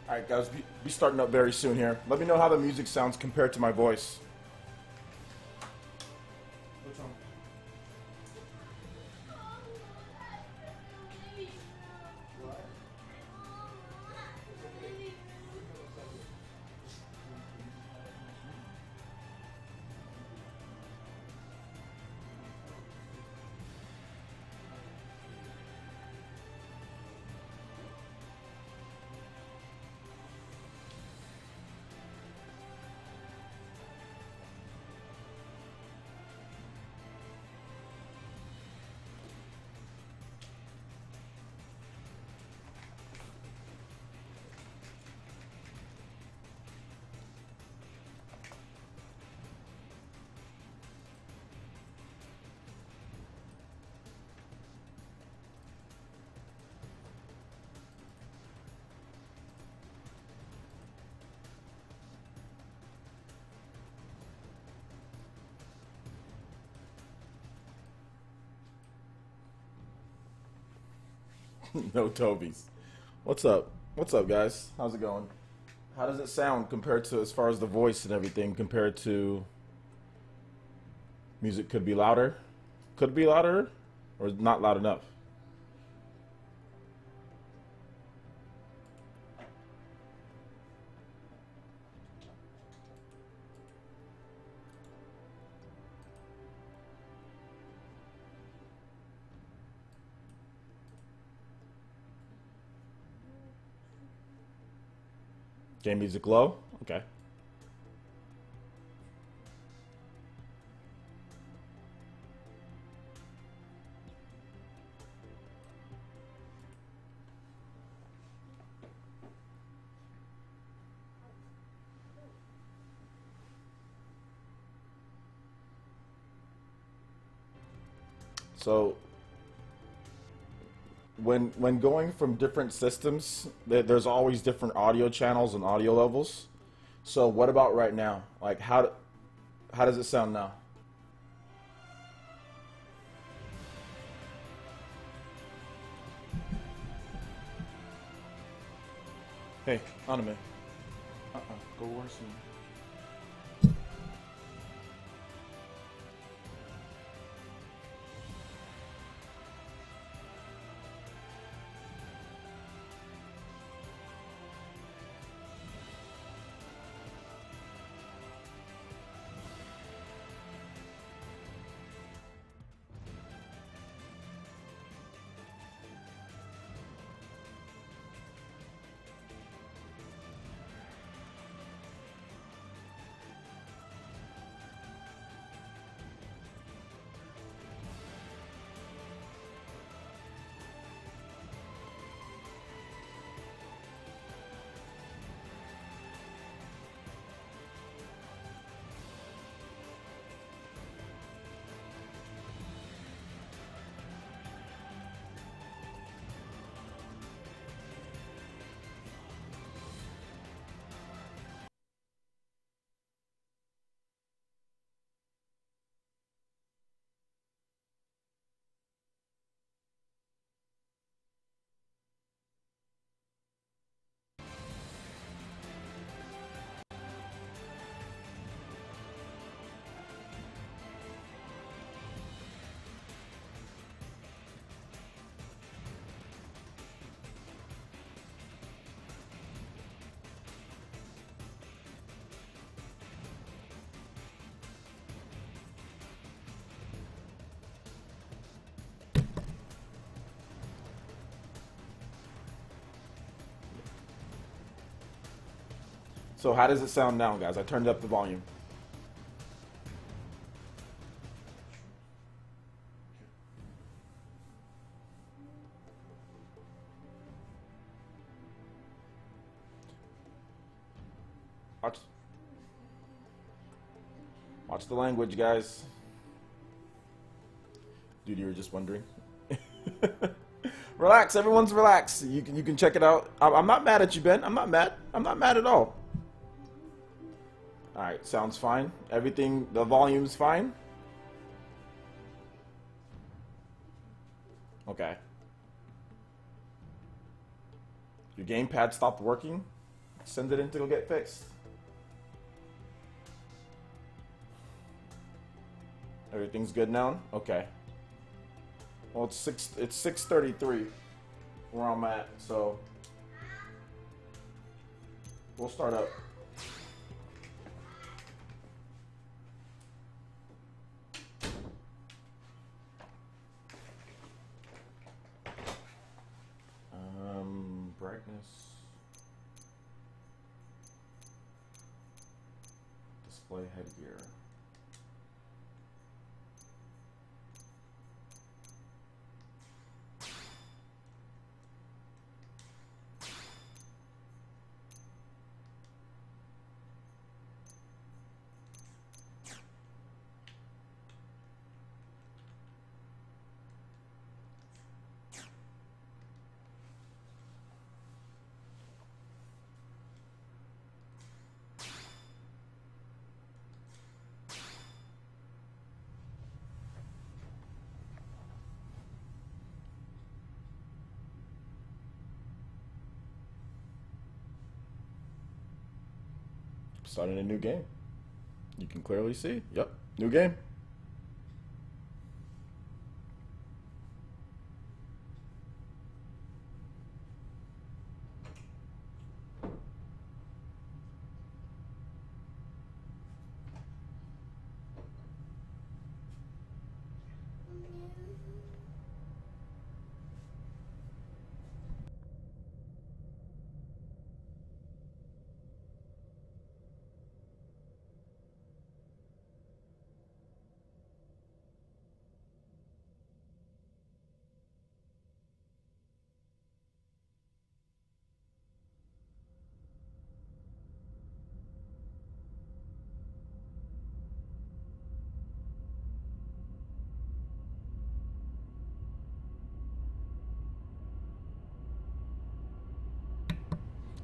Alright guys, be starting up very soon here. Let me know how the music sounds compared to my voice. No Toby's. What's up? What's up, guys? How's it going? How does it sound compared to, as far as the voice and everything, compared to music? Could be louder? Could be louder? Or not loud enough? Game music low? Okay. So when going from different systems, there's always different audio channels and audio levels. So what about right now? Like how does it sound now? Hey, anime. Go worse. So how does it sound now, guys? I turned up the volume. Watch, watch the language, guys. Dude, you were just wondering. Relax, everyone's relaxed. You can check it out. I'm not mad at you, Ben. I'm not mad. I'm not mad at all. All right, sounds fine. Everything, the volume's fine. Okay. Your gamepad stopped working? Send it in to go get fixed. Everything's good now? Okay. Well, it's 6:33 where I'm at, so we'll start up. Brightness. Display headgear. Starting a new game. You can clearly see. Yep, new game.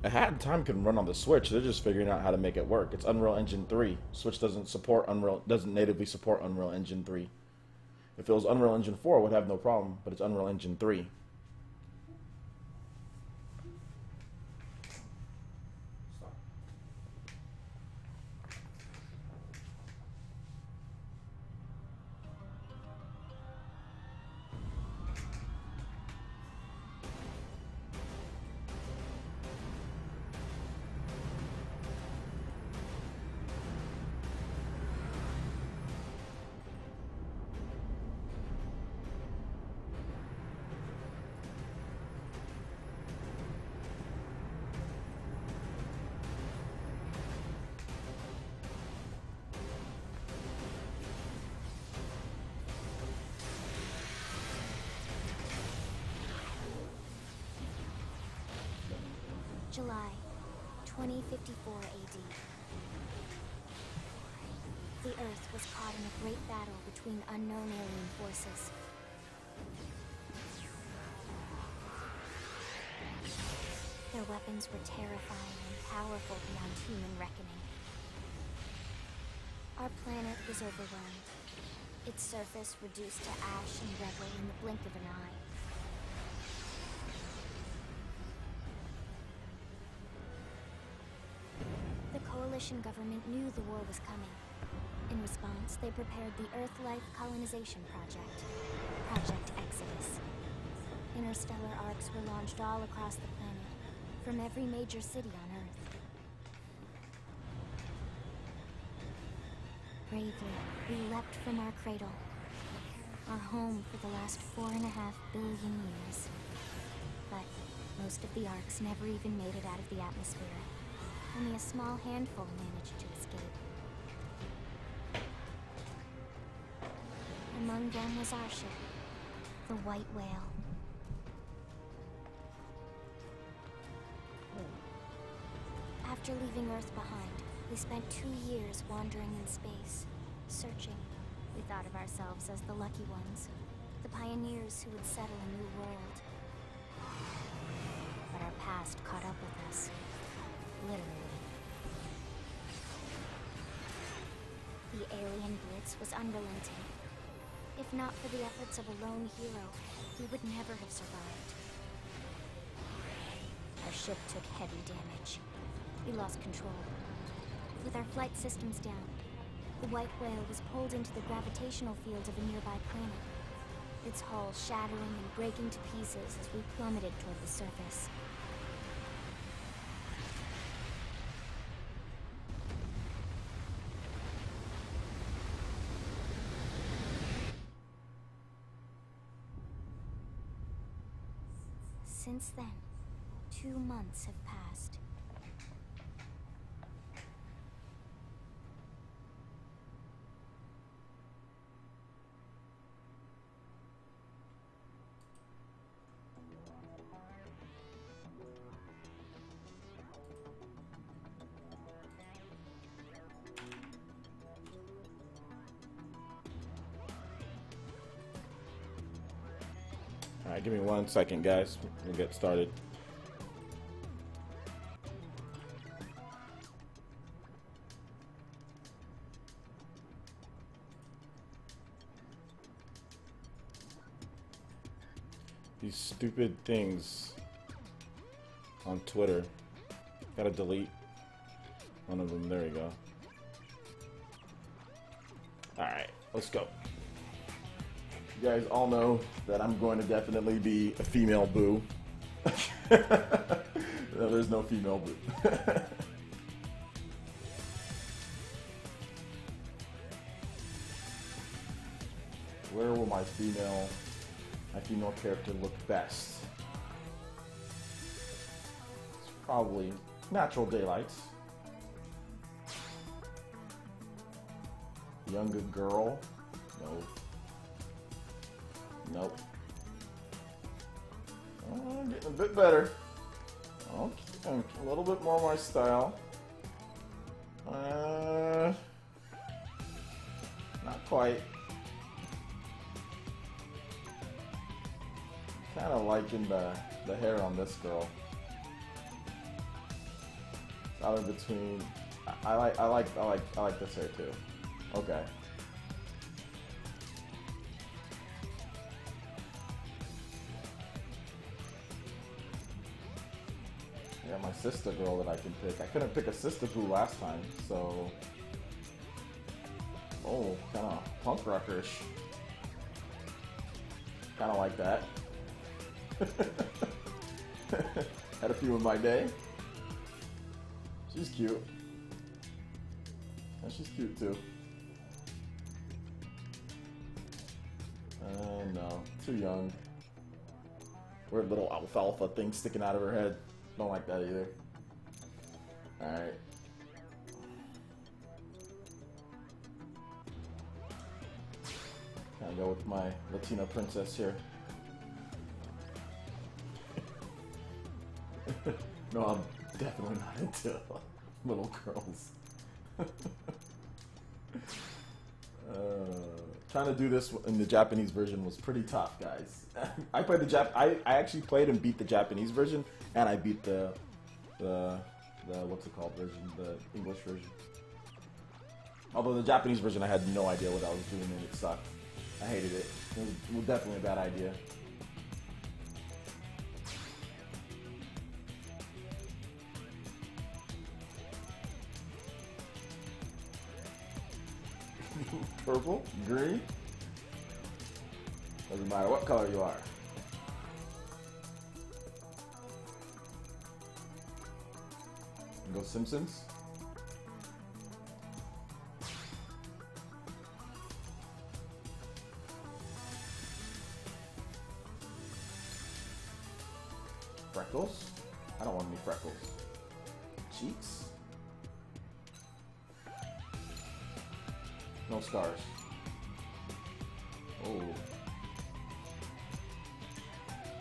A Hat in Time can run on the Switch. They're just figuring out how to make it work. It's Unreal Engine 3. Switch doesn't natively support Unreal Engine 3. If it was Unreal Engine 4, it would have no problem, but it's Unreal Engine 3. July 2054 AD. The Earth was caught in a great battle between unknown alien forces. Their weapons were terrifying and powerful beyond human reckoning. Our planet was overwhelmed, its surface reduced to ash and rubble in the blink of an eye. The Coalition government knew the war was coming. In response, they prepared the Earth-Life Colonization Project, Project Exodus. Interstellar arcs were launched all across the planet, from every major city on Earth. Bravely, we leapt from our cradle, our home for the last 4.5 billion years. But most of the arcs never even made it out of the atmosphere. Only a small handful managed to escape. Among them was our ship, the White Whale. After leaving Earth behind, we spent 2 years wandering in space, searching. We thought of ourselves as the lucky ones, the pioneers who would settle a new world. But our past caught up with us, literally. The alien blitz was unrelenting. If not for the efforts of a lone hero, we would never have survived. Our ship took heavy damage. We lost control. With our flight systems down, the white whale was pulled into the gravitational field of a nearby planet. Its hull shattering and breaking to pieces as we plummeted toward the surface. Since then, 2 months have passed. Alright, give me 1 second, guys. We'll get started. These stupid things on Twitter. Gotta delete one of them. There we go. Alright, let's go. You guys all know that I'm going to definitely be a female boo. No, there's no female boo. Where will my female character look best? It's probably natural daylights. Younger girl? No. Nope. Oh, getting a bit better. Okay, a little bit more my style. Not quite. Kind of liking the hair on this girl. It's out in between. I like this hair too. Okay. Yeah, my sister girl that I can pick. I couldn't pick a sister boo last time, so. Oh, kind of punk rockerish. Kind of like that. Had a few in my day. She's cute. And she's cute too. No, too young. Weird little alfalfa thing sticking out of her head. Don't like that either. Alright. Gotta go with my Latina princess here. No, I'm definitely not into little girls. Trying to do this in the Japanese version was pretty tough, guys. I played I actually played and beat the Japanese version, and I beat the what's it called version, the English version. Although the Japanese version, I had no idea what I was doing and it sucked. I hated it. It was definitely a bad idea. Purple, green, doesn't matter what color you are. Go Simpsons. Freckles? I don't want any freckles. Cheeks? No scars. Oh.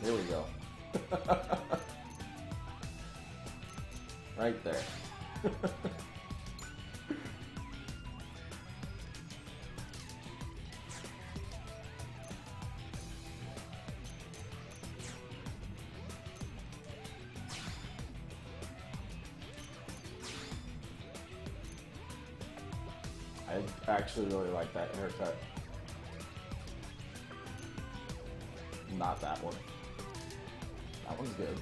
Here we go. Right there. I actually really like that haircut. Not that one. That one's good.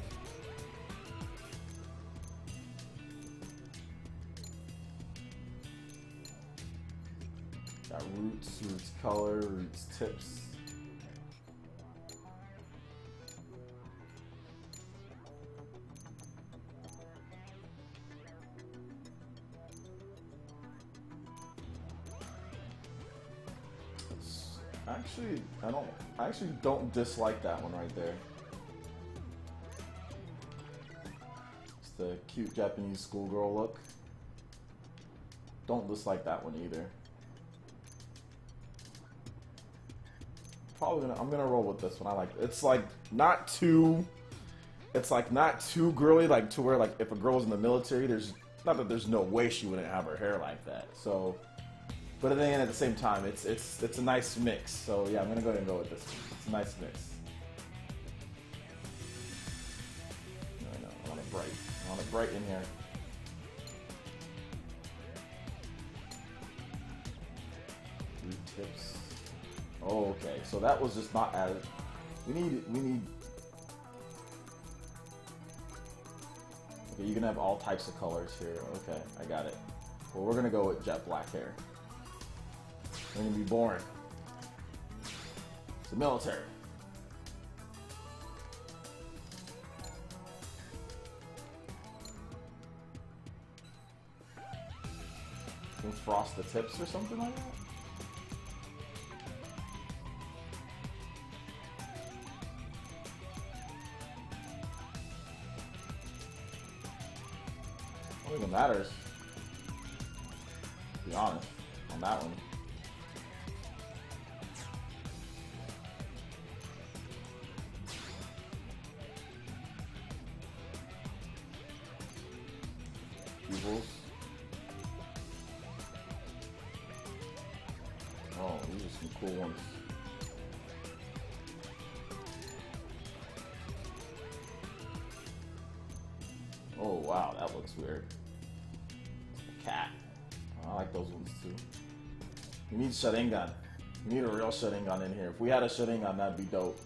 Got roots, roots color, roots tips. I actually don't dislike that one right there. It's the cute Japanese schoolgirl look. Don't dislike that one either. I'm gonna roll with this one. I like it. It's like not too girly, like to where like if a girl was in the military, there's not that there's no way she wouldn't have her hair like that. So, but then at the same time, it's a nice mix. So yeah, I'm gonna go ahead and go with this one. It's a nice mix. No, I want it bright. I want it bright in here. Root tips. Oh, okay. So that was just not as we need. Okay, you can have all types of colors here. Okay, I got it. Well, we're gonna go with jet black hair. We're gonna be boring. It's the military. Can we frost the tips or something like that? I don't think it matters, to be honest, on that one. Evils. Oh, these are some cool ones. Oh wow, that looks weird. Cat. I like those ones too. We need Sharingan. We need a real Sharingan in here. If we had a Sharingan, that'd be dope.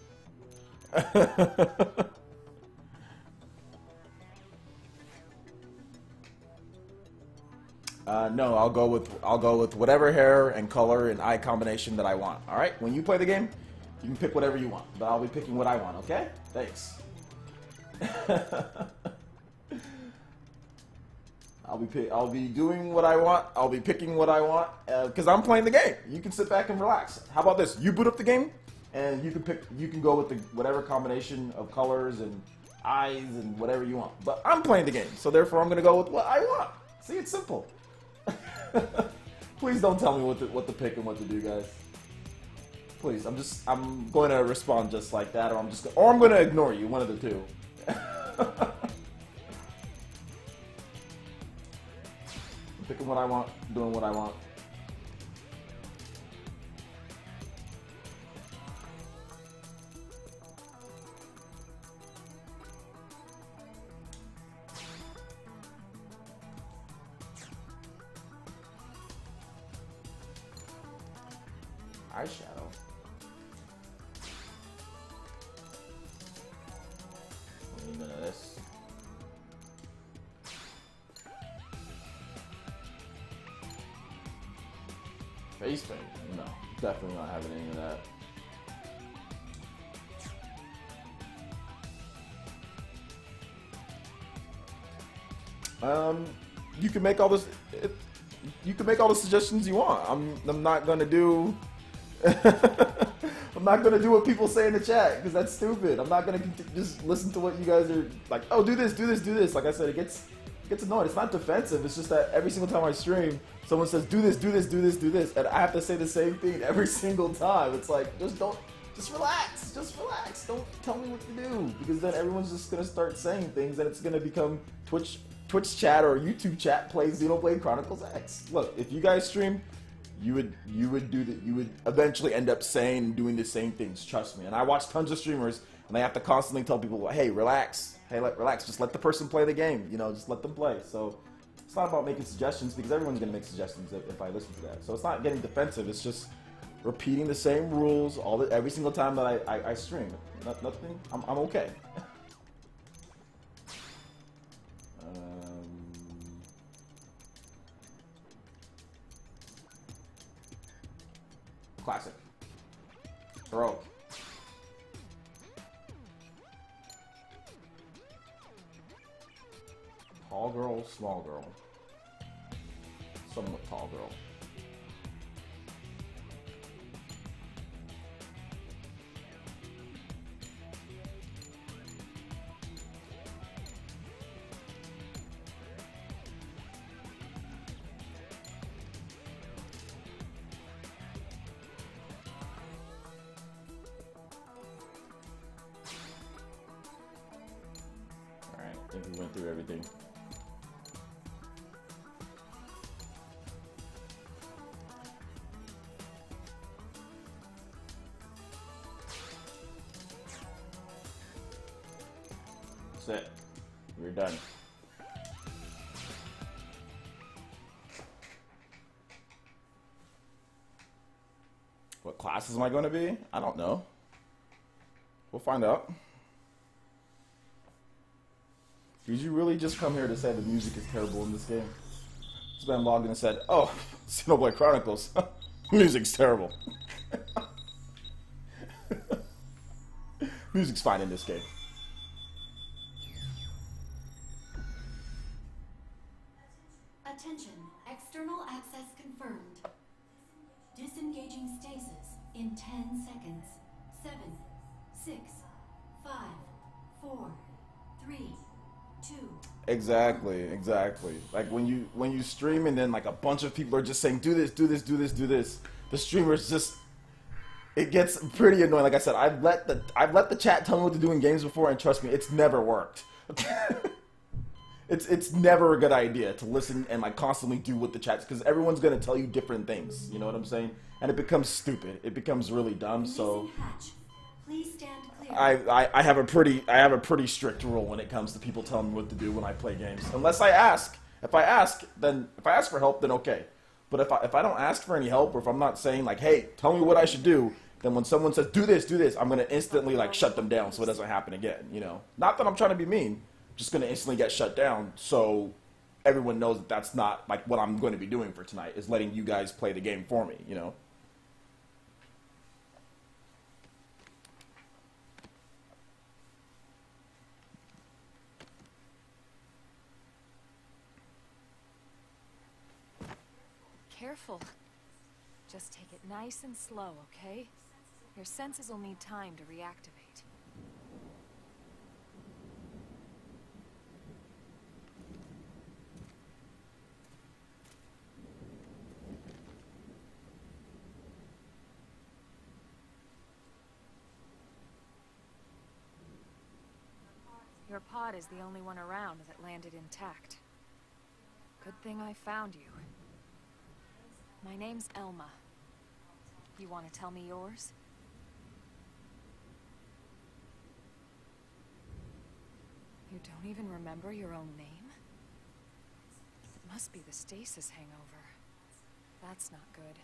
No, I'll go with whatever hair and color and eye combination that I want. All right. When you play the game, you can pick whatever you want, but I'll be picking what I want. Okay? Thanks. I'll be doing what I want. I'll be picking what I want because I'm playing the game. You can sit back and relax. How about this? You boot up the game, and you can pick. You can go with whatever combination of colors and eyes and whatever you want. But I'm playing the game, so therefore I'm going to go with what I want. See, it's simple. Please don't tell me what to pick and what to do, guys. Please, I'm going to respond just like that, or I'm going to ignore you. One of the two. Picking what I want, doing what I want. Eyeshadow. Wait a minute, this. Face paint? No, definitely not having any of that. You can make all this. You can make all the suggestions you want. I'm not gonna do. I'm not gonna do what people say in the chat because that's stupid. I'm not gonna just listen to what you guys are like. Oh, do this, do this, do this. Like I said, it gets annoying. It's not defensive. It's just that every single time I stream, someone says, do this, do this, do this, do this, and I have to say the same thing every single time. It's like, just relax, just relax. Don't tell me what to do, because then everyone's just gonna start saying things, and it's gonna become Twitch chat or YouTube chat plays Xenoblade Chronicles X. Look, if you guys stream, you would eventually end up saying and doing the same things. Trust me. And I watch tons of streamers, and they have to constantly tell people, hey, relax. Hey, relax. Just let the person play the game. You know, just let them play. So it's not about making suggestions, because everyone's going to make suggestions if I listen to that. So it's not getting defensive. It's just repeating the same rules every single time that I stream. Nothing. I'm okay. Classic. Bro. Tall girl, small girl. Somewhat tall girl. Alright, I think we went through everything. That's it. We're done. What classes am I going to be? I don't know. We'll find out. Did you really just come here to say the music is terrible in this game? This man logged in and said, oh, Xenoblade Chronicles. Music's terrible. Music's fine in this game. Attention, external access confirmed. Disengaging stasis in 10 seconds. 7, 6, 5, 4, 3, 2. Exactly. Like when you stream and then like a bunch of people are just saying do this. The streamers just, it gets pretty annoying. Like I said, I've let the chat tell me what to do in games before, and trust me, it's never worked. It's never a good idea to listen and like constantly do what the chat's, because everyone's gonna tell you different things. You know what I'm saying? And it becomes stupid. It becomes really dumb. So Please stand clear. I have a pretty strict rule when it comes to people telling me what to do when I play games. Unless I ask. If I ask for help, then okay. But if I don't ask for any help, or if I'm not saying like, hey, tell me what I should do, then when someone says do this, I'm gonna instantly like shut them down so it doesn't happen again. You know, not that I'm trying to be mean. Just gonna instantly get shut down, so everyone knows that that's not like what I'm going to be doing for tonight, is letting you guys play the game for me, you know. Careful. Just take it nice and slow, okay? Your senses will need time to reactivate. Your pod is the only one around that landed intact. Good thing I found you. My name's Elma. You want to tell me yours? You don't even remember your own name? It must be the stasis hangover. That's not good.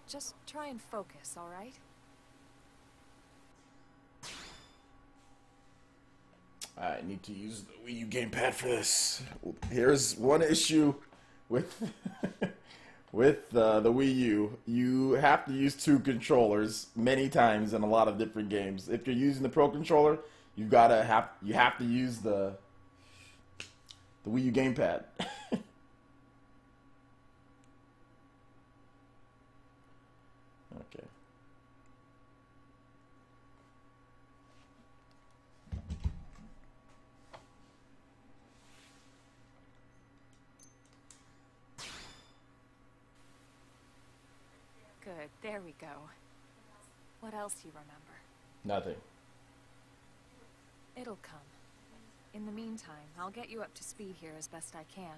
Just try and focus, all right? I need to use the Wii U gamepad for this. Here's one issue with with the Wii U. You have to use two controllers many times in a lot of different games. If you're using the Pro controller, you have to use the Wii U gamepad. Okay. Good, there we go. What else do you remember? Nothing. It'll come. In the meantime, I'll get you up to speed here as best I can.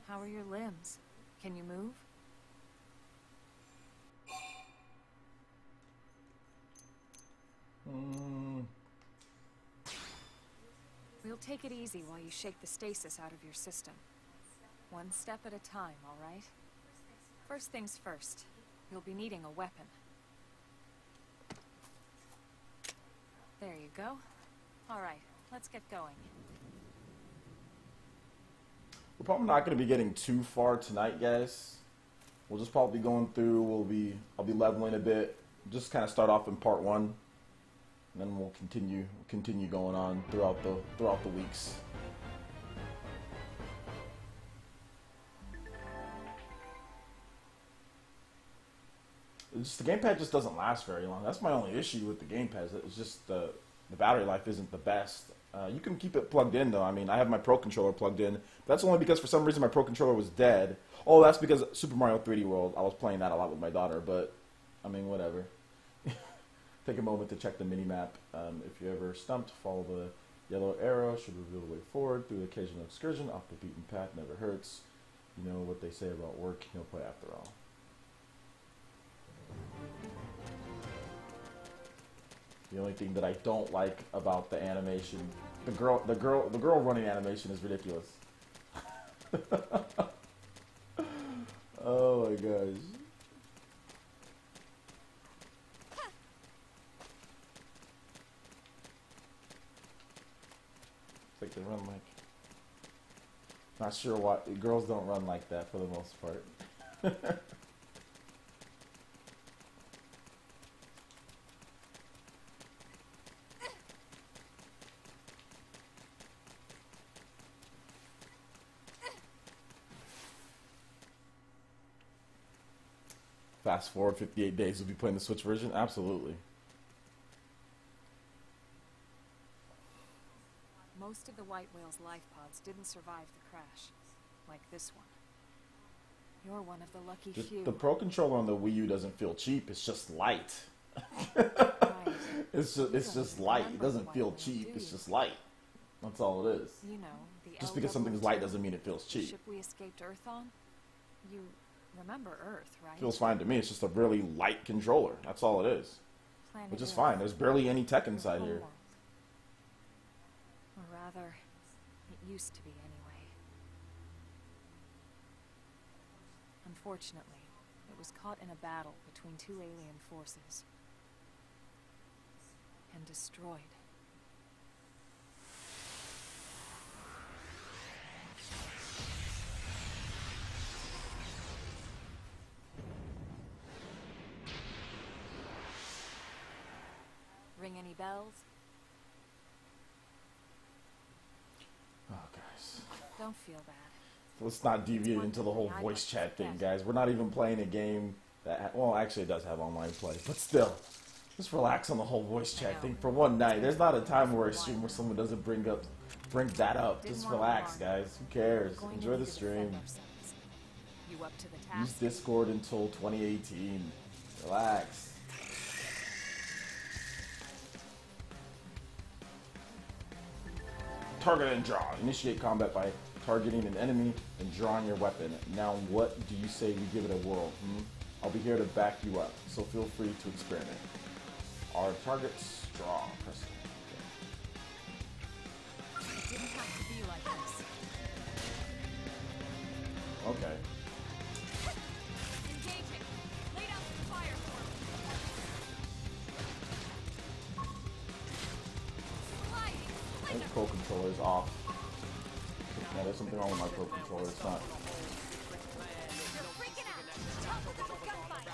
How are your limbs? Can you move? We'll take it easy while you shake the stasis out of your system. One step at a time, all right? First things first, you'll be needing a weapon. There you go. All right, let's get going. We're probably not going to be getting too far tonight, guys. We'll just probably be going through. I'll be leveling a bit. Just kind of start off in part 1, and then we'll continue going on throughout the weeks. The gamepad just doesn't last very long. That's my only issue with the gamepad. It's just the battery life isn't the best. You can keep it plugged in though. I mean, I have my Pro Controller plugged in. That's only because for some reason my Pro Controller was dead. Oh, that's because Super Mario 3D World. I was playing that a lot with my daughter, but I mean, whatever. Take a moment to check the mini-map. If you're ever stumped, follow the yellow arrow. Should reveal the way forward through the occasional excursion. Off the beaten path never hurts. You know what they say about work, no play after all. The only thing that I don't like about the animation, the girl running animation is ridiculous. Oh my gosh. It's like they run like, not sure why girls don't run like that for the most part. Fast forward 58 days, we'll be playing the Switch version? Absolutely. Most of the White Whale's life pods didn't survive the crash, like this one. You're one of the lucky few. The Pro Controller on the Wii U doesn't feel cheap, it's just light. Right. It's just light. It doesn't feel cheap, it's just light. That's all it is. You know, the Just because something's light doesn't mean it feels the cheap. ship we escaped Earth on? You remember Earth, right? Feels fine to me. It's just a really light controller. That's all it is. Planet Which is Earth, fine. There's barely any tech your inside here. homeworld. Or rather, it used to be anyway. Unfortunately, it was caught in a battle between two alien forces. And destroyed. Ring any bells? Oh, guys. Don't feel bad. Let's not deviate into the whole voice chat thing, guys. We're not even playing a game that, well, actually it does have online play, but still. Just relax on the whole voice chat thing for one night. There's not a time where I stream where someone doesn't bring that up. Just relax, guys. Who cares? Enjoy the stream. You up to the Use task? Discord until 2018. Relax. Target and draw. Initiate combat by targeting an enemy and drawing your weapon. Now what do you say we give it a whirl? I'll be here to back you up, so feel free to experiment. Our targets draw. Press It didn't have to be like this. okay. Engaging. Lay down some fire for me. Sliding. I think Pro Controller is off. Yeah, there's something wrong with my Pro Controller. It's not. You're freaking out. Tropical gunfight.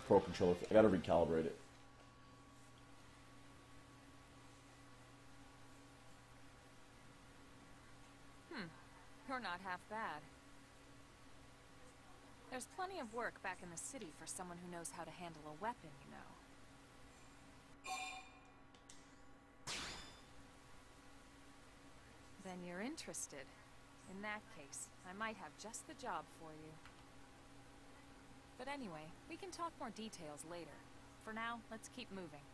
Pro Controller. I gotta recalibrate it. You're not half bad. There's plenty of work back in the city for someone who knows how to handle a weapon, you know. Then you're interested. In that case, I might have just the job for you. But anyway, we can talk more details later. For now, let's keep moving.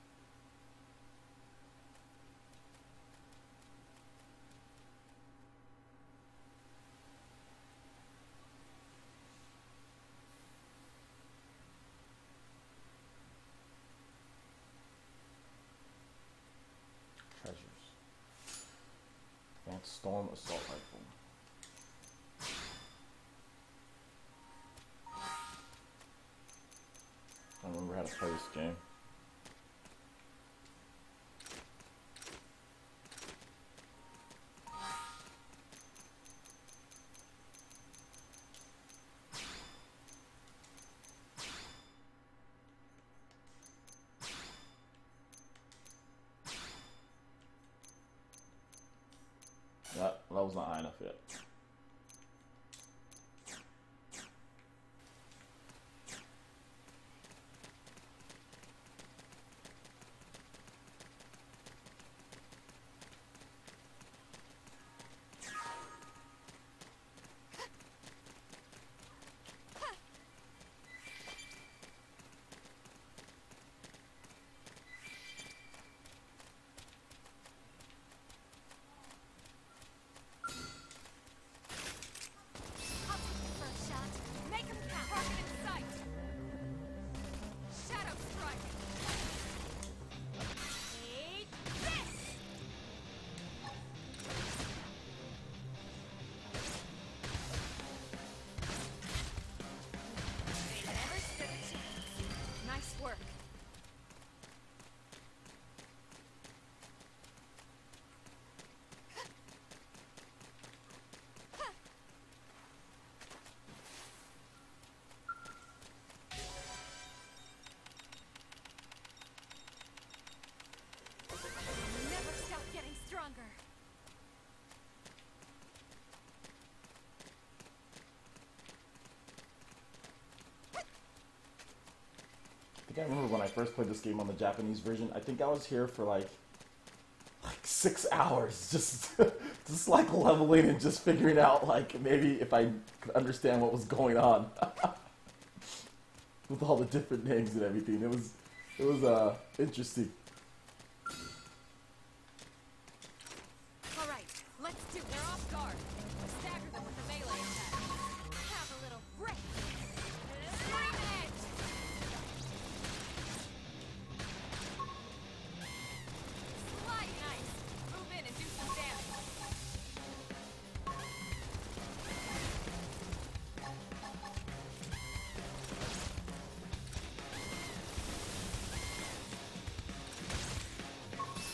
Treasures. Advanced Storm Assault Rifle. I don't remember how how to play this game. That was not high enough yet. I remember when I first played this game on the Japanese version. I think I was here for like 6 hours, just like leveling and just figuring out like maybe if I could understand what was going on with all the different names and everything. It was interesting. All right, let's do it. They're off guard. Stagger them with the melee attack. Have a little break. Scream it! Slide nice. Move in and do some damage.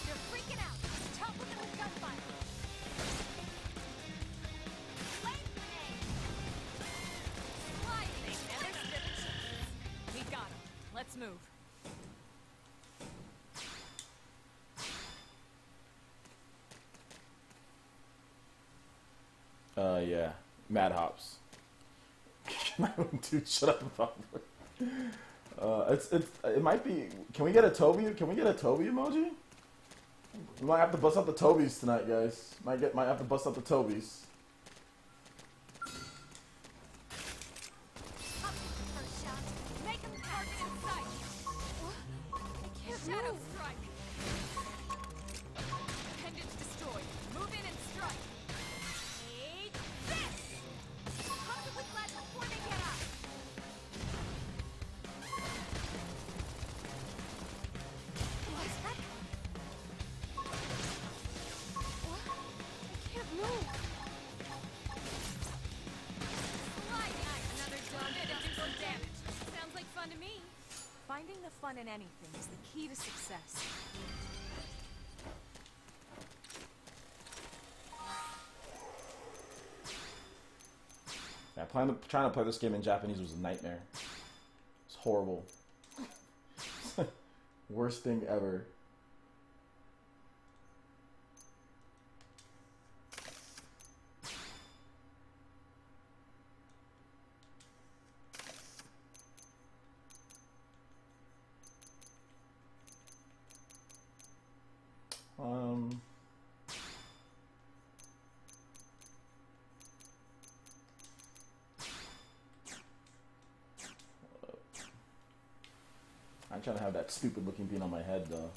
You're freaking out. Topple them with gunfire. Flame grenade. Sliding. Never stood a chance. We got him. Let's move. Yeah, Mad Hops. Dude, shut up about it. It might be. Can we get a Toby? Can we get a Toby emoji? We might have to bust out the Tobys tonight, guys. Might have to bust out the Tobys. Up with the first shot. Make him target in sight. I can't shadow strike. Appendage destroyed. Move in and strike. Take this! Pump it with lead before they get up. What's that? What? I can't move. Slide nice. Another done it and do some damage. Sounds like fun to me. Finding the fun in anything is the key to success. Yeah, trying to play this game in Japanese was a nightmare. It's horrible. Worst thing ever. I'm trying to have that stupid looking thing on my head though.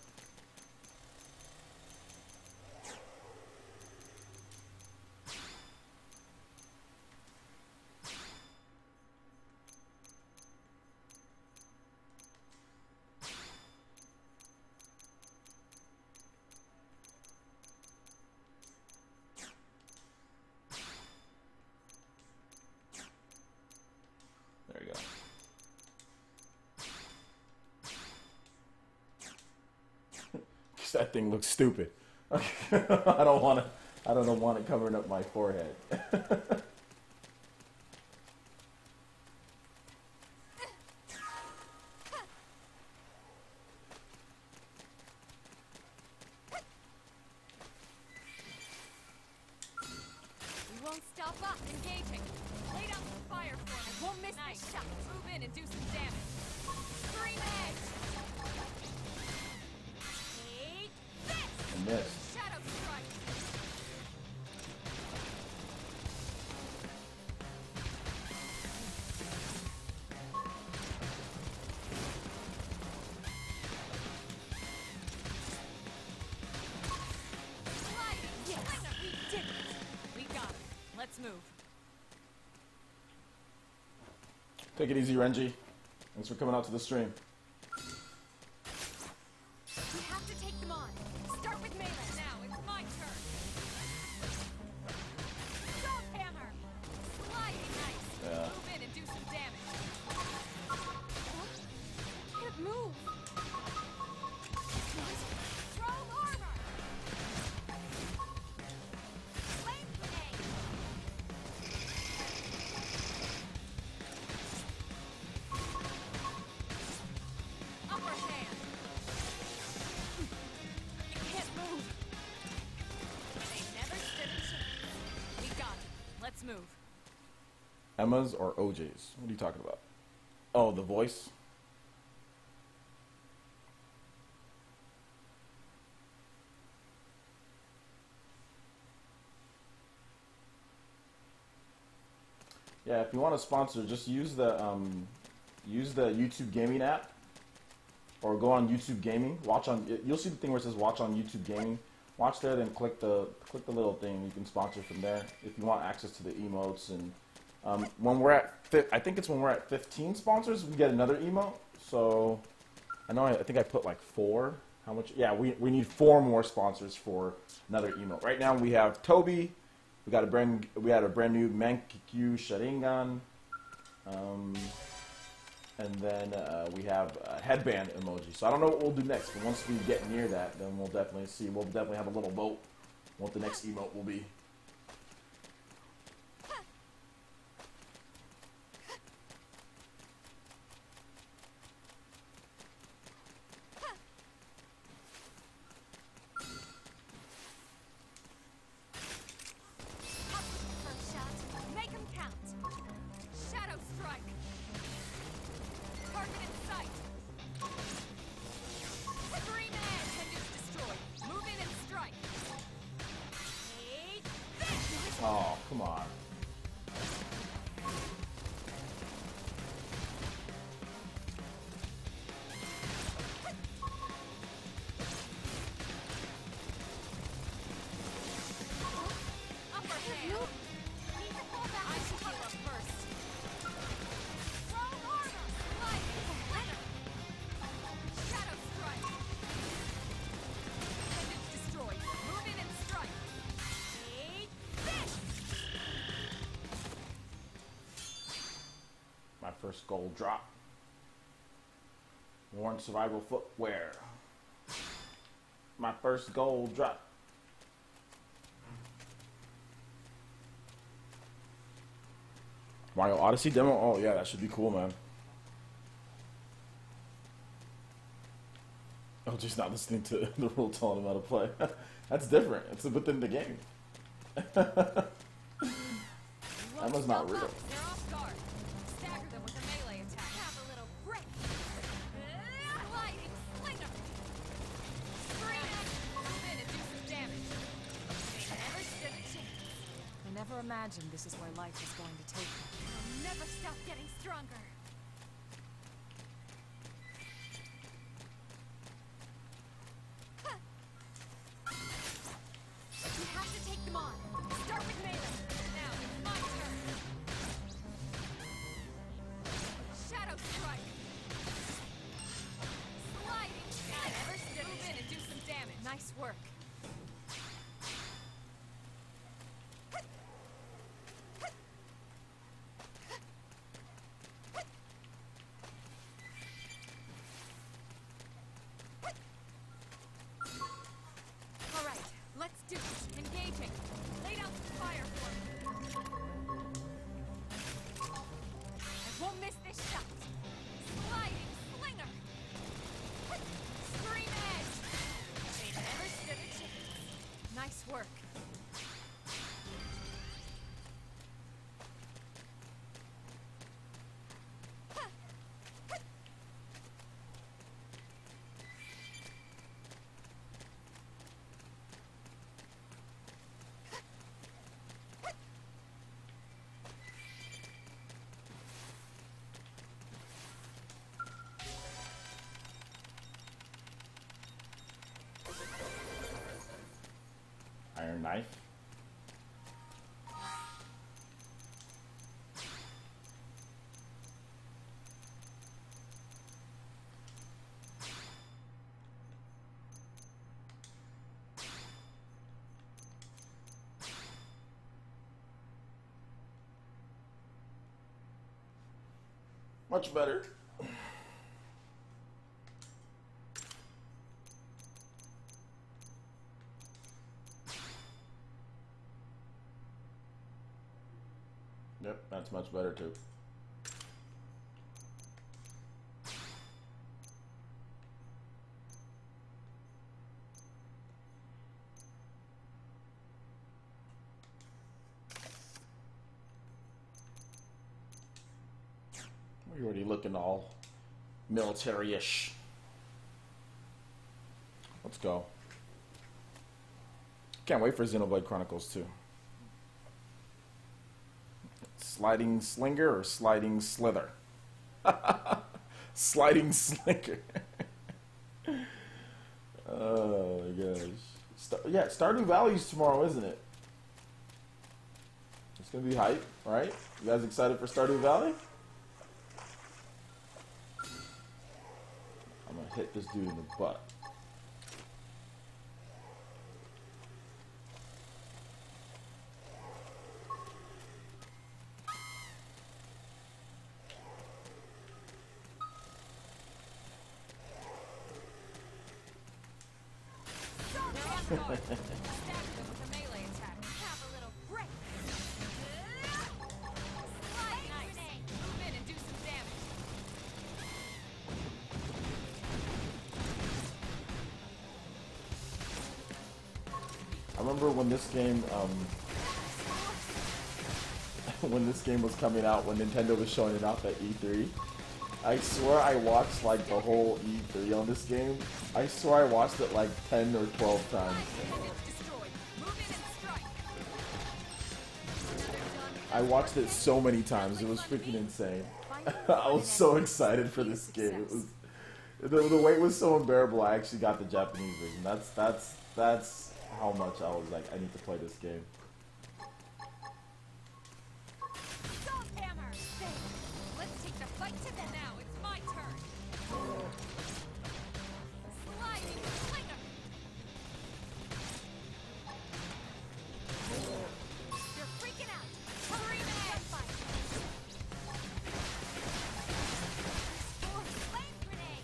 There we go. That thing looks stupid. I don't want to. I don't want it covering up my forehead. We won't stop up engaging. Lay down some fire for me. Won't miss nice. This shot. Move in and do some damage. Scream edge. Take this. I missed. Shadow strike. Sliding. Yes. We did it. We got it. Let's move. Take it easy, Renji. Thanks for coming out to the stream. We have to take them on. Start with melee. Now it's my turn. Dog hammer. Sliding nice. Yeah. Move in and do some damage. Can't move. Strong armor. Flame grenade. Upper hand. You can't move. They never stood a chance. We got it. Let's move. Emma's or OJ's? What are you talking about? Oh, the voice? Yeah, if you want to sponsor, just use the YouTube Gaming app, or go on YouTube Gaming. Watch on. You'll see the thing where it says "Watch on YouTube Gaming." Watch there, then click the little thing. You can sponsor from there if you want access to the emotes. And when we're at, I think it's when we're at 15 sponsors, we get another emote. So I know I think I put like 4. How much? Yeah, we need 4 more sponsors for another emote. Right now we have Toby. We had a brand new Mankikyu Sharingan, and then we have a headband emoji. So I don't know what we'll do next, but once we get near that, then we'll definitely see. We'll definitely have a little vote what the next emote will be. First shot. Make 'em count. Shadow strike. Target in sight. Scream edge. Pendants destroyed. Move in and strike. Take this. Oh, come on. Upper hand. Need to pull back. I should heal up first. Strong armor. Lightning. Shadow strike. Pendants destroyed. Move in and strike. Take this. My first gold drop. Worn survival footwear. My first gold drop. Mario Odyssey demo? Oh yeah, that should be cool, man. Oh, just not listening to the rule telling him how to play. That's different. It's within the game. That was not real. They're off guard. Stagger them with a melee attack. Have a little break. Lightning slinger. Scream it. Move in and do some damage. They never stood a chance. I never imagined this is where life is going to take me. I'll never stop getting stronger. We have to take them on. Start with melee. Now it's my turn. Shadow strike. Sliding. Never stood. Move in and do some damage. Nice work. knife. Much better. Yep, that's much better too. You're already looking all military-ish. Let's go. Can't wait for Xenoblade Chronicles 2. Sliding slinger or sliding slither? Sliding slinger. Oh my gosh. Yeah, Stardew Valley's tomorrow, isn't it? It's gonna be hype, right? You guys excited for Stardew Valley? I'm gonna hit this dude in the butt. I remember when this game, when this game was coming out, when Nintendo was showing it off at E3, I swear I watched like the whole E3 on this game. I swear I watched it like 10 or 12 times. I watched it so many times, it was freaking insane. I was so excited for this game. It was, the wait was so unbearable, I actually got the Japanese version. That's how much I was like, I need to play this game. Let's take the fight to them now. It's my turn. Sliding slinger. You're freaking out. Hurry, man. Flame grenade.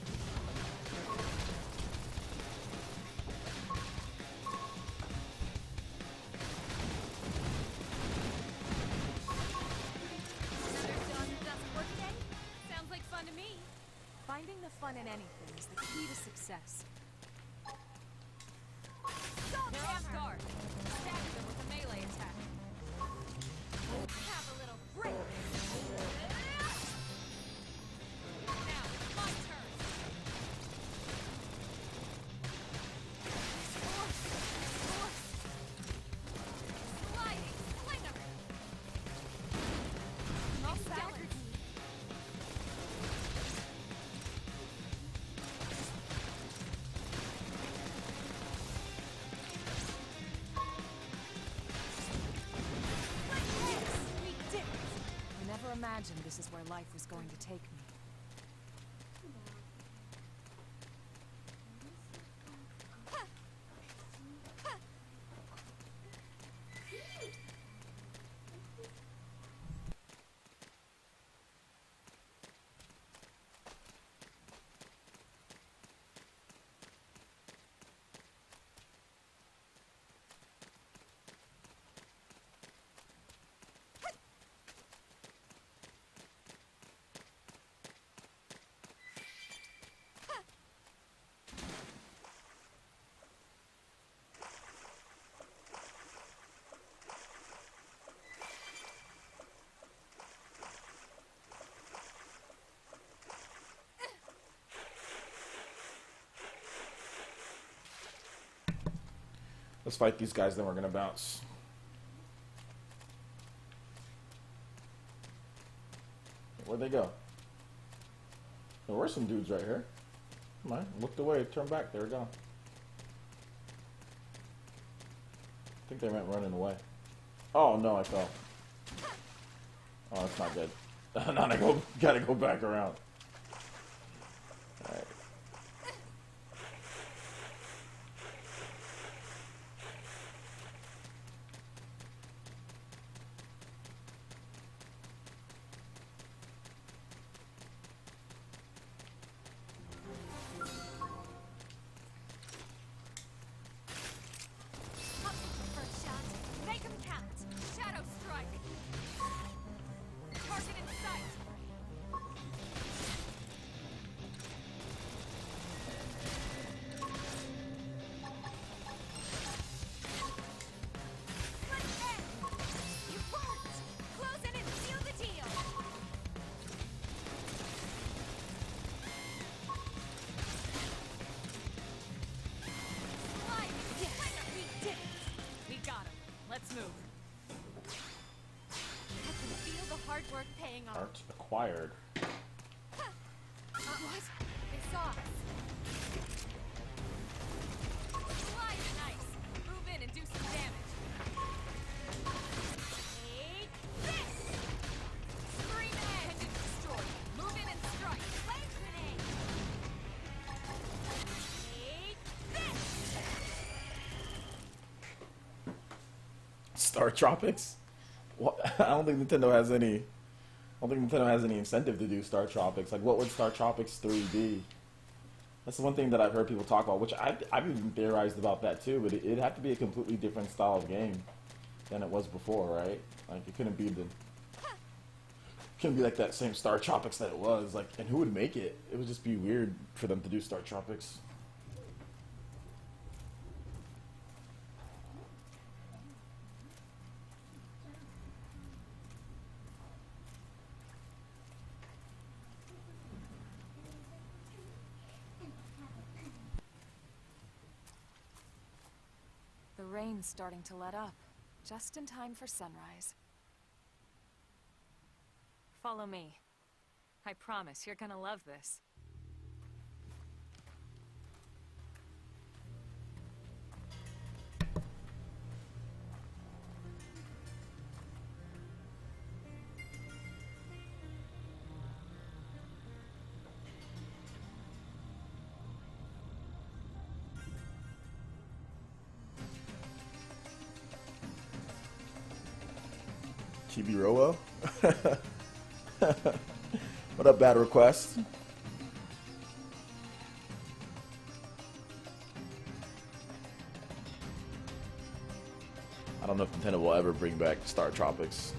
Finding the fun in anything is the key to success. They're off guard. Stagger them with a melee attack. Have a little break. Now it's my turn. Sliding slinger. I'll stagger. I imagined this is where life was going to take me. Let's fight these guys, then we're gonna bounce. Where'd they go? There were some dudes right here. Come on, looked away, turned back, they were gone. think they meant running away. Oh no, I fell. Oh, that's not good. Now gotta go back around. Alright. First shot. Make 'em count. Shadow strike. Target in sight. You won't! Close in and seal the deal! Slide! We did it! We got him. Let's move. I can feel the hard work paying off. Art acquired. What? They saw us. Slide in ice. Move in and do some damage. Take this! Scream and destroy. Move in and strike. Flame grenade. Take this! Star Tropics? What? I don't think Nintendo has any. I don't think Nintendo has any incentive to do Star Tropics. Like, what would Star Tropics 3 be? That's the one thing that I've heard people talk about, which I've even theorized about that too. But it'd have to be a completely different style of game than it was before, right? Like, it couldn't be like that same Star Tropics that it was. Like, and who would make it? It would just be weird for them to do Star Tropics. The rain's starting to let up, just in time for sunrise. Follow me. I promise you're gonna love this. Chibi-Rowo? What up, Bad Request? I don't know if Nintendo will ever bring back Star Tropics.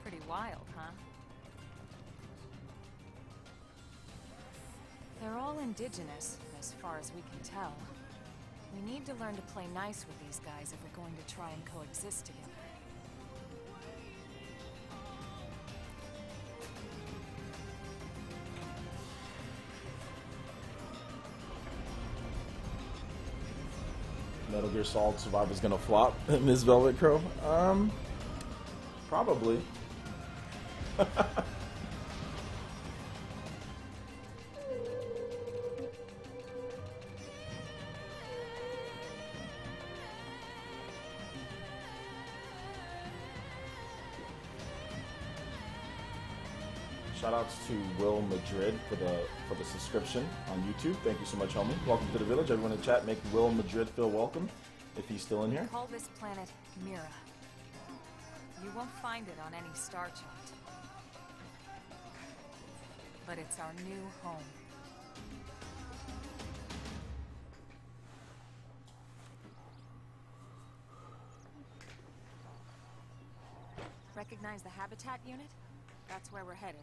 Pretty wild, huh? They're all indigenous, as far as we can tell. We need to learn to play nice with these guys if we're going to try and coexist together. Metal Gear Solid Survivor's gonna flop, Ms. Velvet Crow? Probably. Shoutouts to Will Madrid for the subscription on YouTube. Thank you so much, homie. Welcome to the village. Everyone in chat, make Will Madrid feel welcome if he's still in here. Call this planet Mira. You won't find it on any star chart. But it's our new home. Recognize the habitat unit? That's where we're headed.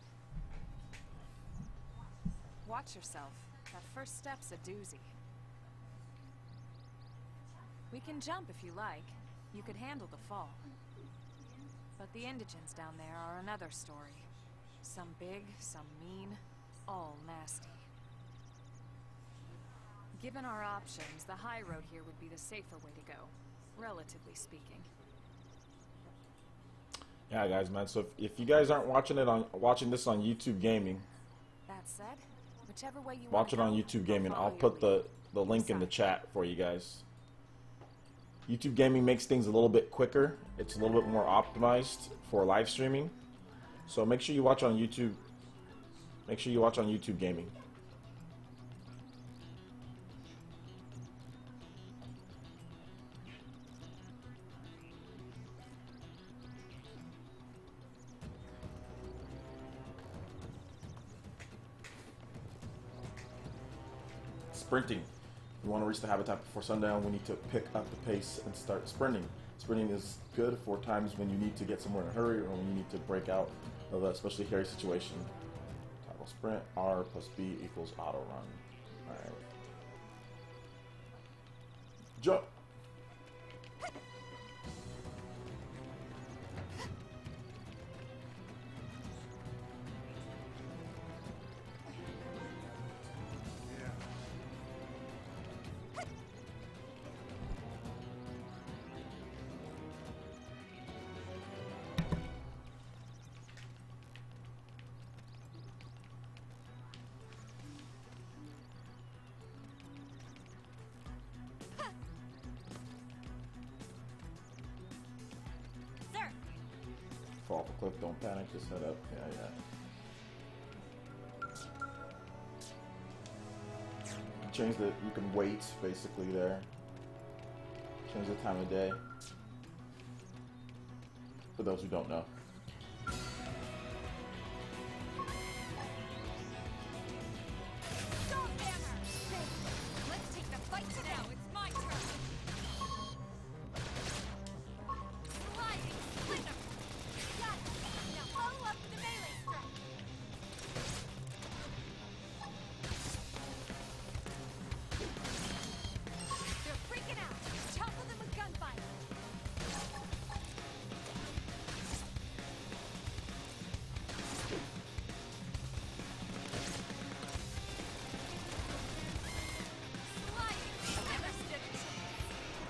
Watch yourself. That first step's a doozy. We can jump if you like. You could handle the fall. But the indigents down there are another story. Some big, some mean, all nasty. Given our options, the high road here would be the safer way to go, relatively speaking. Yeah, guys, man. So if you guys aren't watching this on YouTube Gaming, That said, whichever way you watch it wanna on go, YouTube Gaming. follow I'll your put lead. the link in the chat for you guys. YouTube Gaming makes things a little bit quicker. It's a little bit more optimized for live streaming. So make sure you watch on YouTube. Make sure you watch on YouTube Gaming. Sprinting. We want to reach the habitat before sundown. We need to pick up the pace and start sprinting. Sprinting is good for times when you need to get somewhere in a hurry or when you need to break out of a especially hairy situation. Toggle sprint, R plus B equals auto run. Alright. Jump! Fall off a cliff, don't panic, just head up. Yeah. Change the, you can wait basically there. Change the time of day. For those who don't know. Let's take the fight now. It's my turn. Sliding splinter. Got it. Now follow up with the melee strike. They're freaking out. Topple them with gunfire. Sliding. Never stood a chance.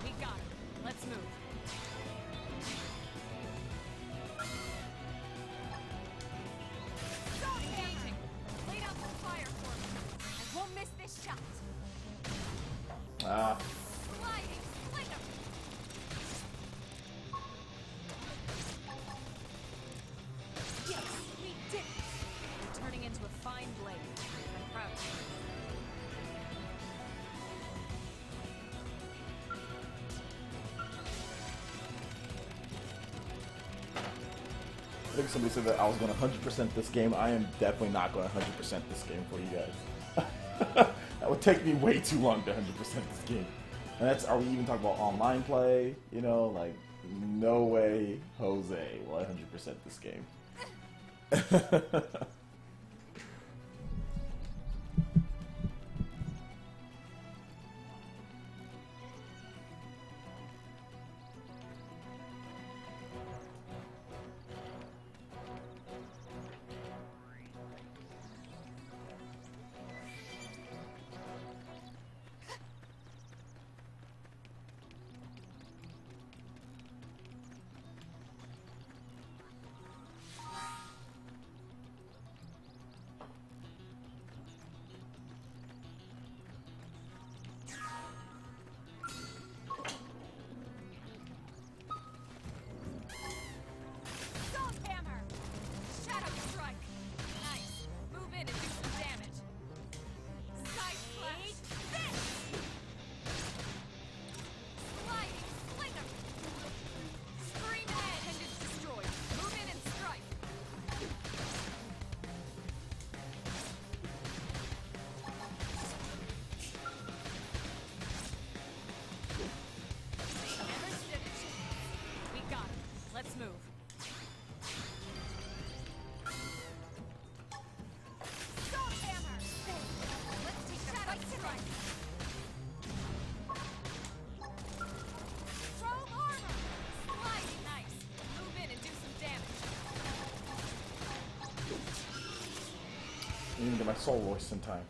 We got it. Let's move. Engaging. Laid out some fire for me. I won't miss this shot. Ah, Sliding splinter. Yes, we did it. You're turning into a fine blade. I'm proud of you. I think somebody said that I was going to 100% this game. I am definitely not going to 100% this game for you guys. That would take me way too long to 100% this game. And that's, are we even talking about online play? You know, like, no way Jose will 100% this game. get my soul voice in time.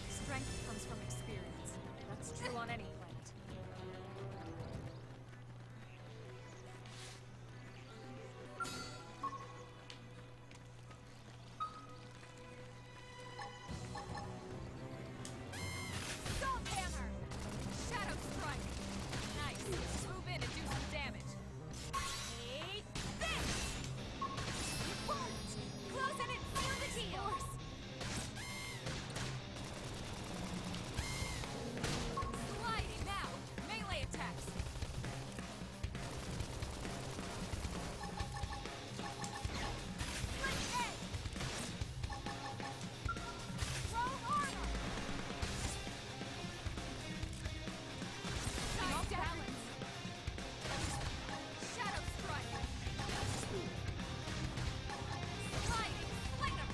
Strength comes from experience. That's true on any planet. Salt hammer! Shadow strike! Nice. Move in and do some damage. Hate this! It worked! Close in and seal the deal! Sliding now! Melee attacks! Split edge! Throw armor! Side balance! Shadow strike! Sliding slinger!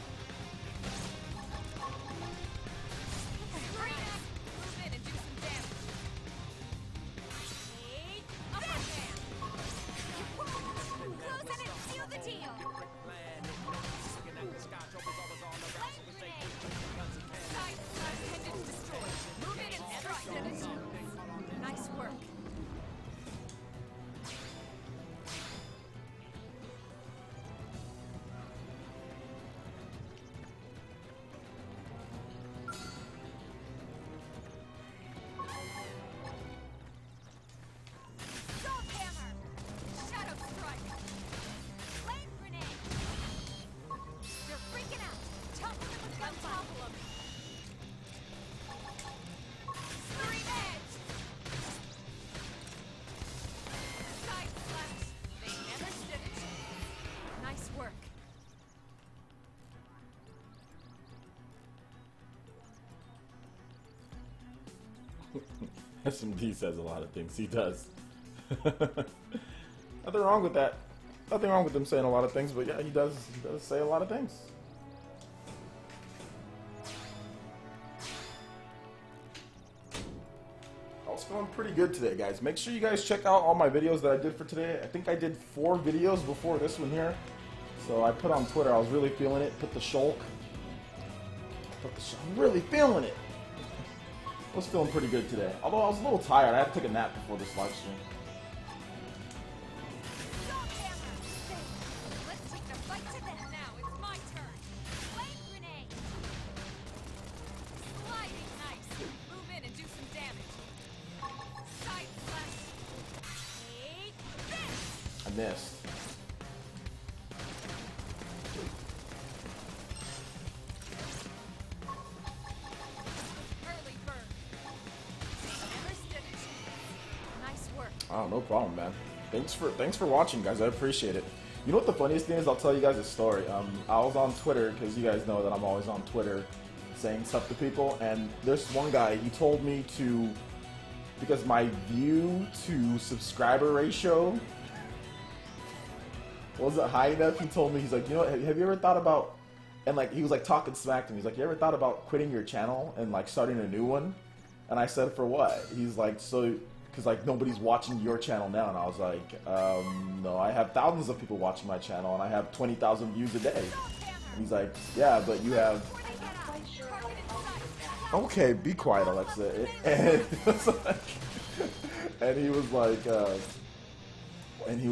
Screen up! Move in and do some damage. Eight, upper hand! Close in and seal the deal! Flame grenade! Side slash pendant destroyed. Move in and strike! Nice work. Salt hammer! Shadow strike! Flame grenade! They're freaking out! Topple them with gun topple them! Scream edge! Side slash! They never stood it! Nice work. SMD says a lot of things. He does. Nothing wrong with that. Nothing wrong with him saying a lot of things, but yeah, he does say a lot of things. I was feeling pretty good today, guys. Make sure you guys check out all my videos that I did for today. I think I did 4 videos before this one here. So I put on Twitter, I was really feeling it. Put the shulk. I'm really feeling it. I was feeling pretty good today. Although I was a little tired. I had to take a nap before this live stream. Salt hammer! Let's take the fight to them now. It's my turn. Flame grenade! Sliding nice. Move in and do some damage. Side slash. Hate this! I missed. Early bird. Never stood it. Nice work. Oh, no problem, man. Thanks for watching, guys. I appreciate it. You know what the funniest thing is? I'll tell you guys a story. I was on Twitter, because you guys know that I'm always on Twitter saying stuff to people, and there's one guy, he told me to, because my view to subscriber ratio wasn't high enough, he told me, he's like, you know what, have you ever thought about, and like, he was like talking smack to me, he's like, you ever thought about quitting your channel and like starting a new one? And I said, for what? He's like, so, because like nobody's watching your channel now, and I was like, no, I have thousands of people watching my channel, and I have 20,000 views a day. And he's like, yeah, but you have... Okay, be quiet, Alexa. And, and he was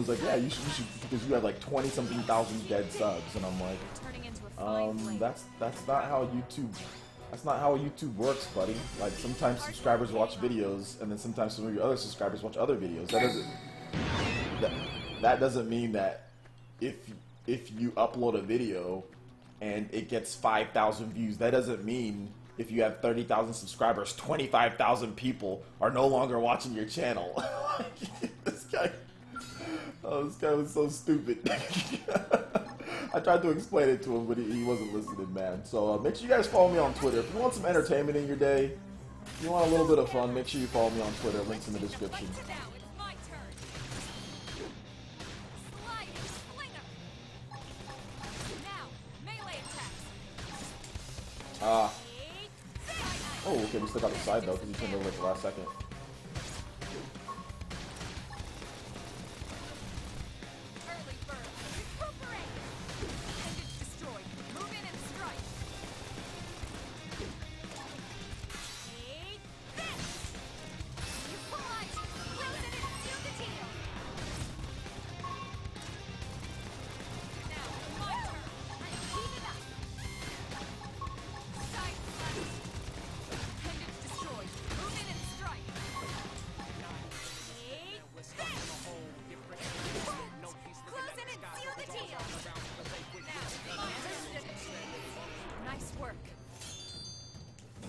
like, yeah, you should, because you have like 20-something thousand dead subs, and I'm like, Turning into a fine flame. that's not how YouTube works, buddy. Like, sometimes subscribers watch videos, and then sometimes some of your other subscribers watch other videos. That doesn't mean that if you upload a video and it gets 5,000 views, that doesn't mean if you have 30,000 subscribers, 25,000 people are no longer watching your channel. This guy was so stupid. I tried to explain it to him, but he wasn't listening, man. So make sure you guys follow me on Twitter. If you want some entertainment in your day, if you want a little bit of fun, make sure you follow me on Twitter. Links in the description. Now it's my turn. Sliding slinger. Now melee attacks. Oh, okay, we still got the side though, because he turned over at the last second. Early bird. Recuperate.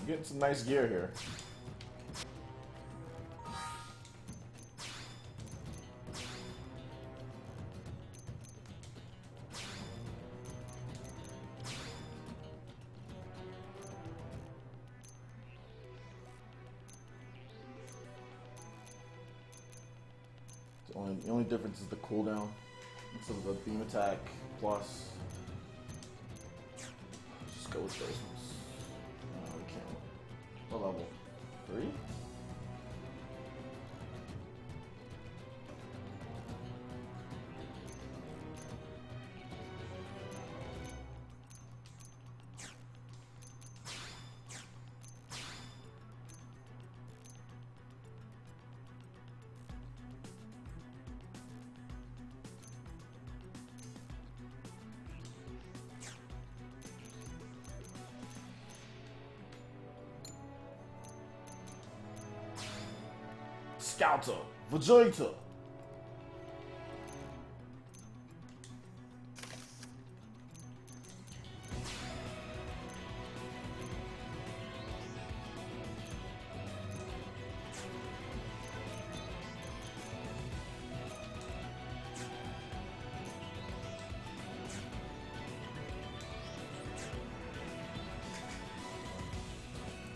getting some nice gear here. The only difference is the cooldown. Instead of the beam attack plus. Just go with those ones. We can't. What level? 3? Scouter, Vegeta.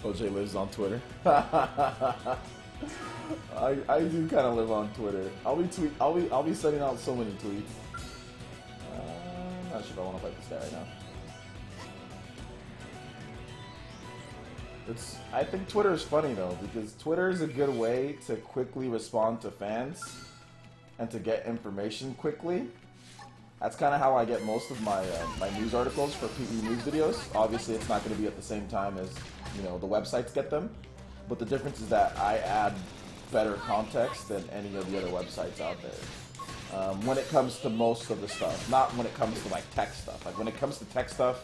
OJ lives on Twitter. I do kind of live on Twitter. I'll be sending out so many tweets. I'm not sure if I want to fight this guy right now. I think Twitter is funny though, because Twitter is a good way to quickly respond to fans and to get information quickly. That's kind of how I get most of my my news articles for PE news videos. Obviously, it's not going to be at the same time as the websites get them, but the difference is that I add better context than any of the other websites out there. When it comes to most of the stuff, not when it comes to like tech stuff. Like when it comes to tech stuff,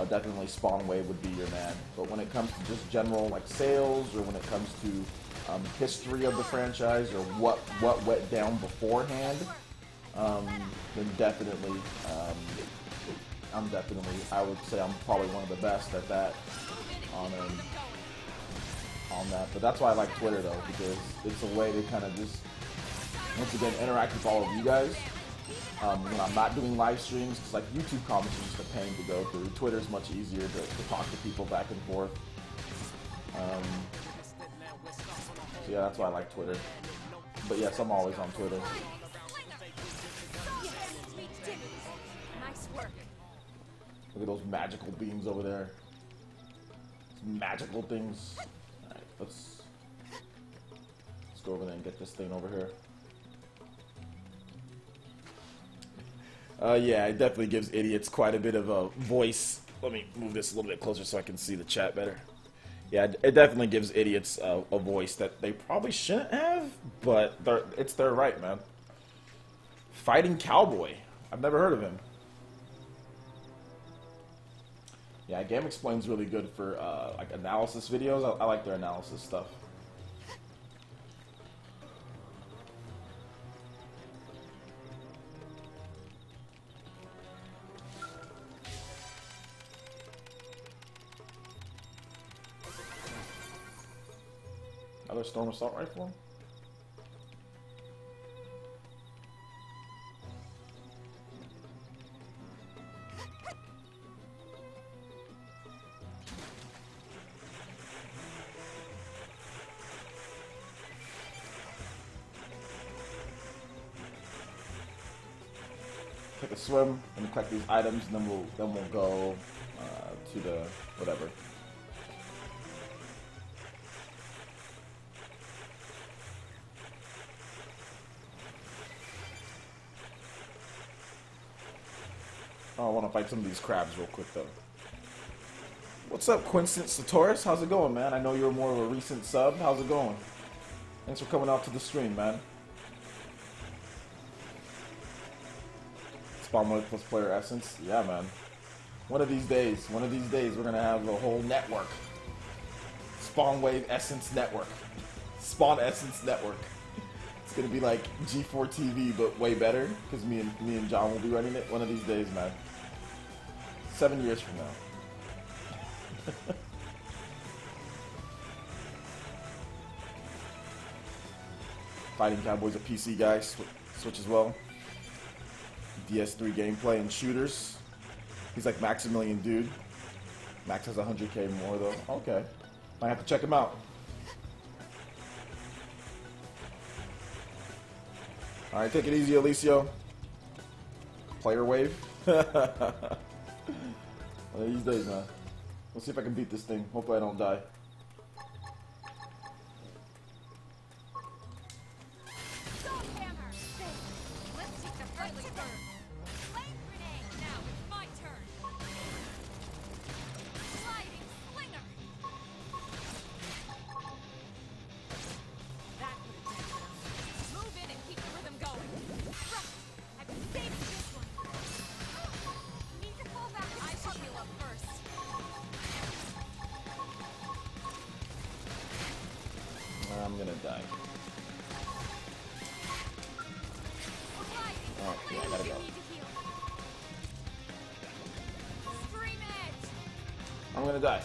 definitely Spawnwave would be your man. But when it comes to just general like sales, or when it comes to history of the franchise, or what went down beforehand, then definitely, I would say I'm probably one of the best at that on that. But that's why I like Twitter though, because it's a way to kind of just, once again, interact with all of you guys. When I'm not doing live streams, because like YouTube comments are just a pain to go through. Twitter's much easier to talk to people back and forth. So yeah, that's why I like Twitter. But yes, I'm always on Twitter. Look at those magical beams over there. Some magical things. Alright, let's go over there and get this thing over here. Yeah, it definitely gives idiots quite a bit of a voice. Let me move this a little bit closer so I can see the chat better. Yeah, it definitely gives idiots a voice that they probably shouldn't have, but it's their right, man. Fighting Cowboy. I've never heard of him. Yeah, Game Explain's really good for like analysis videos. I like their analysis stuff. Another Storm Assault Rifle? Take a swim and collect these items, and then we'll go to the whatever. Oh, I want to fight some of these crabs real quick though. What's up, Quinstant Satoris? How's it going, man? I know you're more of a recent sub. How's it going? Thanks for coming out to the stream, man. Spawn mode plus PlayerEssence. Yeah, man. One of these days, we're gonna have a whole network. Spawnwave Essence Network. Spawn Essence Network. It's gonna be like G4 TV, but way better, because me and John will be running it one of these days, man. 7 years from now. Fighting Cowboy's a PC guy, Switch as well. DS3 gameplay and shooters. He's like Maximilian dude. Max has 100k more though. Okay. Might have to check him out. Alright, take it easy, Alicio. Player wave. One of these days, man. Let's see if I can beat this thing. Hopefully I don't die. I'm gonna die. Oh, yeah, I gotta go. I'm gonna die.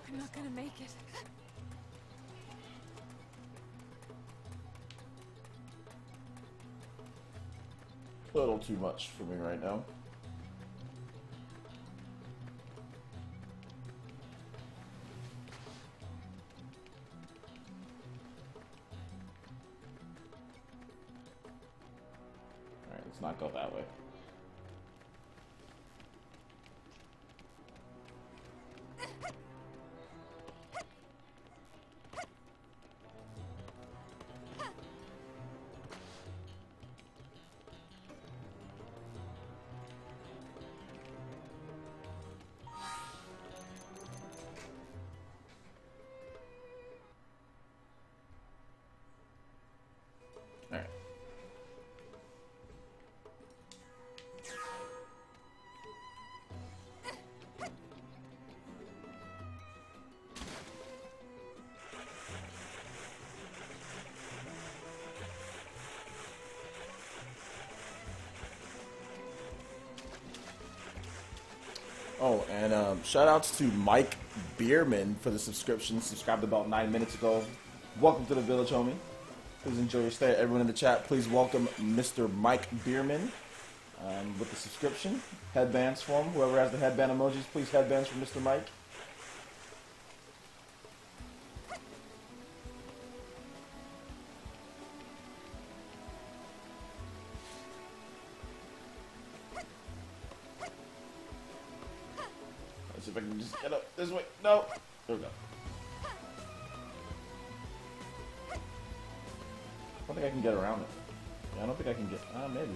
I'm not gonna make it. A little too much for me right now. Alright, let's not go that way. Alright. Oh, and shout outs to Mike Bierman for the subscription. Subscribed about 9 minutes ago. Welcome to the village, homie. Please enjoy your stay. Everyone in the chat, please welcome Mr. Mike Bierman with the subscription. Headbands for him. Whoever has the headband emojis, please headbands for Mr. Mike. Let's see if I can just get up this way. No. There we go. I don't think I can get around it. Yeah, I don't think I can get... maybe.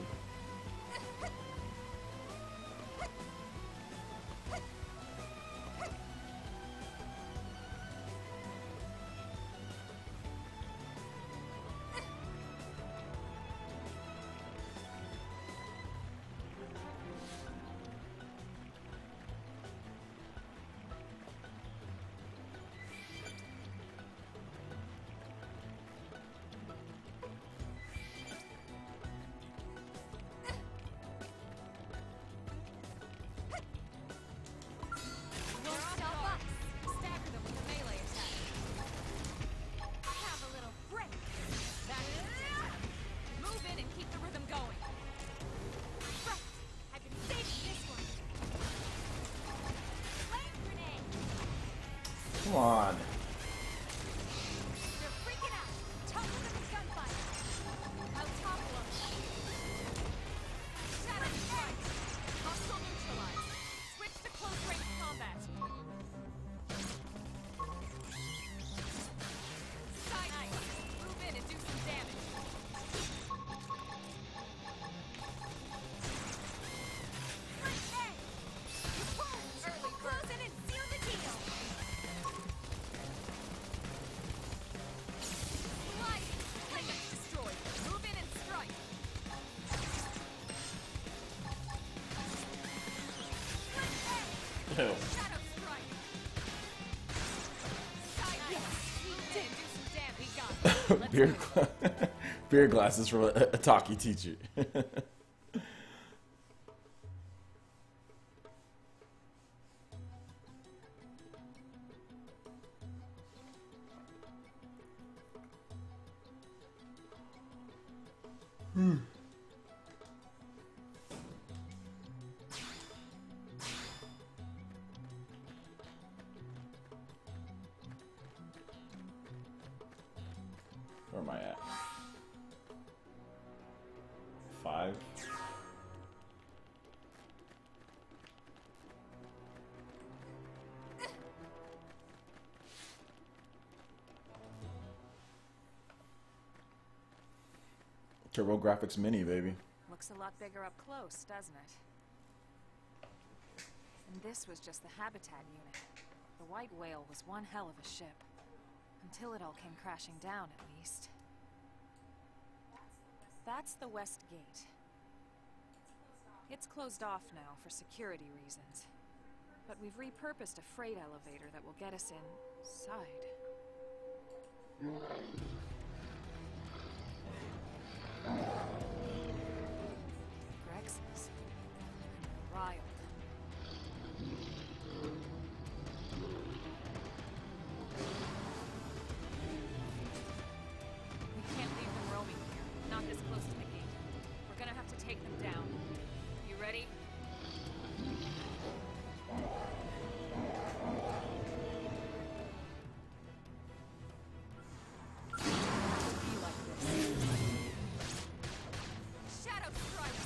Come on. They're freaking out. Topple them with gunfire. I'll topple them. Shadow strike. Hostile neutralized. Switch to close range combat. Side nice. Move in and do some damage. Great A. Early close in and seal the deal. Ew. Beer Beer glasses from a talkie teacher. Where am I at? 5. TurboGrafx Mini, baby. Looks a lot bigger up close, doesn't it? And this was just the habitat unit. The White Whale was one hell of a ship. Until it all came crashing down, at least. That's the West Gate. It's closed off now for security reasons. But we've repurposed a freight elevator that will get us inside. Grexes. Riled. We can't leave them roaming here. Not this close to the gate. We're gonna have to take them down. You ready? Be like this. Shadow strike!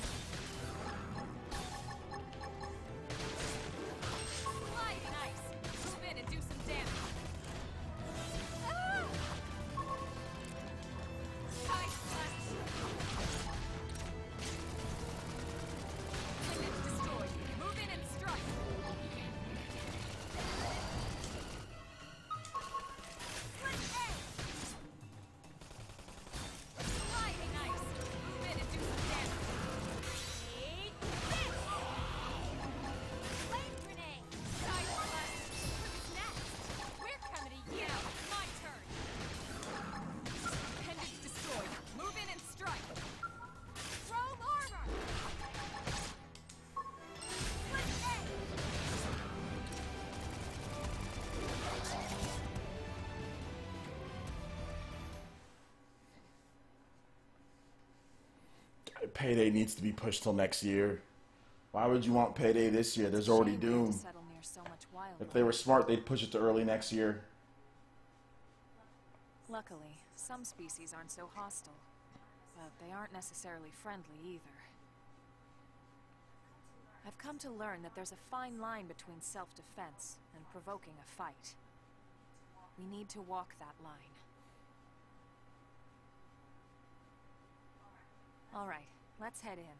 Sliding ice! Move in and do some damage! Ah! Side slash! Image destroyed. Move in and strike! Split A! Sliding ice! Move in and do some damage! Take this! Flame grenade! Side slash! Who's next? We're coming to you! My turn! Appendage destroyed. Move in and strike! Roll armor! Split A! Payday needs to be pushed till next year. Why would you want Payday this year? There's already Shame we had to Doom. settle near so much wildlife. If they were smart, they'd push it to early next year. Luckily, some species aren't so hostile, but they aren't necessarily friendly either. I've come to learn that there's a fine line between self-defense and provoking a fight. We need to walk that line. All right, let's head in.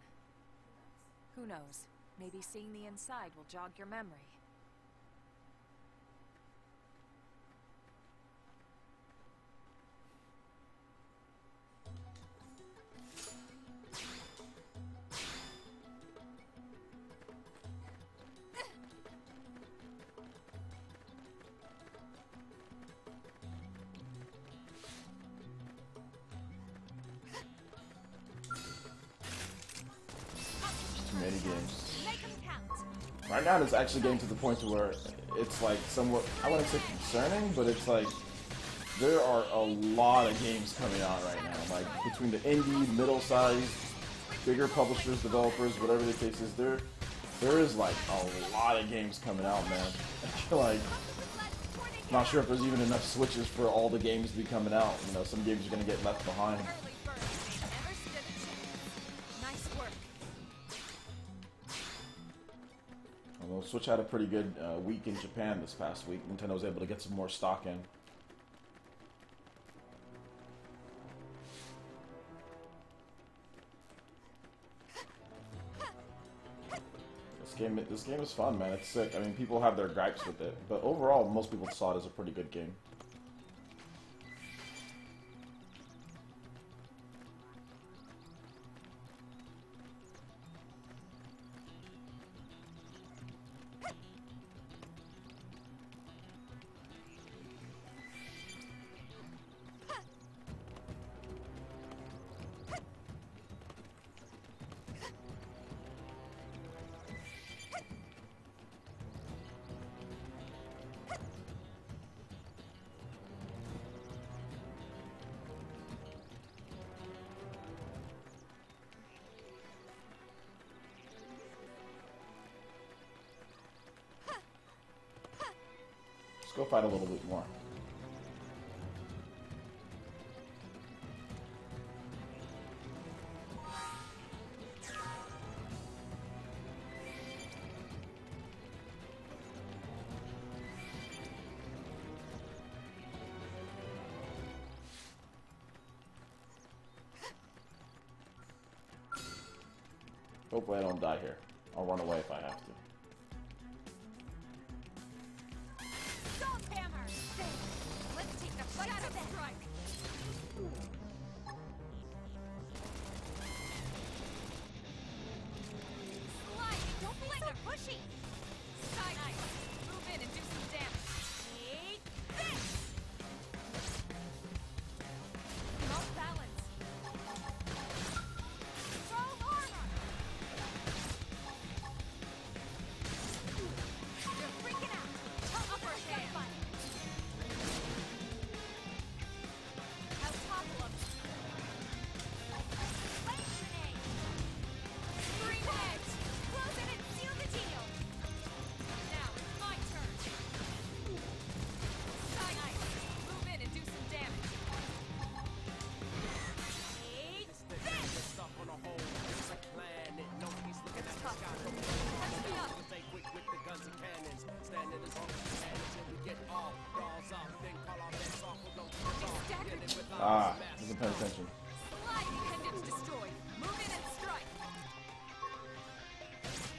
Who knows? Maybe seeing the inside will jog your memory. Many games. Make 'em count! Right now, it's actually getting to the point to where it's like somewhat, I wouldn't say concerning, but it's like there are a lot of games coming out right now. Like between the indie, middle-sized, bigger publishers, developers, whatever the case is, there is like a lot of games coming out, man. I feel like not sure if there's even enough Switches for all the games to be coming out. You know, some games are gonna get left behind. Early bird never stood a chance. Nice work. Although Switch had a pretty good week in Japan this past week. Nintendo was able to get some more stock in. This game is fun, man. It's sick. I mean, people have their gripes with it, but overall, most people saw it as a pretty good game. Let's go fight a little bit more. Hopefully I don't die here. I'll run away if I have to. Let's take the fight to strike. Slide, don't be so pushy. Side ice. Move in and do some damage. Take this. No balance. Throw armor. You're freaking out. Upper hand. I'll topple him. Flame grenade. Scream edge. Close it and seal the deal. Now it's my turn. Side ice. Move in and do some damage. Take this. Ah, wasn't paying attention. Sliding pendants destroyed. Move in and strike.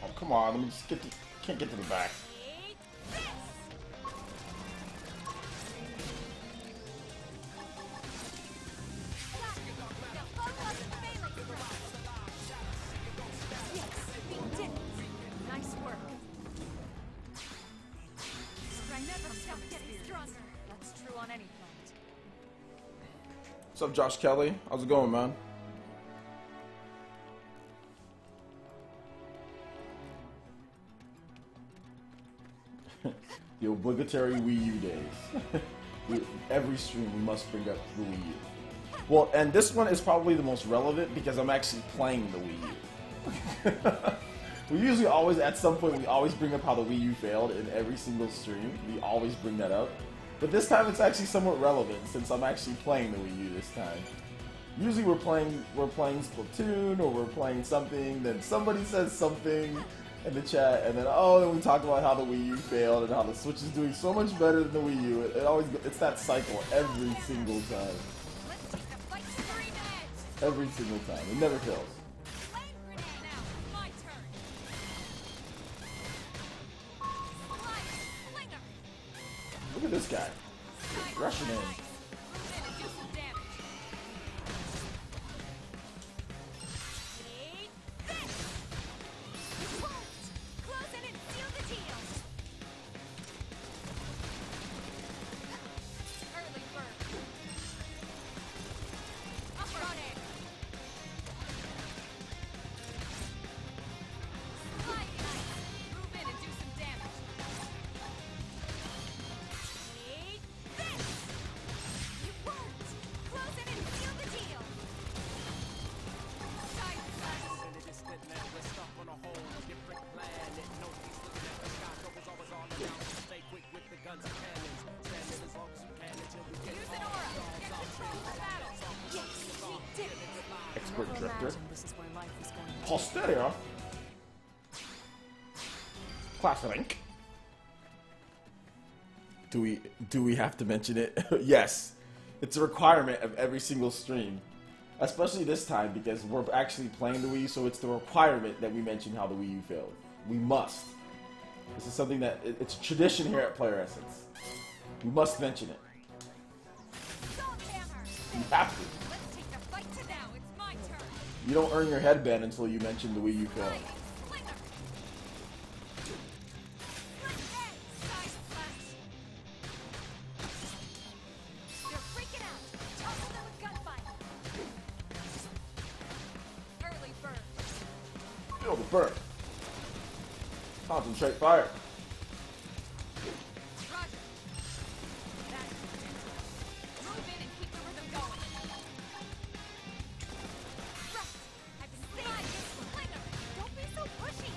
Oh, come on, let me just get to... Can't get to the back. Take this. Now focus on the melee strike. Yes, we did it. Nice work. Strength never stops getting stronger. That's true on any planet. What's up, Josh Kelly? How's it going, man? The obligatory Wii U days. Every stream we must bring up the Wii U. Well, and this one is probably the most relevant because I'm actually playing the Wii U. We usually always, at some point, we always bring up how the Wii U failed in every single stream. We always bring that up. But this time it's actually somewhat relevant since I'm actually playing the Wii U this time. Usually we're playing Splatoon or we're playing something, then somebody says something in the chat, and then then we talk about how the Wii U failed and how the Switch is doing so much better than the Wii U. It's that cycle every single time. Let's take the fight to 3 minutes. Every single time. It never fails. Flame grenade now. My turn. Slide. Slinger. Look at this guy. Side Rushing in. ice. Move in and do some damage. Take this. You won't. Close in and seal the deal. Early bird. Upper on it. Sliding ice. Move in and do some damage. Take this. You won't. Close in and seal the deal. Side slash. Use an aura. Get control of the battle. Yes, we did it. Expert Never drifter. imagined this is where life was going to Posterior. Class rank. Do we have to mention it? Yes. It's a requirement of every single stream. Especially this time because we're actually playing the Wii, so it's the requirement that we mention how the Wii U failed. We must. This is something that it's a tradition here at PlayerEssence. We must mention it. Salt hammer. You have to. Let's take the fight to now. It's my turn. You don't earn your headband until you mention the Wii U failed. Slinger. Slick edge. Side slash. You're freaking out. Topple them with gunfight. Early bird. Feel the burn. Concentrate fire. Roger. That's it. Move in and keep the rhythm going. Thrust. I've been saying this. Slinger. Don't be so pushy.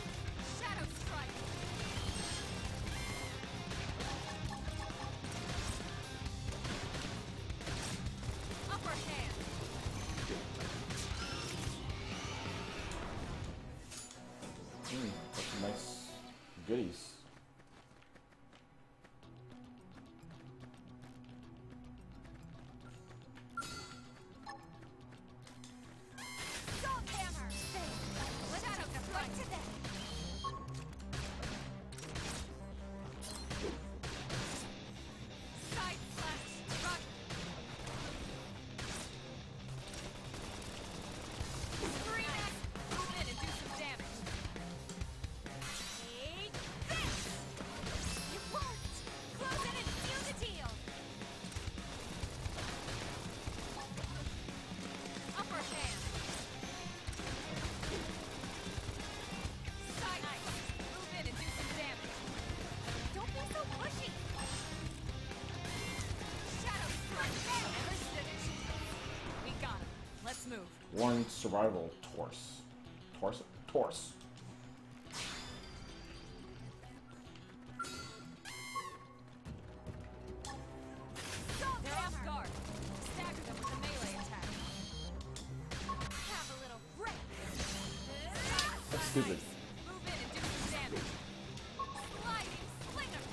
Shadow strike. goodies. One survival torse. Torse? Torse. They're off guard. Stagger them with a melee attack. Have a little break. That's stupid. Move in and do some damage. Sliding slinger.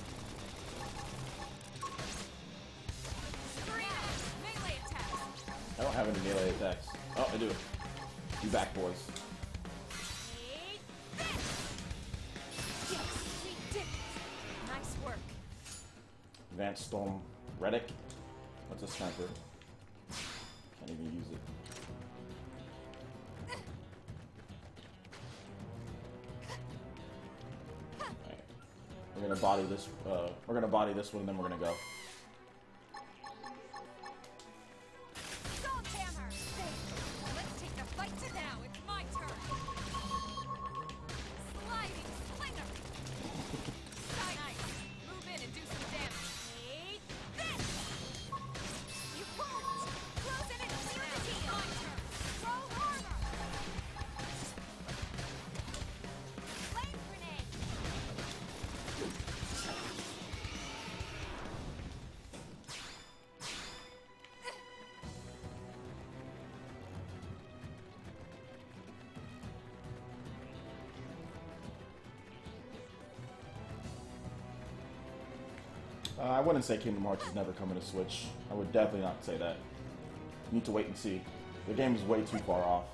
Melee attacks. I don't have any melee attacks. Oh, I do. Be back, boys. Yes, we did it. Nice work. Advanced Storm Reddick. What's a sniper? Can't even use it. Alright. We're gonna body this. We're gonna body this one, and then we're gonna go. Let's take the fight to now. It's my turn. Sliding slinger. Nice. Move in and do some damage. Take this. You won't. Close in and seal the deal. My turn. Throw armor. Flame grenade. I wouldn't say Kingdom Hearts is never coming to Switch. I would definitely not say that. You need to wait and see. The game is way too far off.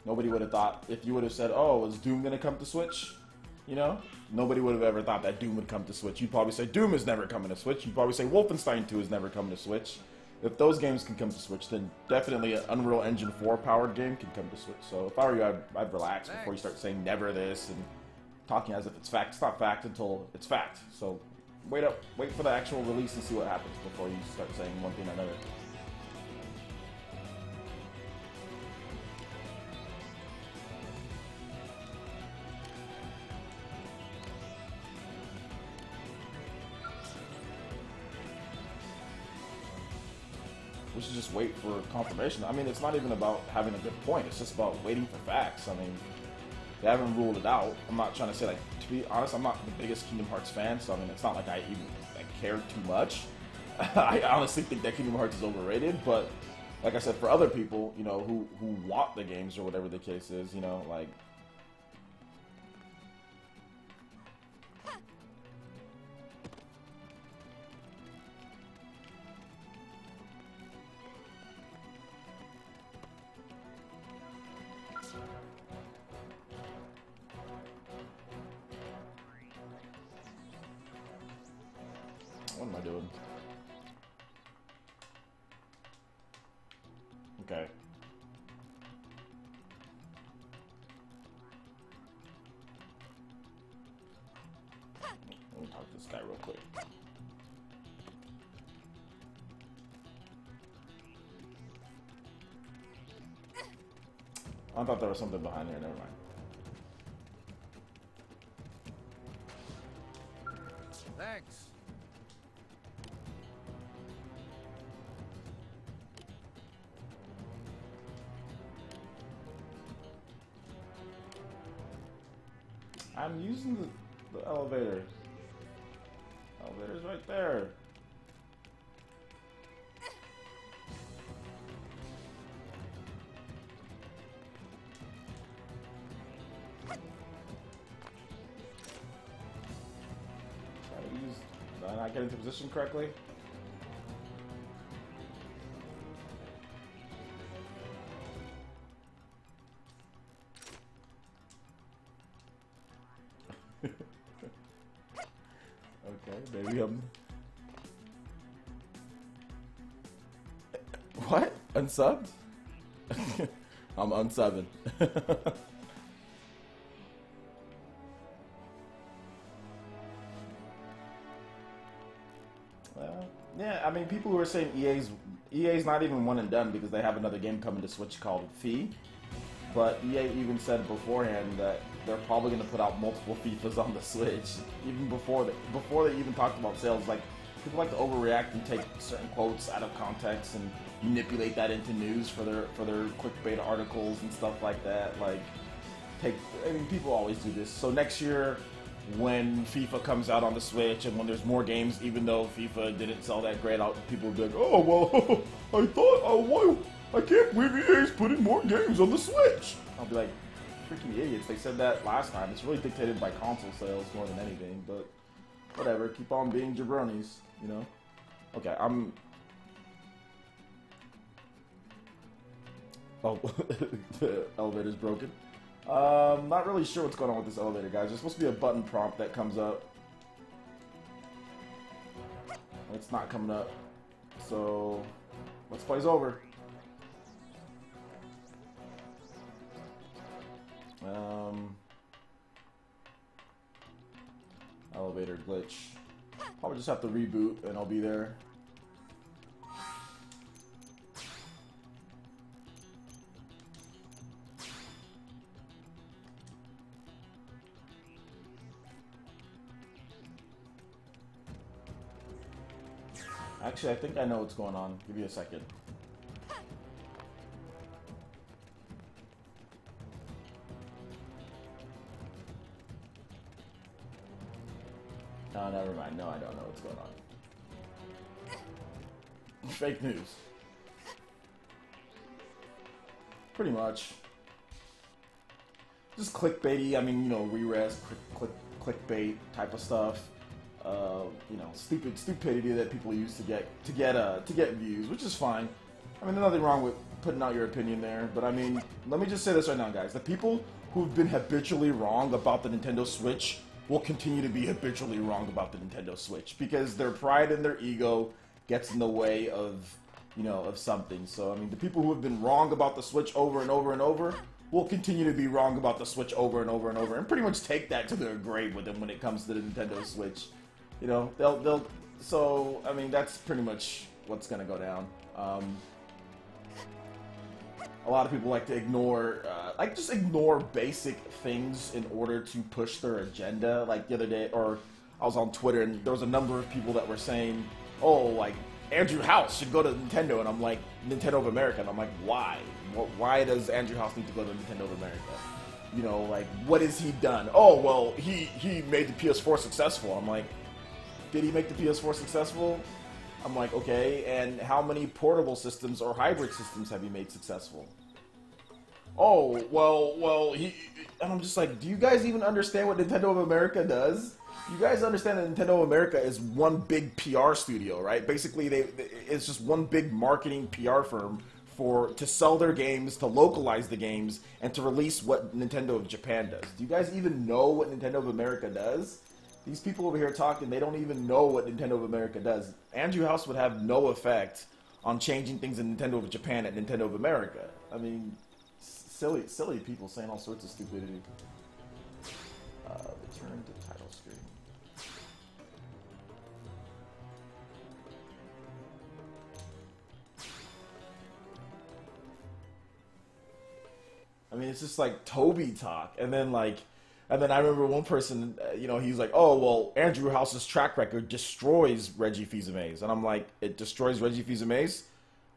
Nobody would have thought, if you would have said, oh, is Doom going to come to Switch? You know? Nobody would have ever thought that Doom would come to Switch. You'd probably say Doom is never coming to Switch. You'd probably say Wolfenstein 2 is never coming to Switch. If those games can come to Switch, then definitely an Unreal Engine 4 powered game can come to Switch. So if I were you, I'd relax before you start saying never this and talking as if it's fact. It's not fact until it's fact. So wait for the actual release and see what happens before you start saying one thing or another. We should just wait for confirmation. I mean, it's not even about having a good point. It's just about waiting for facts. I mean, they haven't ruled it out. I'm not trying to say, like, to be honest, I'm not the biggest Kingdom Hearts fan, so I mean, it's not like I even care too much. I honestly think that Kingdom Hearts is overrated, but like I said, for other people, you know, who want the games or whatever the case is, you know, like, what am I doing? Okay. Let me talk to this guy real quick. I thought there was something behind here, never mind. Thanks. I'm using the elevator. Elevator's right there. get into position correctly. Okay, maybe I'm... What? Unsubbed? I'm unsubbing. Yeah, I mean, people who are saying EA's not even one and done because they have another game coming to Switch called Fee. But EA even said beforehand that they're probably going to put out multiple FIFAs on the Switch, even before they even talked about sales. Like, people like to overreact and take certain quotes out of context and manipulate that into news for their clickbait articles and stuff like that. Like, I mean, people always do this. So next year, when FIFA comes out on the Switch and when there's more games, even though FIFA didn't sell that great out, people will be like, oh, well, I can't believe EA's putting more games on the Switch. I'll be like, freaking idiots. They said that last time. It's really dictated by console sales more than anything, but whatever. Keep on being jabronis, you know? Okay, Oh, the elevator's broken. Not really sure what's going on with this elevator, guys. There's supposed to be a button prompt that comes up. It's not coming up. So, let's play's over. Elevator glitch. Probably just have to reboot and I'll be there. Actually, I think I know what's going on. Give me a second. No, never mind. No, I don't know what's going on. Fake news. Pretty much. Just clickbaity. I mean, you know, re-res, clickbait type of stuff. You know, stupidity that people use to get views, which is fine. I mean, there's nothing wrong with putting out your opinion there, but I mean, let me just say this right now, guys. The people who've been habitually wrong about the Nintendo Switch will continue to be habitually wrong about the Nintendo Switch because their pride and their ego gets in the way of, you know, of something. So, I mean, the people who have been wrong about the Switch over and over and over will continue to be wrong about the Switch over and over and over and pretty much take that to their grave with them when it comes to the Nintendo Switch. You know, they'll. So I mean, that's pretty much what's gonna go down. A lot of people like to ignore, just ignore basic things in order to push their agenda. Like the other day, or I was on Twitter and there was a number of people that were saying, "Oh, like Andrew House should go to Nintendo," and I'm like, "Nintendo of America," and I'm like, "Why? Why does Andrew House need to go to Nintendo of America?" You know, like, what has he done? Oh, well, he made the PS4 successful. I'm like, did he make the PS4 successful? I'm like, okay, and how many portable systems or hybrid systems have you made successful? Oh, well, and I'm just like, do you guys even understand what Nintendo of America does? You guys understand that Nintendo of America is one big PR studio, right? Basically, it's just one big marketing PR firm to sell their games, to localize the games, and to release what Nintendo of Japan does. Do you guys even know what Nintendo of America does? These people over here talking, they don't even know what Nintendo of America does. Andrew House would have no effect on changing things in Nintendo of Japan at Nintendo of America. I mean, silly people saying all sorts of stupidity. Return to title screen. I mean, it's just like Toby talk, and then I remember one person, you know, he's like, "Oh, well, Andrew House's track record destroys Reggie Fils-Aimé's," and I'm like, "It destroys Reggie Fils-Aimé's?"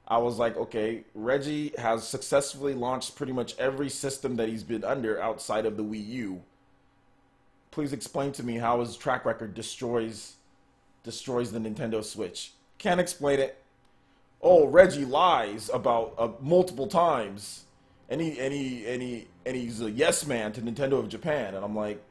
I was like, "Okay, Reggie has successfully launched pretty much every system that he's been under outside of the Wii U. Please explain to me how his track record destroys the Nintendo Switch." Can't explain it. Oh, Reggie lies about multiple times. And he's a yes man to Nintendo of Japan, and I'm like,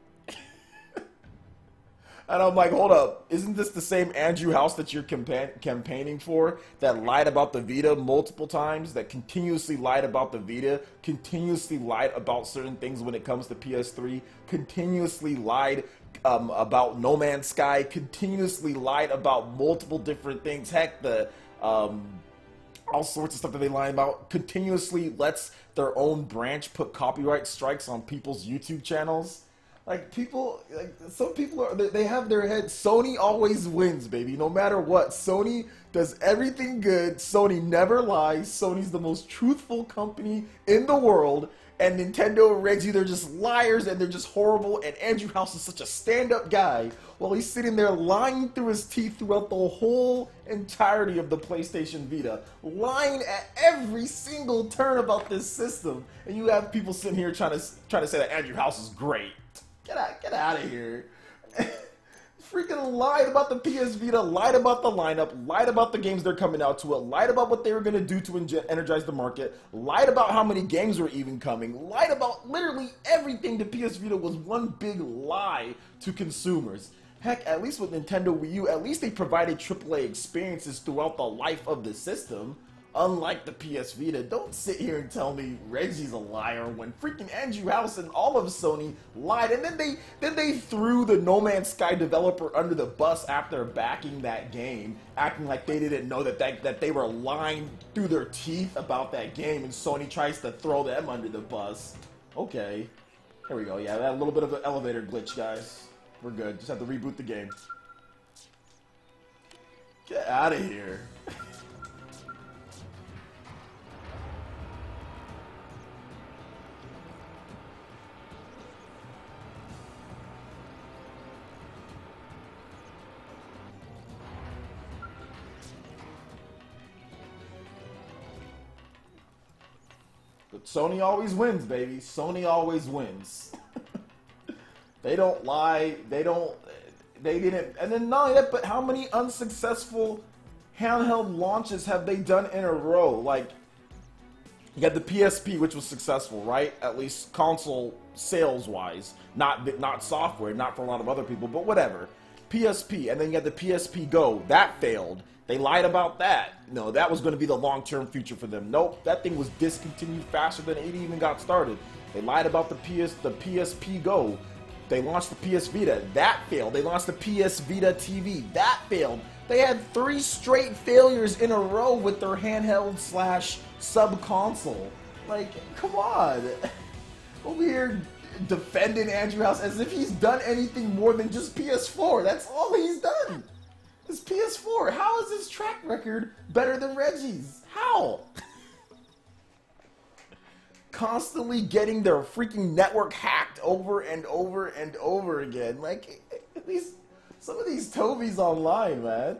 And I'm like, hold up, isn't this the same Andrew House that you're campaigning for, that lied about the Vita multiple times, that continuously lied about the Vita, continuously lied about certain things when it comes to PS3, continuously lied about No Man's Sky, continuously lied about multiple different things, heck, the all sorts of stuff that they lie about, continuously lets their own branch put copyright strikes on people's YouTube channels. Like, people, like, some people are, they have their head, Sony always wins, baby, no matter what. Sony does everything good, Sony never lies, Sony's the most truthful company in the world, and Nintendo and Reggie, they're just liars, and they're just horrible, and Andrew House is such a stand-up guy, while he's sitting there lying through his teeth throughout the whole entirety of the PlayStation Vita, lying at every single turn about this system, and you have people sitting here trying to say that Andrew House is great. Get out of here. Freaking lied about the PS Vita, lied about the lineup, lied about the games they're coming out to it, lied about what they were going to do to energize the market, lied about how many games were even coming, lied about literally everything to PS Vita was one big lie to consumers. Heck, at least with Nintendo Wii U, at least they provided AAA experiences throughout the life of the system. Unlike the PS Vita, don't sit here and tell me Reggie's a liar when freaking Andrew House and all of Sony lied, and then they threw the No Man's Sky developer under the bus after backing that game, acting like they didn't know that they were lying through their teeth about that game, and Sony tries to throw them under the bus. Okay, here we go. Yeah, that a little bit of an elevator glitch, guys. We're good. Just have to reboot the game. Get out of here. But Sony always wins, baby. Sony always wins. They don't lie. They didn't. And then not only that, but how many unsuccessful handheld launches have they done in a row? Like, you got the PSP, which was successful, right? At least console sales-wise. Not software, not for a lot of other people, but whatever. PSP, and then you got the PSP Go. That failed. They lied about that. No, that was going to be the long-term future for them. Nope, that thing was discontinued faster than it even got started. They lied about the PSP Go. They launched the PS Vita. That failed. They launched the PS Vita TV. That failed. They had 3 straight failures in a row with their handheld / sub-console. Like, come on. Over here defending Andrew House as if he's done anything more than just PS4. That's all he's done. It's PS4. How is his track record better than Reggie's? How? Constantly getting their freaking network hacked over and over and over again. Like, at least some of these Tobies online, man.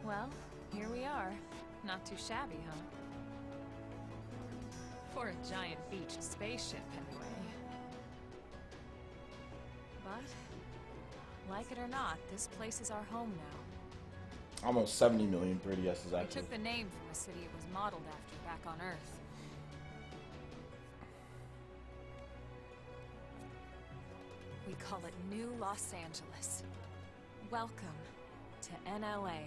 Well, here we are. Not too shabby, huh? For a giant beach spaceship, anyway. But, like it or not, this place is our home now. Almost 70 million 3DSs, actually. We took the name from a city it was modeled after back on Earth. We call it New Los Angeles. Welcome to NLA.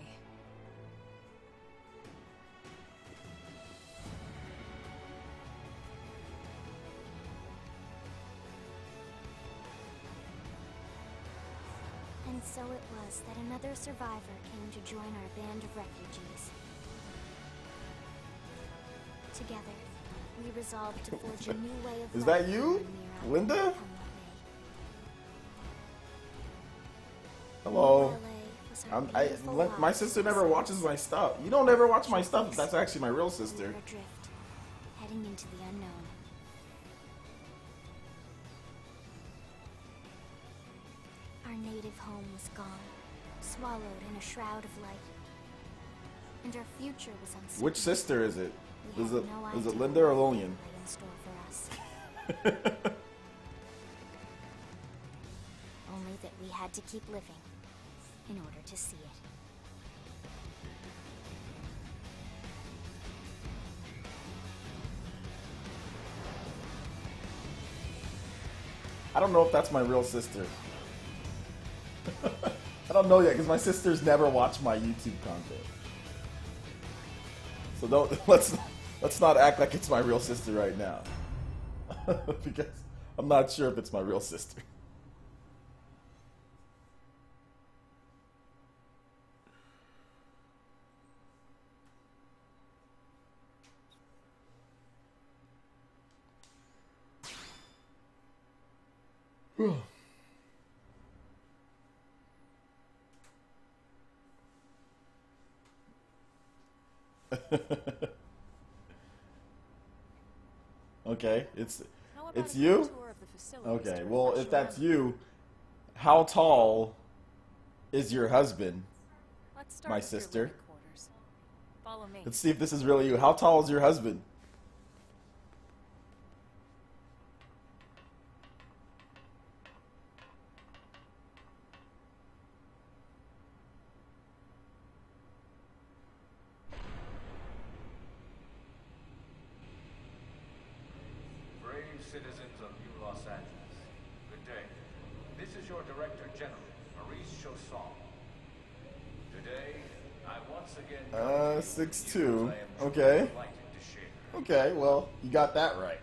And so it was that another survivor came to join our band of refugees. Together, we resolved to forge a new way of life. Is that you, here in Mira, Linda? come what may. Hello. LA was our beautiful My lives sister never inside watches my us. stuff. You don't ever watch my stuff. That's actually my real sister. We were adrift, heading into the unknown. native home was gone, swallowed in a shroud of light. And our future was uncertain. Which sister is it? We Is had it no is it idea Linda or what Lillian? lay in store for us. Only that we had to keep living in order to see it. I don't know if that's my real sister. I don't know yet because my sisters never watch my YouTube content. So don't let's not act like it's my real sister right now. Because I'm not sure if it's my real sister. Okay, it's you? Okay, well, if that's you, how tall is your husband, my sister? Follow me. Let's see if this is really you. How tall is your husband? Citizens of New Los Angeles, good day. This is your Director General, Maurice Chausson. Today, I once again... 6'2". Okay. Okay, well, you got that right.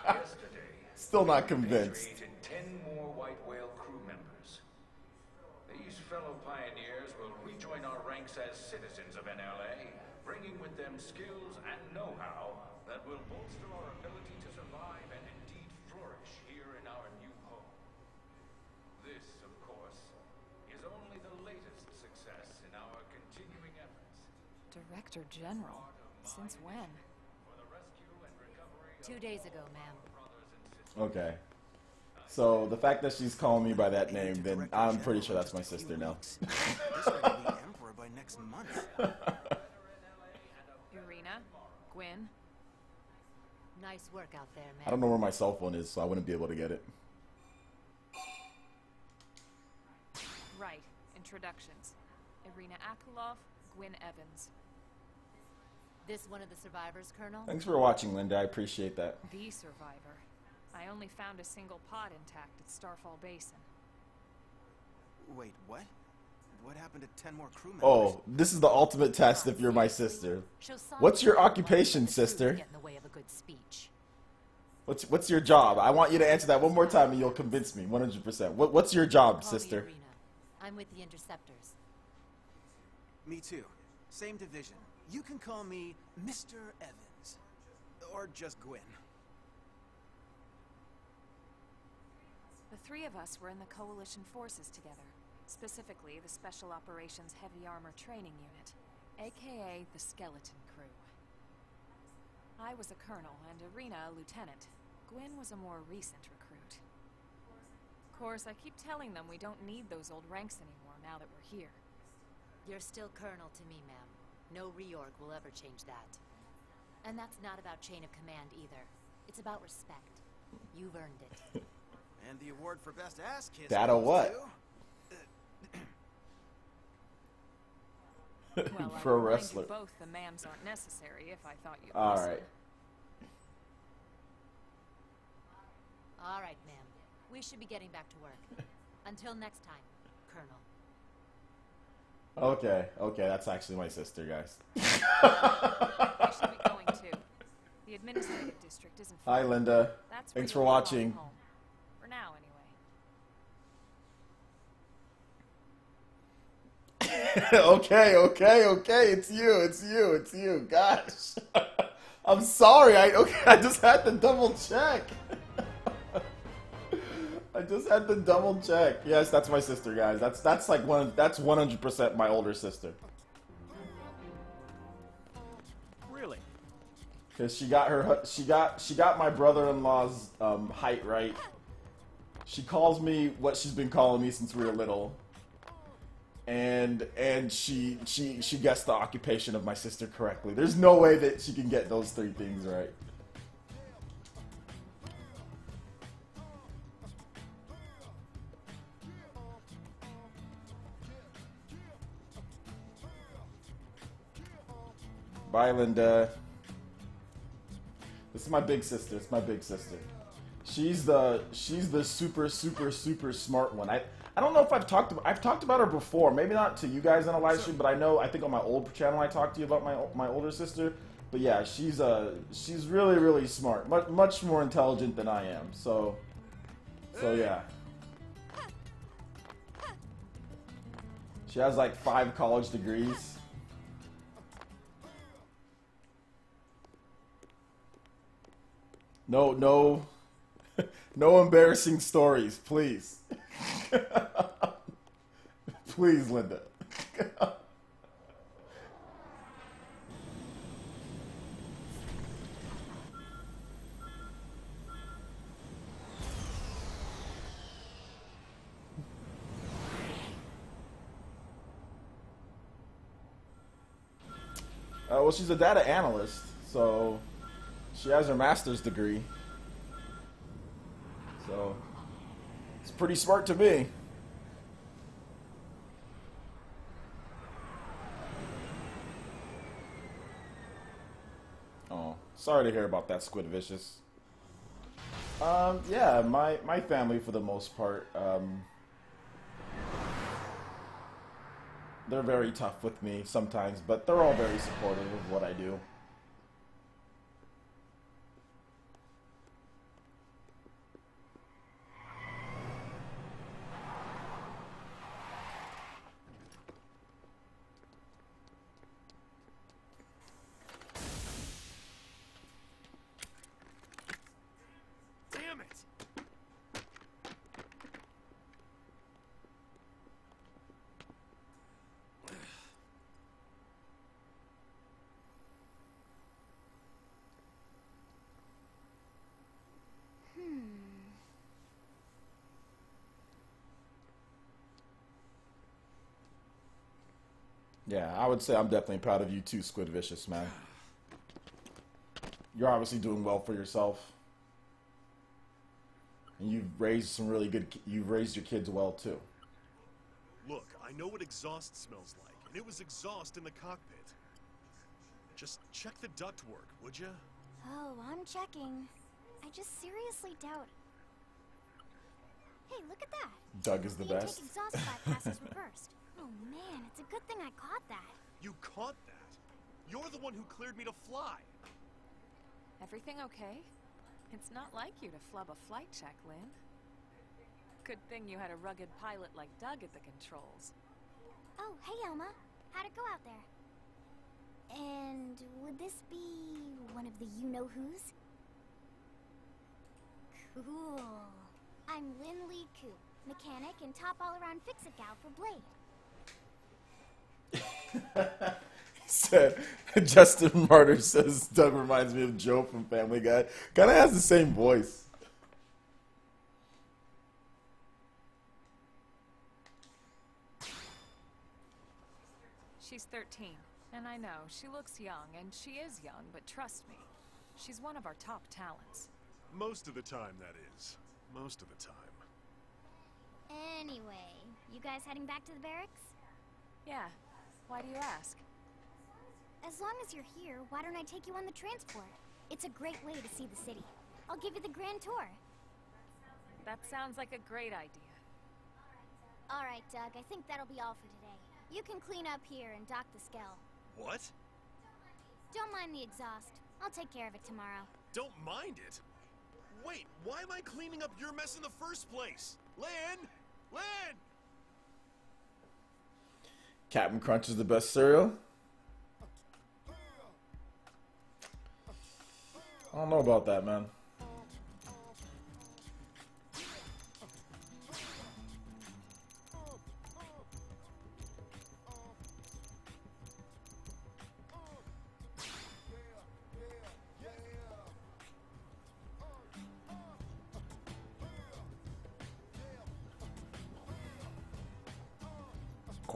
Yesterday, Still not convinced. created 10 more White Whale crew members. These fellow pioneers will rejoin our ranks as citizens of NLA, bringing with them skills and know-how that will bolster our ability to survive and indeed flourish here in our new home. This, of course, is only the latest success in our continuing efforts Director General? Since when? for the rescue and recovery of 2 days ago, ma'am. brothers and sisters. Okay. So the fact that she's calling me by that name, then I'm pretty sure that's my sister now. This way to be emperor by next month. Irina? Gwyn? Nice work out there, I ma'am. don't know where my cell phone is, so I wouldn't be able to get it. Right. Introductions. Irina Akulov, Gwyn Evans. This one of the survivors, Colonel? Thanks for watching, Linda. I appreciate that. The survivor. I only found a single pod intact at Starfall Basin. Wait, what? What happened to 10 more crew members? Oh, this is the ultimate test if you're my sister. What's your occupation, sister? Get in the way of a good speech. What's your job? I want you to answer that one more time and you'll convince me 100%. What's your job, Call me sister? Irina. I'm with the Interceptors. Me too. Same division. You can call me Mr. Evans. Or just Gwyn. The three of us were in the Coalition forces together. Specifically, the Special Operations Heavy Armor Training Unit, aka the Skeleton Crew. I was a colonel and Irina a lieutenant. Gwyn was a more recent recruit. Of course, I keep telling them we don't need those old ranks anymore now that we're here. You're still Colonel to me, ma'am. No reorg will ever change that. And that's not about chain of command either. It's about respect. You've earned it. And the award for best ass kiss. That a goes what? to- Well, Pro I'd remind wrestler. you both the ma'ams aren't necessary if I thought you'd All listen. right. All right, ma'am. We should be getting back to work. Until next time, Colonel. Okay, that's actually my sister, guys. I should be going too. The administrative district isn't far. Hi, Linda. That's where Thanks for you'll be calling watching. home. For now, anyway. Okay. It's you. Gosh. I'm sorry. I just had to double check. Yes, that's my sister, guys. That's 100% my older sister. Really? Cause she got my brother-in-law's height right. She calls me what she's been calling me since we were little. And she guessed the occupation of my sister correctly. There's no way that she can get those 3 things right. Bye, Linda. This is my big sister. It's my big sister. She's the super smart one. I don't know if I've talked about her before. Maybe not to you guys in a live stream, but I think on my old channel I talked to you about my older sister. But yeah, she's really smart. Much more intelligent than I am. So yeah. She has like 5 college degrees. No embarrassing stories, please. Please, Linda. Well, she's a data analyst, so she has her master's degree. So it's pretty smart to me. Oh, sorry to hear about that, Squid Vicious. Yeah, my family for the most part, they're very tough with me sometimes, but they're all very supportive of what I do. Damn it! Yeah, I would say I'm definitely proud of you too, Squid Vicious, man. You're obviously doing well for yourself. And you've raised you've raised your kids well too. Look, I know what exhaust smells like, and it was exhaust in the cockpit. Just check the ductwork, would you? Oh, I'm checking. I just seriously doubt. Hey, look at that. Doug is the best. Intake exhaust bypass is reversed. Oh man, it's a good thing I caught that. You caught that? You're the one who cleared me to fly. Everything okay? It's not like you to flub a flight check, Lynn. Good thing you had a rugged pilot like Doug at the controls. Oh, hey Elma. How'd it go out there? And would this be one of the you-know-who's? Cool. I'm Lynn Lee Koo, mechanic and top all-around fix-it gal for Blade. Said Justin Martyr says Doug reminds me of Joe from Family Guy. Kind of has the same voice. She's 13, and I know, she looks young, and she is young, but trust me, she's one of our top talents. Most of the time, that is. Most of the time. Anyway, you guys heading back to the barracks? Yeah, why do you ask? As long as you're here, why don't I take you on the transport? It's a great way to see the city. I'll give you the grand tour. That sounds like a great idea. Alright, Doug, I think that'll be all for today. You can clean up here and dock the Skell. What? Don't mind the exhaust. I'll take care of it tomorrow. Don't mind it? Wait, why am I cleaning up your mess in the first place? Lynn! Lynn! Captain Crunch is the best cereal? I don't know about that, man.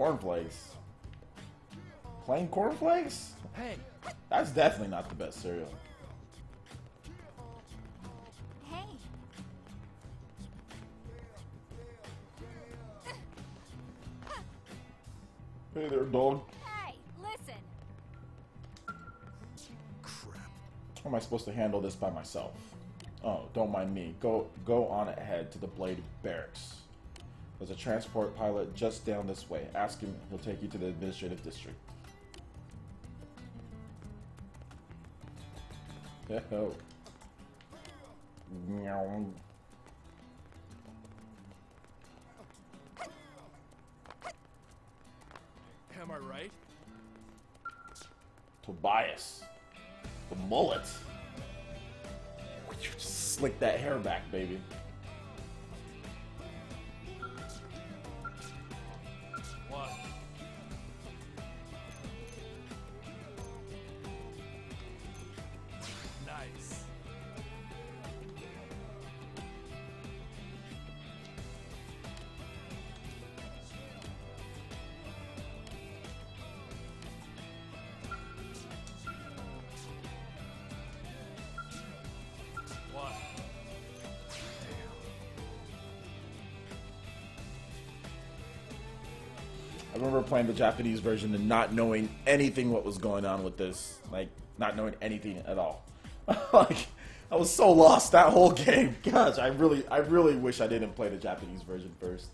Cornflakes. Plain cornflakes? Hey, That's definitely not the best cereal. Hey, Hey there, dog. hey, listen. Crap. How am I supposed to handle this by myself? Oh, don't mind me. Go on ahead to the Blade Barracks. There's a transport pilot just down this way. Ask him, he'll take you to the administrative district. Oh. Meow. am I right? Tobias. The mullet. Just slick that hair back, baby. What? Nice. What? I remember playing the Japanese version and not knowing anything what was going on with this. Like, not knowing anything at all. Like, I was so lost that whole game. Gosh, I really wish I didn't play the Japanese version first.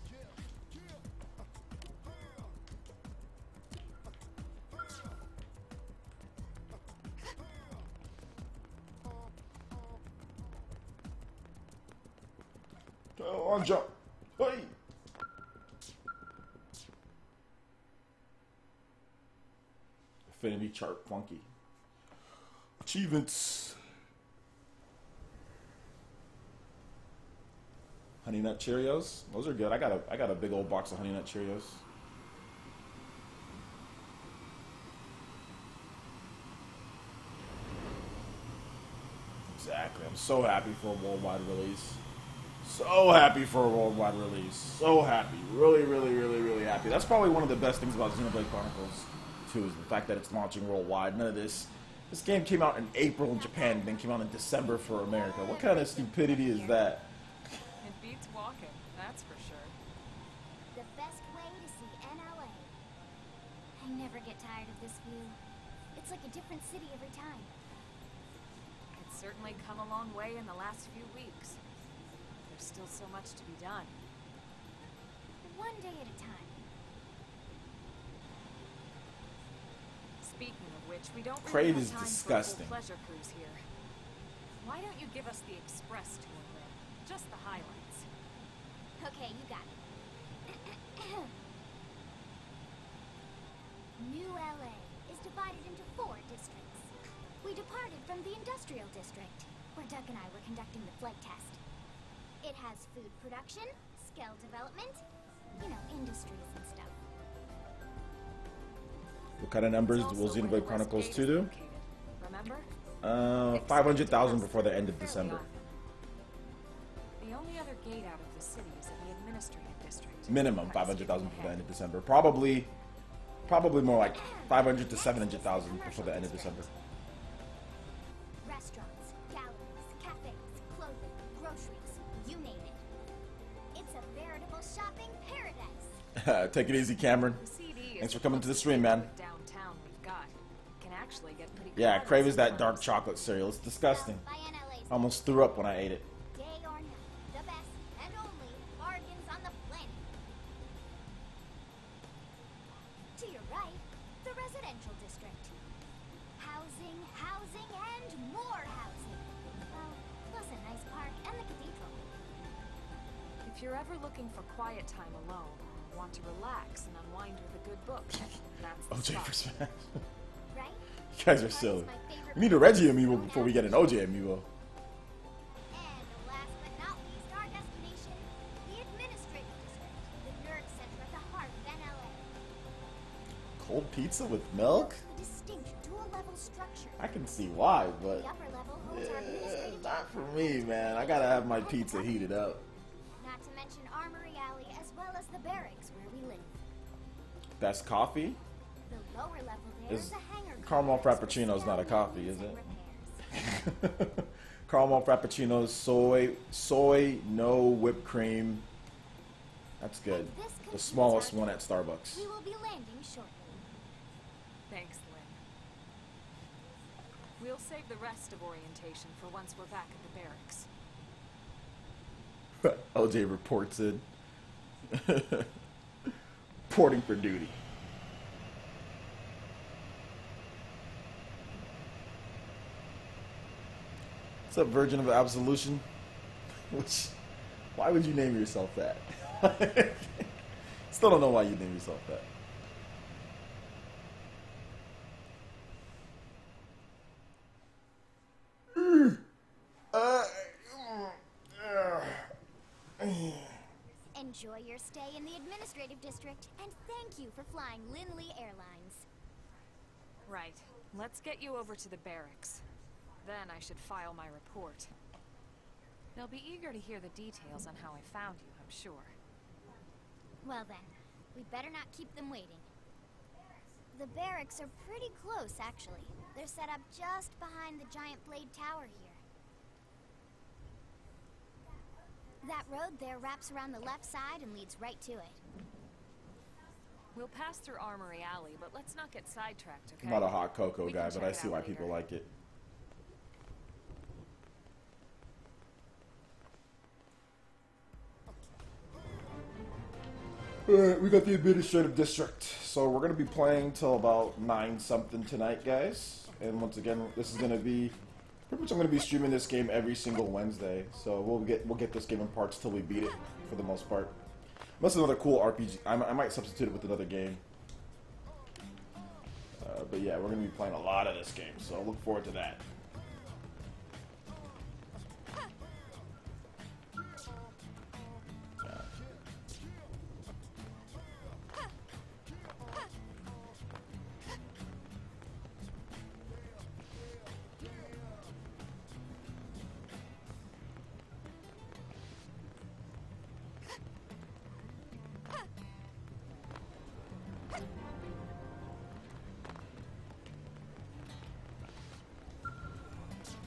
Oh, on jump. Hey. Affinity chart funky. Achievements. Honey Nut Cheerios. Those are good. I got a big old box of Honey Nut Cheerios. Exactly. I'm so happy for a worldwide release. So happy for a worldwide release. So happy. Really, really, really, really happy. That's probably one of the best things about Xenoblade Chronicles 2 is the fact that it's launching worldwide. None of this. This game came out in April in Japan and then came out in December for America. What kind of stupidity is that? It beats walking, that's for sure. The best way to see NLA. I never get tired of this view. It's like a different city every time. It's certainly come a long way in the last few weeks. There's still so much to be done. One day at a time. Speaking of which, we don't Crave really is have time disgusting. for a full pleasure cruise here. Why don't you give us the express tour then? Just the highlights. Okay, you got it. New LA is divided into 4 districts. We departed from the industrial district, where Doug and I were conducting the flight test. It has food production, skill development, you know, industries and stuff. What kind of numbers It's will also where Xenoblade the Chronicles West 2 Gate do? is located. Remember? 500,000 before the end of December. The only other gate out of the city is in the administrative district. Minimum 500,000 before the end of December. Probably more like 500 to 700,000 before the end of December. Restaurants, galleries, cafes, clothing, groceries, you name it. It's a veritable shopping paradise. Take it easy, Cameron. The CD is Thanks for the coming to the closest stream, man. neighborhood downtown we've got. Can actually get pretty Yeah, crowded Crave is that sometimes. dark chocolate cereal. It's disgusting. By NLA's I almost threw up when I ate it. day or night, the best and only bargains on the planet. To your right, the residential district. Housing, housing, and more housing. Well, plus a nice park and the cathedral. If you're ever looking for quiet time alone, or want to relax and unwind with a good book, that's the OJ spot. for Smash. Right? You guys are silly. We need a Reggie amiibo before we get an OJ amiibo. And last but not least, our destination, the administrative district, the nerd center at the heart of NLA. Cold pizza with milk? A distinct dual-level structure. I can see why, but The upper level holds our administrative not for me, man. I gotta have my pizza heated up. Not to mention Armory Alley as well as the barracks where we live. That's coffee? The lower level there Is is a hangar caramel complex with frappuccino is not a small coffee, is maintenance it? and repairs. Caramel frappuccino, soy, no whipped cream. That's good. And this The concludes smallest our one at Starbucks. We will be landing shortly. Thanks, Lynn. We'll save the rest of orientation for once we're back at the barracks. LJ reports in. Reporting for duty. What's up, Virgin of Absolution? Why would you name yourself that? Still don't know why you name yourself that. Enjoy your stay in the administrative district, and thank you for flying Linley Airlines. Right. Let's get you over to the barracks. Then I should file my report. They'll be eager to hear the details on how I found you, I'm sure. Well then, we'd better not keep them waiting. The barracks are pretty close, actually. They're set up just behind the giant blade tower here. That road there wraps around the left side and leads right to it. We'll pass through Armory Alley, but let's not get sidetracked, okay? I'm not a hot cocoa We guy, can but I check it see out why later. people like it. Alright, we got the administrative district. So we're gonna be playing till about 9 something tonight, guys. And once again, this is gonna be pretty much I'm gonna be streaming this game every single Wednesday. So we'll get this game in parts till we beat it for the most part. Unless another cool RPG. I might substitute it with another game. But yeah, we're gonna be playing a lot of this game, so look forward to that.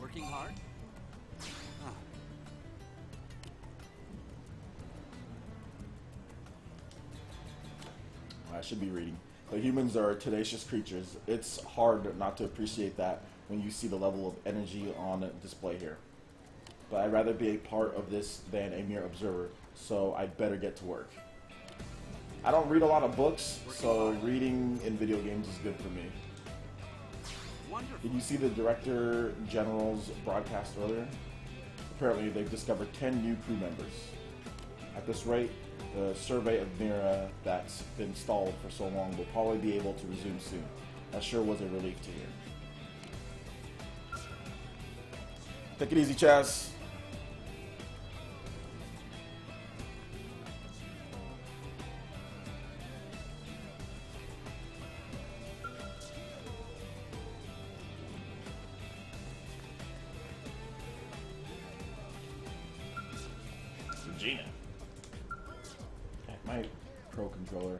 Working hard? Huh. I should be reading. The humans are tenacious creatures. It's hard not to appreciate that when you see the level of energy on display here. But I'd rather be a part of this than a mere observer, so I'd better get to work. I don't read a lot of books, so reading in video games is good for me. Wonderful. Did you see the Director General's broadcast earlier? Apparently they've discovered 10 new crew members. At this rate, the survey of Mira that's been stalled for so long will probably be able to resume soon. That sure was a relief to hear. Take it easy, Chaz. Regina. My Pro Controller.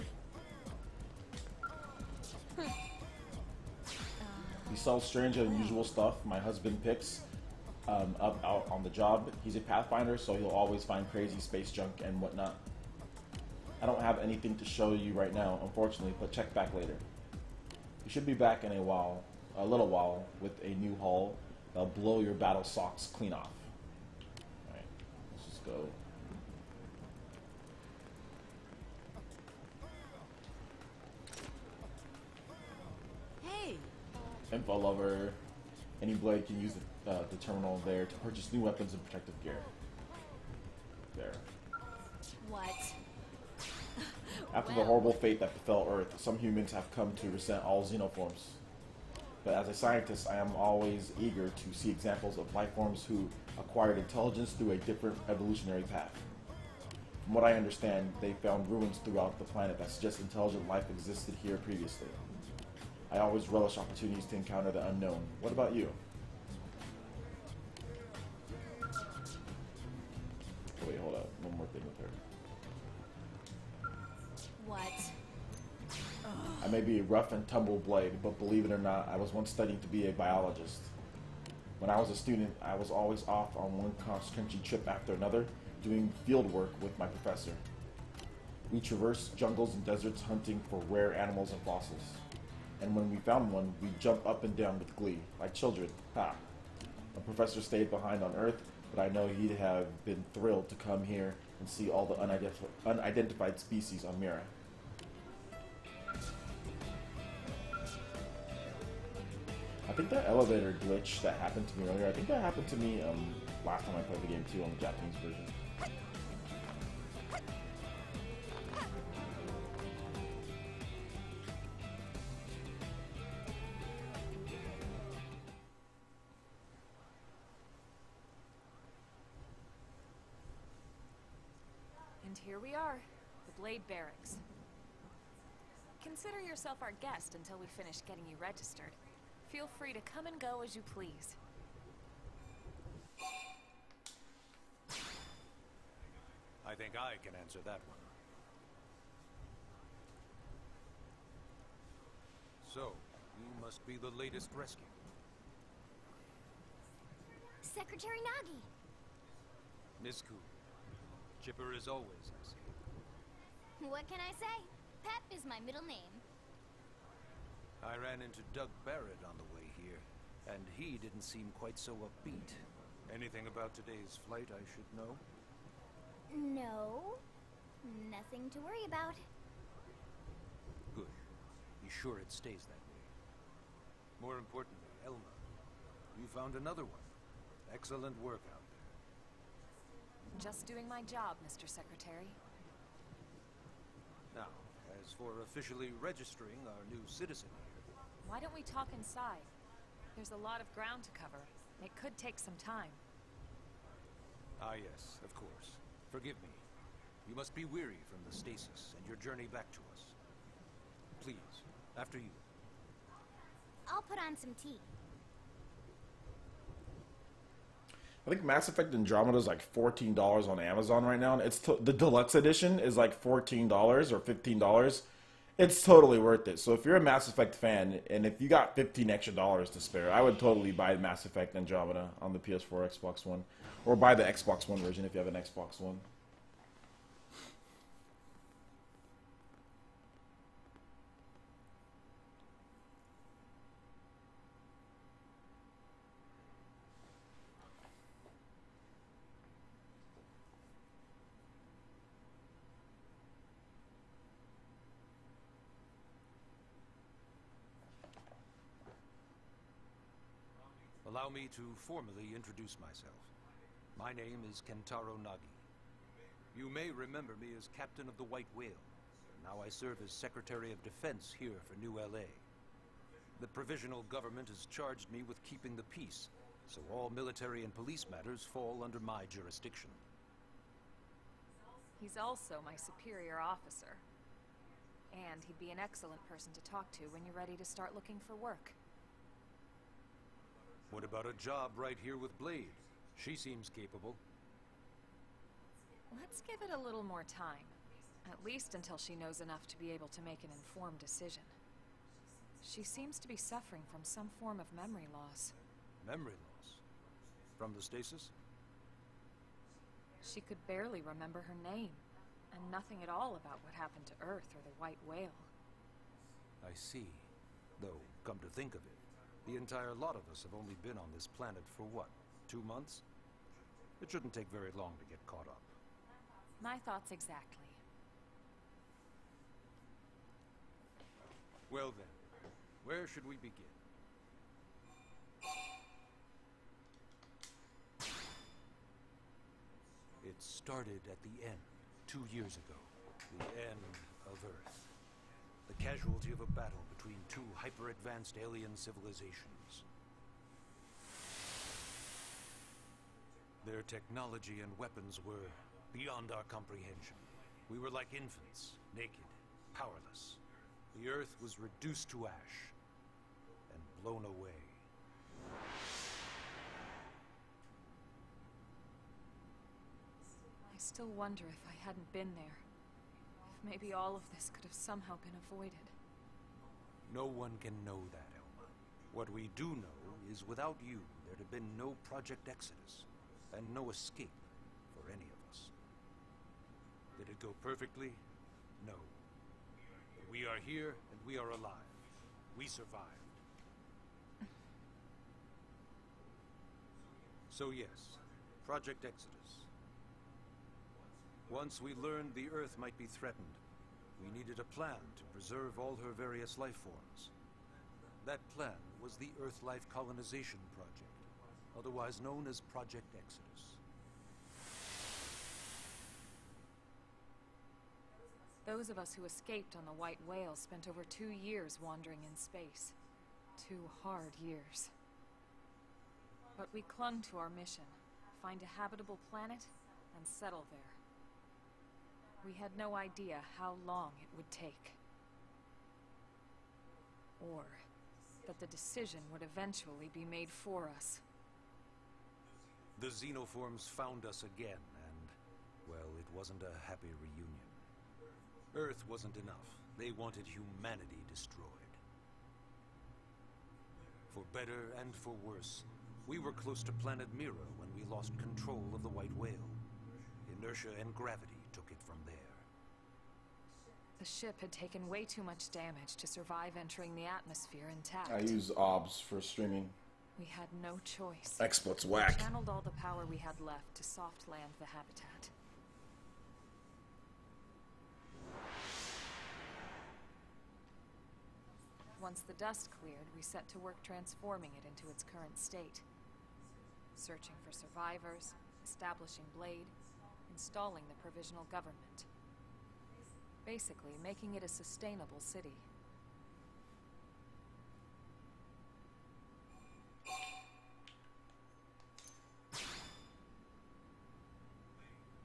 Besides strange and unusual stuff my husband picks up out on the job. He's a Pathfinder, so he'll always find crazy space junk and whatnot. I don't have anything to show you right now, unfortunately, but check back later. We should be back in a little while, with a new haul that'll blow your battle socks clean off. Alright, let's just go. Hey, Info lover. Any blade can use the terminal there to purchase new weapons and protective gear. There. what? After the horrible fate that befell Earth, some humans have come to resent all xenoforms. But as a scientist, I am always eager to see examples of life forms who acquired intelligence through a different evolutionary path. From what I understand, they found ruins throughout the planet that suggest intelligent life existed here previously. I always relish opportunities to encounter the unknown. What about you? Wait, hold up. One more thing with her. What? I may be a rough and tumble blade, but believe it or not, I was once studying to be a biologist. When I was a student, I was always off on one cross-country trip after another, doing field work with my professor. We traversed jungles and deserts hunting for rare animals and fossils. And when we found one, we jumped up and down with glee, like children. Ha! My professor stayed behind on Earth, but I know he'd have been thrilled to come here and see all the unidentified species on Mira. I think that elevator glitch that happened to me earlier, I think that happened to me last time I played the game too, on the Japanese version. And here we are, the Blade Barracks. Consider yourself our guest until we finish getting you registered. Feel free to come and go as you please. I think I can answer that one. So, you must be the latest rescue. Secretary Nagi! Miss Ku. Chipper as always, I see. What can I say? Pep is my middle name. I ran into Doug Barrett on the way here, and he didn't seem quite so upbeat. Anything about today's flight I should know? No. Nothing to worry about. Good. Be sure it stays that way. More importantly, Elma, you found another one. Excellent work out there. Just doing my job, Mr. Secretary. Now, as for officially registering our new citizen here, Why don't we talk inside? There's a lot of ground to cover. It could take some time. Ah yes, of course. Forgive me. You must be weary from the stasis and your journey back to us. Please, after you. I'll put on some tea. I think Mass Effect Andromeda is like $14 on Amazon right now. And it's the deluxe edition is like $14 or $15. It's totally worth it. So if you're a Mass Effect fan, and if you got $15 extra to spare, I would totally buy Mass Effect Andromeda on the PS4, Xbox One, or buy the Xbox One version if you have an Xbox One. Allow me to formally introduce myself. My name is Kentaro Nagi. You may remember me as Captain of the White Whale. Now I serve as Secretary of Defense here for New LA. The provisional government has charged me with keeping the peace, so all military and police matters fall under my jurisdiction. He's also my superior officer. And he'd be an excellent person to talk to when you're ready to start looking for work. What about a job right here with Blade? She seems capable. Let's give it a little more time. At least until she knows enough to be able to make an informed decision. She seems to be suffering from some form of memory loss. Memory loss? From the stasis? She could barely remember her name, and nothing at all about what happened to Earth or the White Whale. I see. Though, come to think of it, the entire lot of us have only been on this planet for what, 2 months? It shouldn't take very long to get caught up. My thoughts exactly. Well then, where should we begin? It started at the end, 2 years ago. The end of Earth. The casualty of a battle between two hyper-advanced alien civilizations. Their technology and weapons were beyond our comprehension. We were like infants, naked, powerless. The Earth was reduced to ash and blown away. I still wonder if I hadn't been there. If maybe all of this could have somehow been avoided. No one can know that, Elma. What we do know is without you, there'd have been no Project Exodus, and no escape for any of us. Did it go perfectly? No. But we are here, and we are alive. We survived. So yes, Project Exodus. Once we learned the Earth might be threatened, we needed a plan to preserve all her various life forms. That plan was the Earth Life Colonization Project, otherwise known as Project Exodus. Those of us who escaped on the White Whale spent over 2 years wandering in space. 2 hard years. But we clung to our mission, find a habitable planet and settle there. We had no idea how long it would take. Or that the decision would eventually be made for us. The xenoforms found us again, and, well, it wasn't a happy reunion. Earth wasn't enough. They wanted humanity destroyed. For better and for worse, we were close to planet Mira when we lost control of the White Whale. Inertia and gravity took it from there. The ship had taken way too much damage to survive entering the atmosphere intact. I use OBS for streaming. We had no choice. XSplit's whack. We channeled all the power we had left to soft land the habitat. Once the dust cleared, we set to work transforming it into its current state. Searching for survivors, establishing Blade, installing the provisional government. Basically, making it a sustainable city.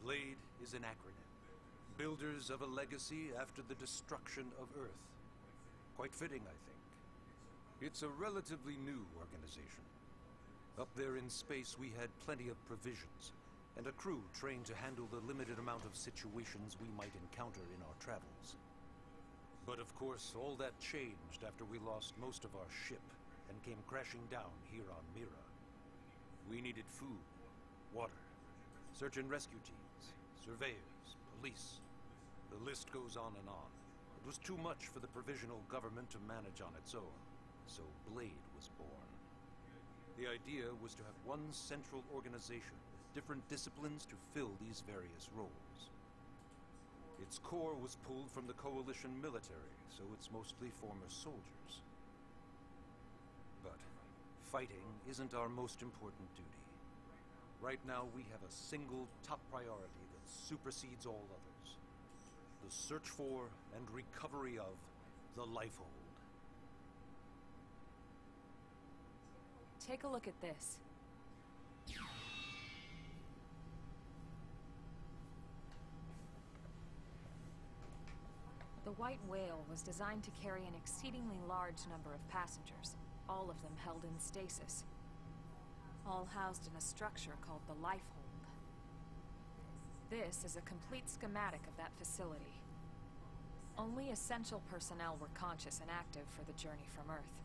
Blade is an acronym. Builders of a legacy after the destruction of Earth. Quite fitting, I think. It's a relatively new organization. Up there in space, we had plenty of provisions, and a crew trained to handle the limited amount of situations we might encounter in our travels. But of course, all that changed after we lost most of our ship and came crashing down here on Mira. We needed food, water, search and rescue teams, surveyors, police. The list goes on and on. It was too much for the provisional government to manage on its own, so Blade was born. The idea was to have one central organization with different disciplines to fill these various roles. Its core was pulled from the Coalition military, so it's mostly former soldiers. But fighting isn't our most important duty. Right now we have a single top priority that supersedes all others. The search for and recovery of the Lifehold. Take a look at this. The White Whale was designed to carry an exceedingly large number of passengers, all of them held in stasis. All housed in a structure called the Lifehold. This is a complete schematic of that facility. Only essential personnel were conscious and active for the journey from Earth.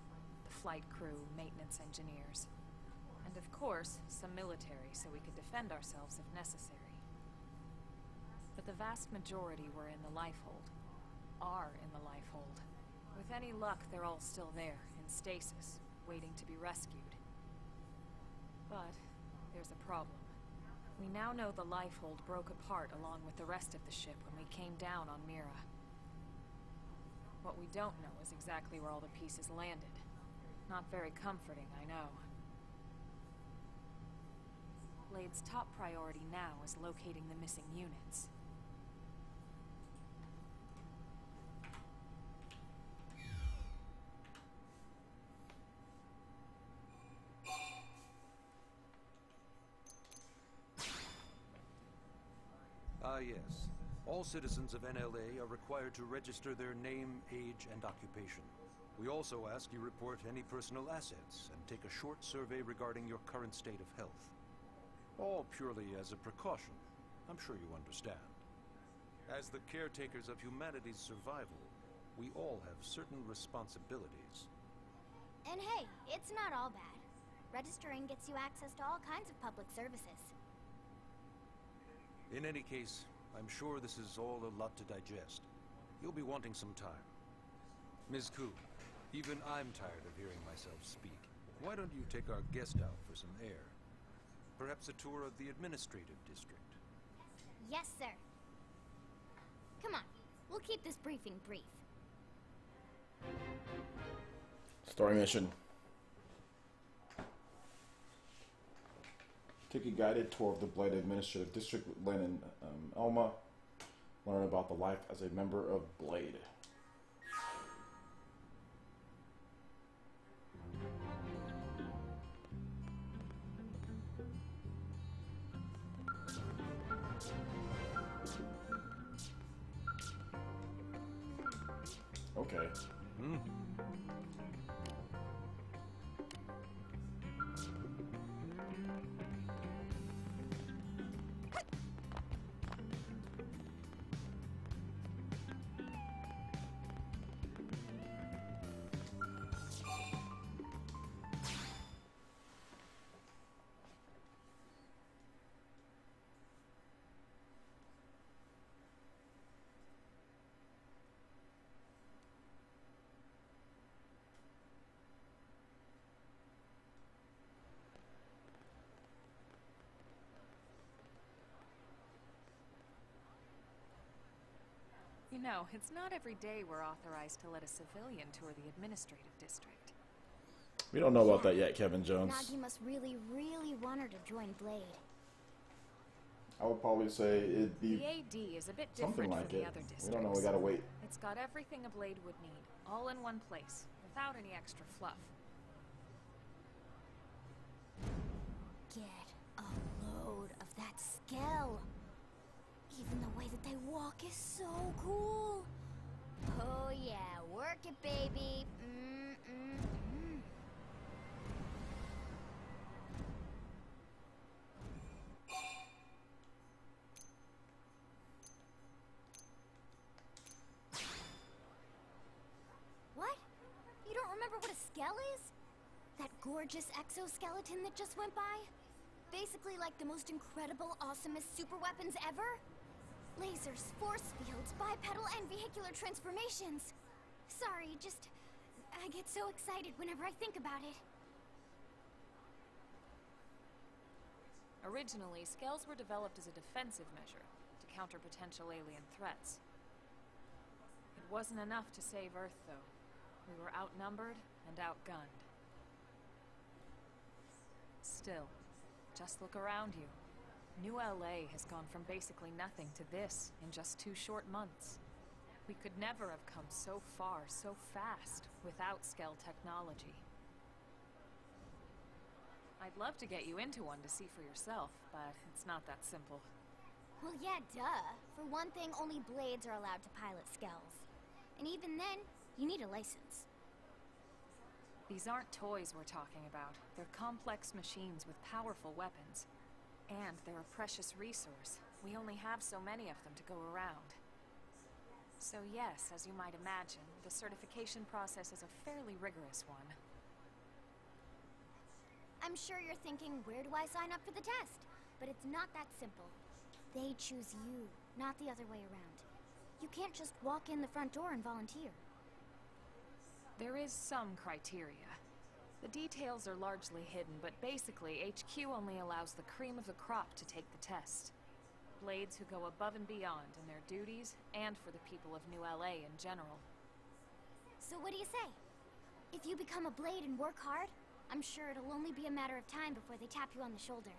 The flight crew, maintenance engineers, and of course, some military so we could defend ourselves if necessary. But the vast majority were in the Lifehold. Are in the Lifehold. With any luck, they're all still there, in stasis, waiting to be rescued. But there's a problem. We now know the Lifehold broke apart along with the rest of the ship when we came down on Mira. What we don't know is exactly where all the pieces landed. Not very comforting, I know. Blade's top priority now is locating the missing units. Ah, yes. All citizens of NLA are required to register their name, age, and occupation. We also ask you report any personal assets and take a short survey regarding your current state of health. All purely as a precaution. I'm sure you understand. As the caretakers of humanity's survival, We all have certain responsibilities. And hey, it's not all bad. Registering gets you access to all kinds of public services. In any case, I'm sure this is all a lot to digest. You'll be wanting some time. Ms. Ku, even I'm tired of hearing myself speak. Why don't you take our guest out for some air? Perhaps a tour of the administrative district. Yes, sir. Come on, we'll keep this briefing brief. Story mission. Take a guided tour of the Blade Administrative District with Lynn and Elma. Learn about the life as a member of Blade. Okay. You know, it's not every day we're authorized to let a civilian tour the administrative district. We don't know about that yet, Kevin Jones. Nagi must really, really want her to join Blade. I would probably say it'd be The AD is a bit something different like from the it. other districts. We don't know. We gotta wait. It's got everything a Blade would need, all in one place, without any extra fluff. Get a load of that skell. Even the way that they walk is so cool. Oh yeah, work it, baby. What? You don't remember what a skell is? That gorgeous exoskeleton that just went by? Basically like the most incredible, awesomest super weapons ever? Lasers, force fields, bipedal and vehicular transformations. Sorry, I get so excited whenever I think about it. Originally, skells were developed as a defensive measure to counter potential alien threats. It wasn't enough to save Earth, though. We were outnumbered and outgunned. Still, just look around you. New LA has gone from basically nothing to this in just 2 short months. We could never have come so far, so fast, without skell technology. I'd love to get you into one to see for yourself, but it's not that simple. Well, yeah, duh. For one thing, only Blades are allowed to pilot skells. And even then, you need a license. These aren't toys we're talking about. They're complex machines with powerful weapons. And they're a precious resource. We only have so many of them to go around. So yes, as you might imagine, the certification process is a fairly rigorous one. I'm sure you're thinking, where do I sign up for the test? But it's not that simple. They choose you, not the other way around. You can't just walk in the front door and volunteer. There is some criteria. The details are largely hidden, but basically, HQ only allows the cream of the crop to take the test. Blades who go above and beyond in their duties, and for the people of New LA in general. So what do you say? If you become a Blade and work hard, I'm sure it'll only be a matter of time before they tap you on the shoulder.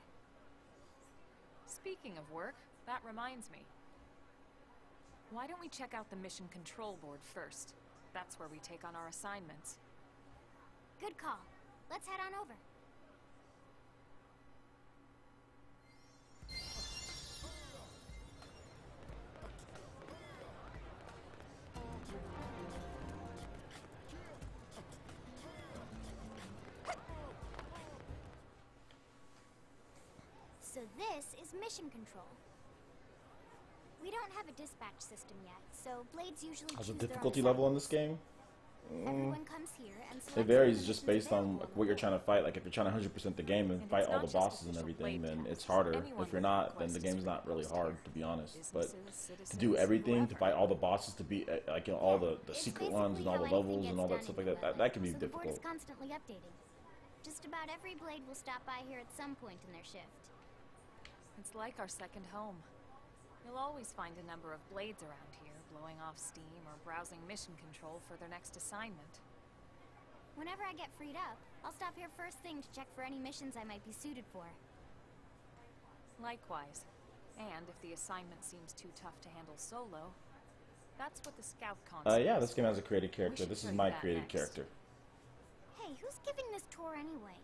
Speaking of work, that reminds me. Why don't we check out the Mission Control Board first? That's where we take on our assignments. Good call. Let's head on over. So this is Mission Control. We don't don't have a dispatch system yet, so blades usually How's the choose their own difficulty level in this game? Everyone comes here and It selects varies the just missions based on available like, what you're trying to fight. Like if you're trying to 100% the game and fight all the bosses and everything, then it's harder. If you're not, then the game's not really hard, to be honest. But to do everything, to fight all the bosses, to beat like all the secret ones and all the levels and all that stuff like that, that can be so the board is difficult. constantly updating. Just about every blade will stop by here at some point in their shift. It's like our second home. You'll always find a number of blades around here, blowing off steam or browsing mission control for their next assignment. Whenever I get freed up, I'll stop here first thing to check for any missions I might be suited for. Likewise. And if the assignment seems too tough to handle solo, that's what the scout console Yeah, is this game has a for. created character. We should This show is you my that created next. character. Hey, who's giving this tour anyway?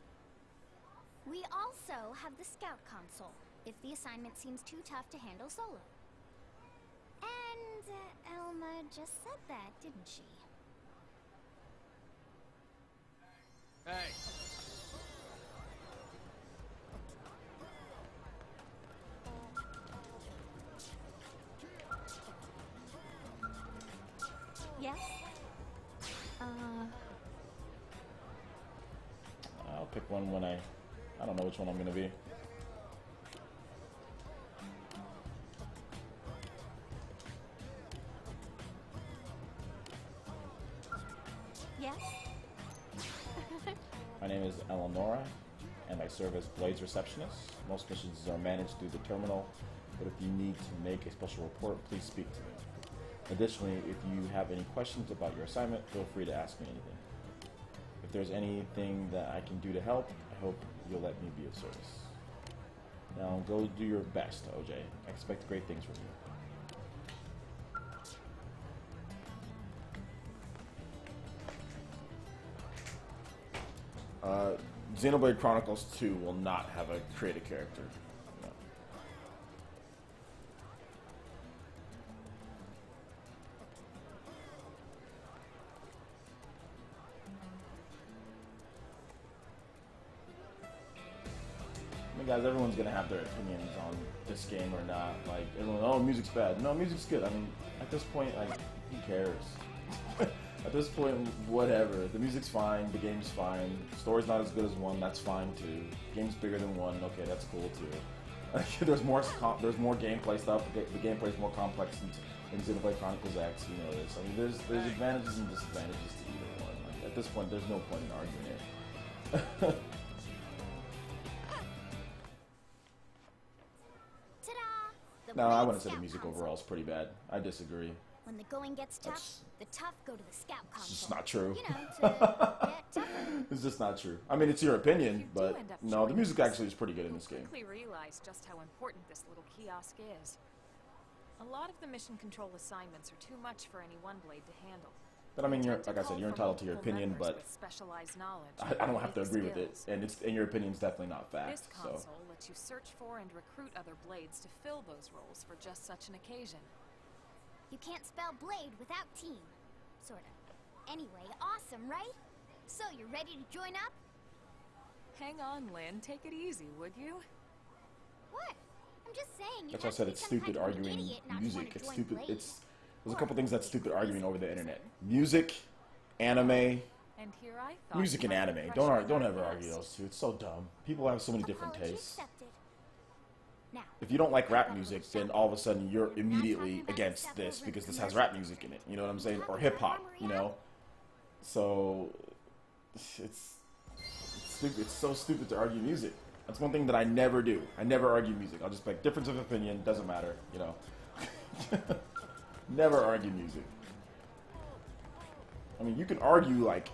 We also have the scout console, if the assignment seems too tough to handle solo. And Elma just said that, didn't she? Hey. Yes? I'll pick one when I don't know which one I'm gonna be. Yes? My name is Eleonora, and I serve as Blade's receptionist. Most missions are managed through the terminal, but if you need to make a special report, please speak to me. Additionally, if you have any questions about your assignment, feel free to ask me anything. If there's anything that I can do to help, I hope you'll let me be of service. Now go do your best, OJ. I expect great things from you. Xenoblade Chronicles 2 will not have a created character. No. I mean, guys, everyone's gonna have their opinions on this game or not. Like, everyone, oh, music's bad. No, music's good. I mean, at this point, like, who cares? At this point, whatever. The music's fine, the game's fine. The story's not as good as one, that's fine too. The game's bigger than one, okay, that's cool too. there's more gameplay stuff. The gameplay's more complex in Xenoblade Chronicles X. You know this. I mean, there's advantages and disadvantages to either one. Like, at this point, there's no point in arguing it. Ta-da! No, I Blade wouldn't say the Scout music console. overall is pretty bad. I disagree. When the going gets tough, That's- the tough go to the scout console. It's just not true. You know, to get tougher. It's just not true. I mean, it's your opinion, You do but end up no, the joining music us. actually is pretty good in You'll this game. quickly realize just how important this little kiosk is. A lot of the mission control assignments are too much for any one blade to handle. But I mean, They you're, tend to like I said, call you're for entitled to your multiple opinion, members but with specialized knowledge I don't and have to unique agree with it. skills. And your opinion's definitely not fact. This So console lets you search for and recruit other blades to fill those roles for just such an occasion. You can't spell blade without team. Sort of. Anyway, awesome, right? So, you're ready to join up? Hang on, Lynn. Take it easy, would you? What? I'm just saying. that's why I said it's stupid arguing music. It's stupid. There's a couple things that's stupid arguing over the internet. Music, anime, And here I thought music you and might be anime. fresh on Don't our ever argue list. those two. It's so dumb. People have so many different Apology tastes. accepted. Now, If you don't like rap music, then all of a sudden you're immediately against this because this has rap music in it. You know what I'm saying? Or hip hop. You know. So it's stupid. It's so stupid to argue music. That's one thing that I never do. I never argue music. I'll just be like, difference of opinion, doesn't matter. You know. Never argue music. I mean, you can argue like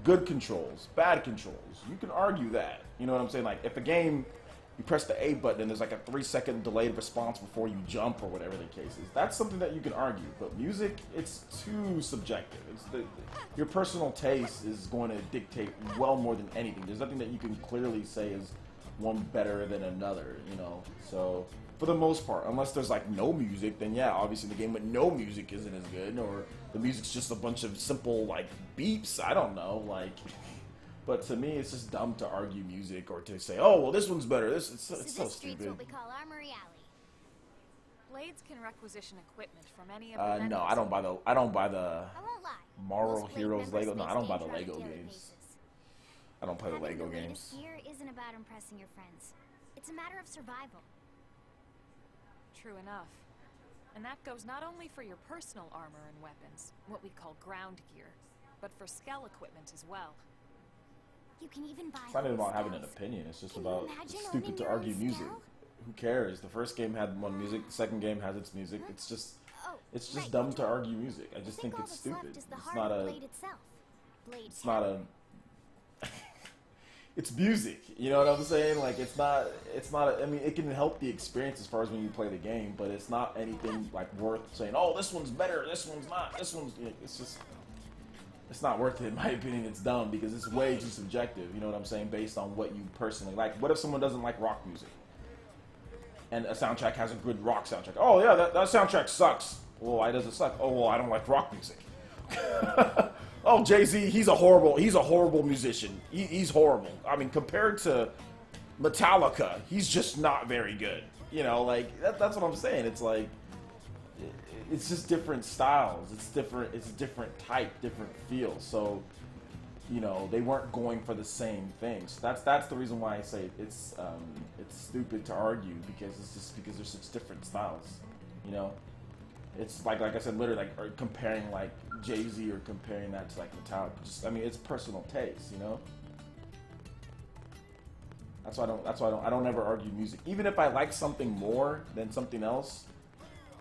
good controls, bad controls. You can argue that. You know what I'm saying? Like if a game, you press the A button and there's like a 3-second delayed response before you jump or whatever the case is. That's something that you can argue. But music, it's too subjective. Your personal taste is going to dictate well more than anything. There's nothing that you can clearly say is one better than another, you know? So, for the most part, unless there's like no music, then yeah, obviously the game with no music isn't as good, or the music's just a bunch of simple like beeps, I don't know, like... But to me, it's just dumb to argue music or to say, oh, well, this one's better. It's so this street's stupid. what we call Armory Alley. Blades can requisition equipment from any of the No, vendors. I don't buy the I won't lie. Marvel Most Blade Heroes members Lego. No, make I don't buy the stand-tried Lego daily games. basis. I don't play the Having Lego the latest games. gear isn't about impressing your friends. It's a matter of survival. True enough. And that goes not only for your personal armor and weapons, what we call ground gear, but for skell equipment as well. You can even buy It's not even whole about having an skulls. opinion. It's just Can you about imagine it's owning stupid to your argue own music. skull? Who cares? The first game had one music. The second game has its music. It's just Oh, it's just right, dumb that's to right. argue music. I just think all it's that's left stupid. is the It's heart not of a. Blade itself. Blade It's not Tower. a. It's music. You know what I'm saying? Like it's not. It's not. I mean, it can help the experience as far as when you play the game, but it's not anything like worth saying. Oh, this one's better. This one's not. This one's. It's just. It's not worth it in my opinion. It's dumb because it's way too subjective. You know what I'm saying? Based on what you personally like. What if someone doesn't like rock music, and a soundtrack has a good rock soundtrack? Oh yeah, that soundtrack sucks. Well, why does it suck? Oh well, I don't like rock music. Oh, Jay-Z, he's a horrible musician. He's horrible. I mean, compared to Metallica, he's just not very good. You know, like that's what I'm saying. It's like it's just different styles. It's different. It's a different type, different feel. So, you know, they weren't going for the same things. That's the reason why I say it's stupid to argue because it's just because there's such different styles. You know, it's like I said, literally like or comparing like Jay-Z or comparing that to like Metallica. Just I mean, it's personal taste. You know. That's why I don't ever argue music. Even if I like something more than something else,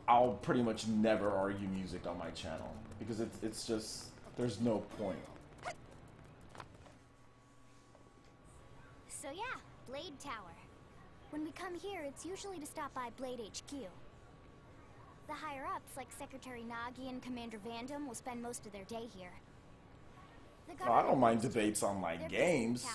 I'll pretty much never argue music on my channel because it's just there's no point. So yeah, Blade Tower. When we come here, it's usually to stop by Blade HQ. The higher-ups, like Secretary Nagi and Commander Vandom, will spend most of their day here. The No, I don't government mind wants to debates on their like business games. tower.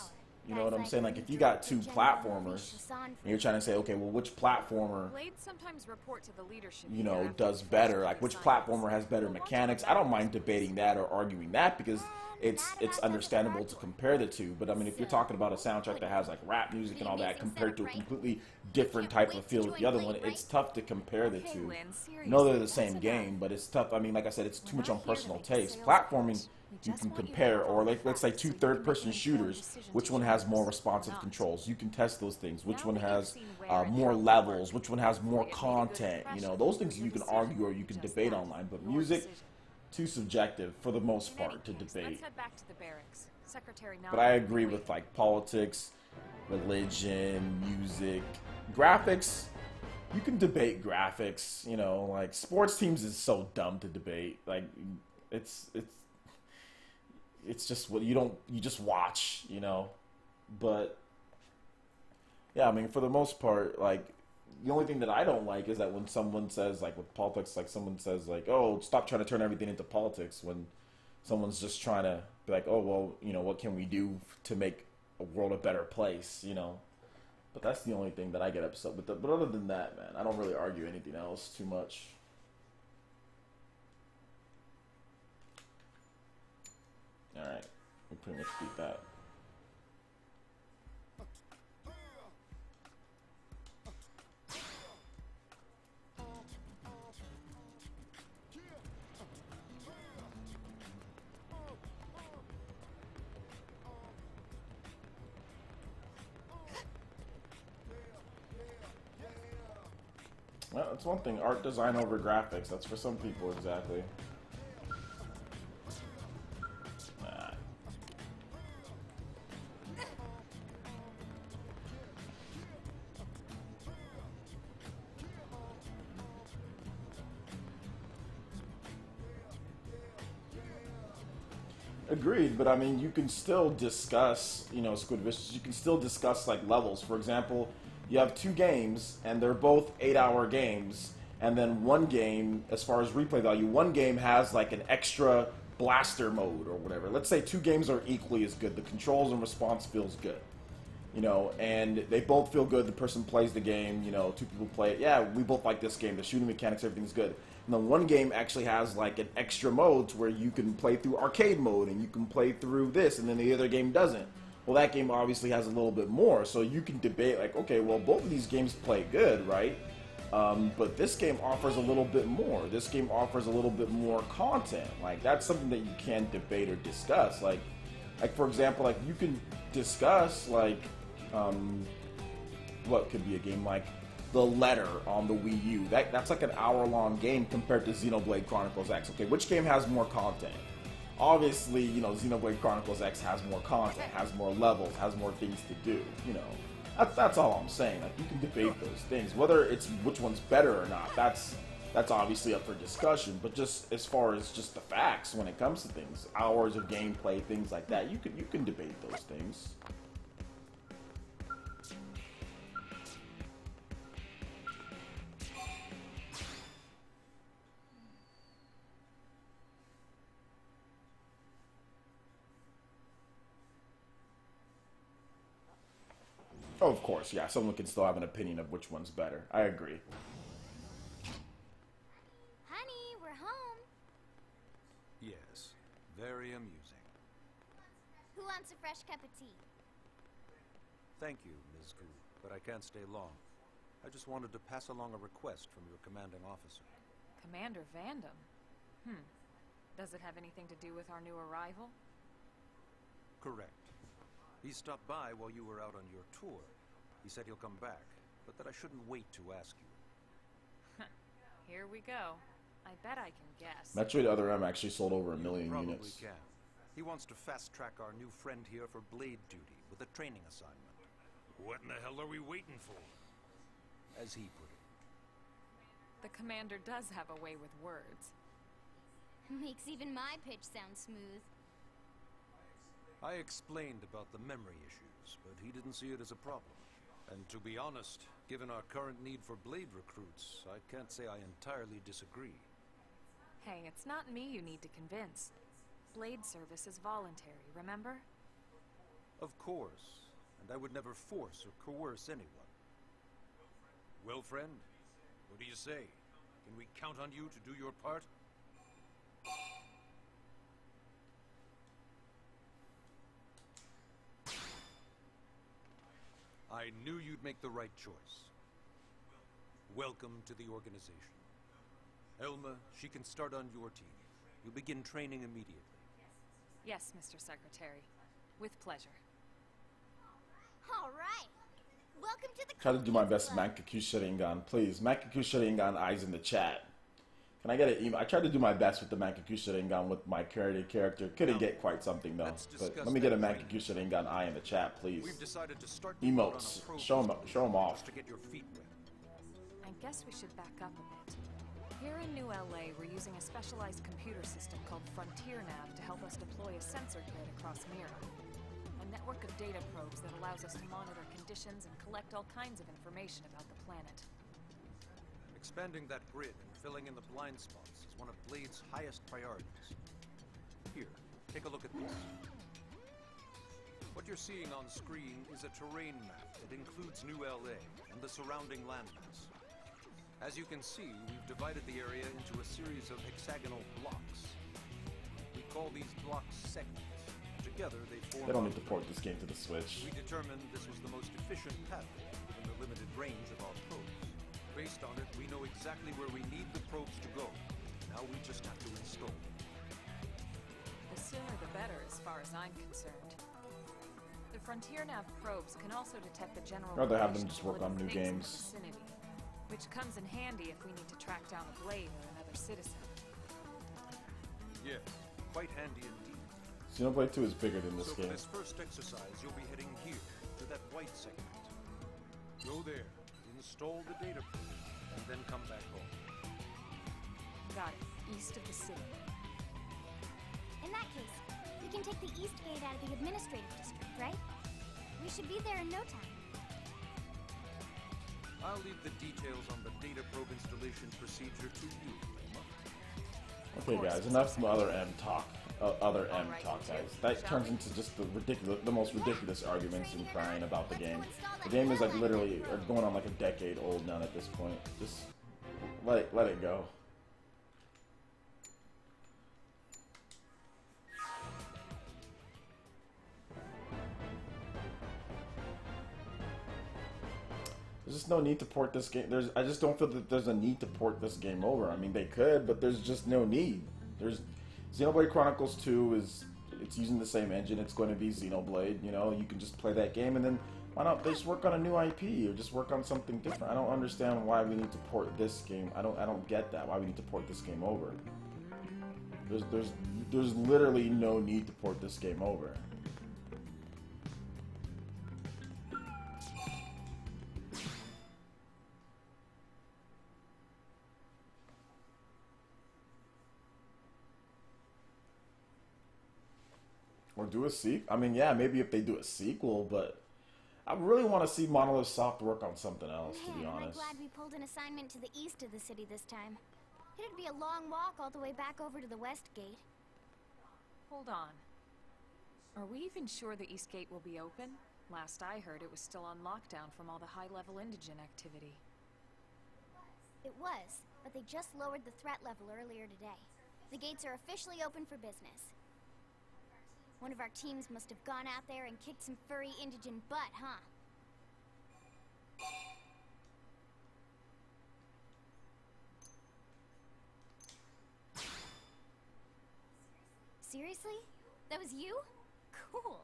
You know Guys what I'm like saying? Like new if you got director two General platformers Shasan and you're trying to say, okay, well, which platformer, Blades sometimes report to the leadership. you here know, after does they finish better? their Like which assignments. platformer has better We'll watch mechanics? them I don't better. mind debating that or arguing that because it's understandable to compare the two. But I mean, if you're talking about a soundtrack that has like rap music and all that compared to a completely different type of feel with the other one, it's tough to compare the Okay, two. Lynn, I know they're the seriously, same what's it game, but it's tough. I mean, like I said, it's too We're much not on here to personal make a taste. sales Platforming, pitch. We you just can want you to compare, have all or the like let's say facts two so you can make third-person an informed shooters. decision Which to one join has us more or responsive not. controls? You can test those things. Which Now one that you've has seen where and more how we levels? work, Which one has more hopefully it made a good content? You know, impression. those things Your you can decision argue or will you be can just debate that, online. But your music, decision. too subjective for the most In any part to case, debate. let's head back to the barracks. Secretary But I Nagi agree will with wait. like politics, religion, music, graphics. You can debate graphics, you know, like sports teams is so dumb to debate. Like it's just what you just watch, you know. But yeah, I mean for the most part, like the only thing that I don't like is that when someone says like with politics, like someone says like, "Oh, stop trying to turn everything into politics," when someone's just trying to be like, "Oh, well, you know, what can we do to make a world a better place?" You know. But that's the only thing that I get upset with. But other than that, man, I don't really argue anything else too much. All right, we pretty much beat that. Well, that's one thing. Art design over graphics. That's for some people, exactly. Nah. Agreed, but I mean, you can still discuss, you know, Squid Vicious, you can still discuss, like, levels. For example, you have two games, and they're both 8-hour games, and then one game, as far as replay value, one game has, like, an extra blaster mode or whatever. Let's say two games are equally as good. The controls and response feels good, you know, and they both feel good. The person plays the game, you know, two people play it. Yeah, we both like this game. The shooting mechanics, everything's good. And then one game actually has like an extra mode to where you can play through arcade mode and you can play through this, and then the other game doesn't. Well, that game obviously has a little bit more, so you can debate like, okay, well, both of these games play good, right? But this game offers a little bit more. This game offers a little bit more content. Like, that's something that you can debate or discuss. Like for example, like you can discuss like what could be a game like The Letter on the Wii U. That's like an hour-long game compared to Xenoblade Chronicles X. Okay, which game has more content? Obviously, you know, Xenoblade Chronicles X has more content, has more levels, has more things to do, you know. That's all I'm saying. Like, you can debate those things. Whether it's which one's better or not, that's obviously up for discussion. But just as far as just the facts when it comes to things, hours of gameplay, things like that, you can debate those things. Oh, of course, yeah. Someone can still have an opinion of which one's better. I agree. Honey, we're home. Yes, very amusing. Who wants a fresh cup of tea? Thank you, Ms. Gu, but I can't stay long. I just wanted to pass along a request from your commanding officer. Commander Vandam? Does it have anything to do with our new arrival? Correct. He stopped by while you were out on your tour. He said he'll come back, but that I shouldn't wait to ask you. Here we go. I bet I can guess. Metroid Other M actually sold over 1 million Probably units. can. He wants to fast-track our new friend here for blade duty with a training assignment. What in the hell are we waiting for? As he put it. The commander does have a way with words. Makes even my pitch sound smooth. I explained about the memory issues, but he didn't see it as a problem. And to be honest, given our current need for blade recruits, I can't say I entirely disagree. Hey, it's not me you need to convince. Blade service is voluntary, remember? Of course, and I would never force or coerce anyone. Well, friend, what do you say? Can we count on you to do your part? I knew you'd make the right choice. Welcome to the organization. Elma, she can start on your team. You'll begin training immediately. Yes, Mr. Secretary. With pleasure. All right. Welcome to the Try to do my Cool best Kids Club. Mankaku Sharingan, please. Mankaku Sharingan eyes in the chat. Can I get an email? I tried to do my best with the Mankaku Sharingan with my character. Couldn't get quite something though. Let's But discuss let me get a that Mankaku Sharingan eye in the chat, please. We've decided to start you out on a Emotes. pro Show 'em installation off. just to get your feet wet. I guess we should back up a bit. Here in New LA, we're using a specialized computer system called Frontier Nav to help us deploy a sensor grid across Mira. A network of data probes that allows us to monitor conditions and collect all kinds of information about the planet. Expanding that grid and filling in the blind spots is one of Blade's highest priorities. Here, take a look at this. What you're seeing on screen is a terrain map that includes New LA and the surrounding landmass. As you can see, we've divided the area into a series of hexagonal blocks. We call these blocks segments. Together, they form... They don't need to port this game to the Switch. We determined this was the most efficient pathway, given the limited range of our probes. Based on it, we know exactly where we need the probes to go. Now we just have to install them. The sooner the better, as far as I'm concerned. The Frontier Nav probes can also detect the general... I'd rather have them just location of work on living new things in games. the vicinity, which comes in handy if we need to track down a blade or another citizen. Yes, quite handy indeed. Xenoblade 2 is bigger than this So for game. this first exercise, you'll be heading here, to that white segment. Go there, install the data probe, and then come back home. Got it. East of the city. In that case, we can take the east gate out of the administrative district, right? We should be there in no time. I'll leave the details on the data probe installation procedure to you, Emma. Okay, guys, enough from other M talk. Guys. That turns into just the most ridiculous arguments and crying about the game. The game is like literally going on like a decade old now at this point. Just let it go. There's just no need to port this game. I just don't feel that there's a need to port this game over. I mean, they could, but there's just no need. There's Xenoblade Chronicles 2 it's using the same engine. It's going to be Xenoblade. You know, you can just play that game, and then why not just work on a new IP or just work on something different? I don't understand why we need to port this game. I don't get that. Why we need to port this game over? There's literally no need to port this game over. Or do a sequel. I mean, yeah, maybe if they do a sequel, but I really want to see Monolith Soft work on something else, to be honest. I'm glad we pulled an assignment to the east of the city this time. It'd be a long walk all the way back over to the west gate. Hold on. Are we even sure the east gate will be open? Last I heard, it was still on lockdown from all the high-level indigent activity. It was, but they just lowered the threat level earlier today. The gates are officially open for business. One of our teams must have gone out there and kicked some furry indigent butt, huh? Seriously? That was you? Cool.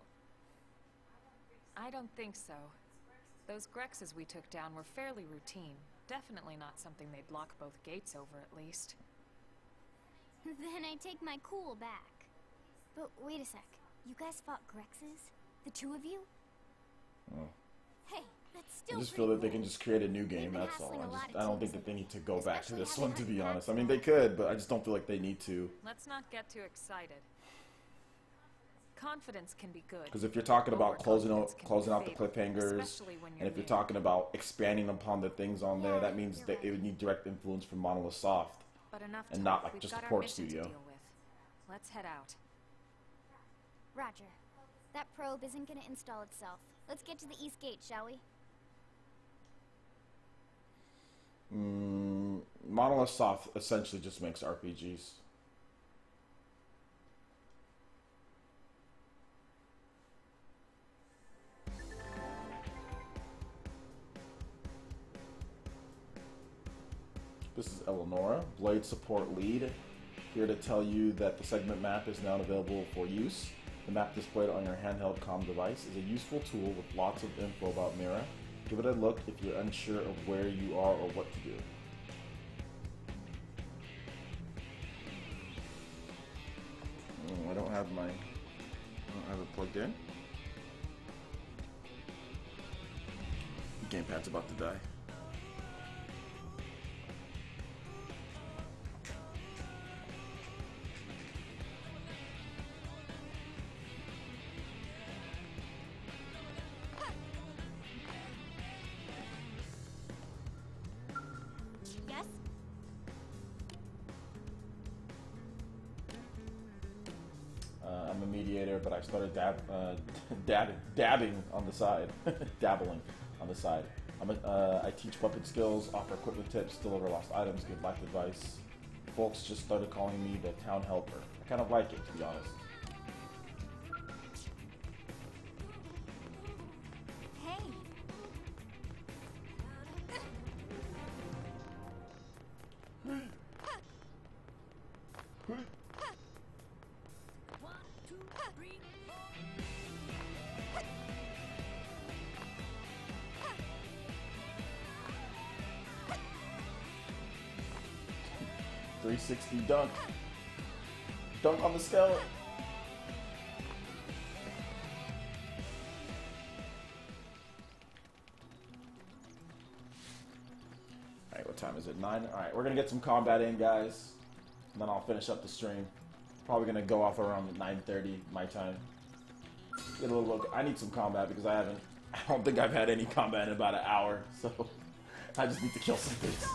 I don't think so. Those Grexes we took down were fairly routine. Definitely not something they'd lock both gates over, at least. Then I take my cool back. But wait a sec. You guys fought Grexes? The two of you? Oh. Hey, that's still I just feel that they can just create a new game, that's all. I don't think that they need to go back to this one, to be honest. I mean, they could, but I just don't feel like they need to. Let's not get too excited. Confidence can be good. Because if you're talking about closing out the cliffhangers, and if you're talking about expanding upon the things on there, that means that it would need direct influence from Monolith Soft, and not like just a port studio. Let's head out. Roger. That probe isn't gonna install itself. Let's get to the east gate, shall we? Monolith Soft essentially just makes RPGs. This is Eleonora, Blade Support Lead, here to tell you that the segment map is now available for use. The map displayed on your handheld comm device is a useful tool with lots of info about Mira. Give it a look if you're unsure of where you are or what to do. I don't have it plugged in. Gamepad's about to die. I'm a mediator, but I started dabbing on the side, dabbling on the side. I teach weapon skills, offer equipment tips, deliver lost items, give life advice. Folks just started calling me the town helper. I kind of like it, to be honest. Hey. .360 dunk. Dunk on the skeleton. Alright, what time is it? 9? Alright, we're gonna get some combat in, guys. And then I'll finish up the stream. Probably gonna go off around 9:30 my time. Get a little look. I need some combat because I don't think I've had any combat in about an hour, so I just need to kill some things.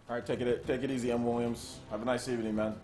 All right, take it easy, M. Williams. Have a nice evening, man.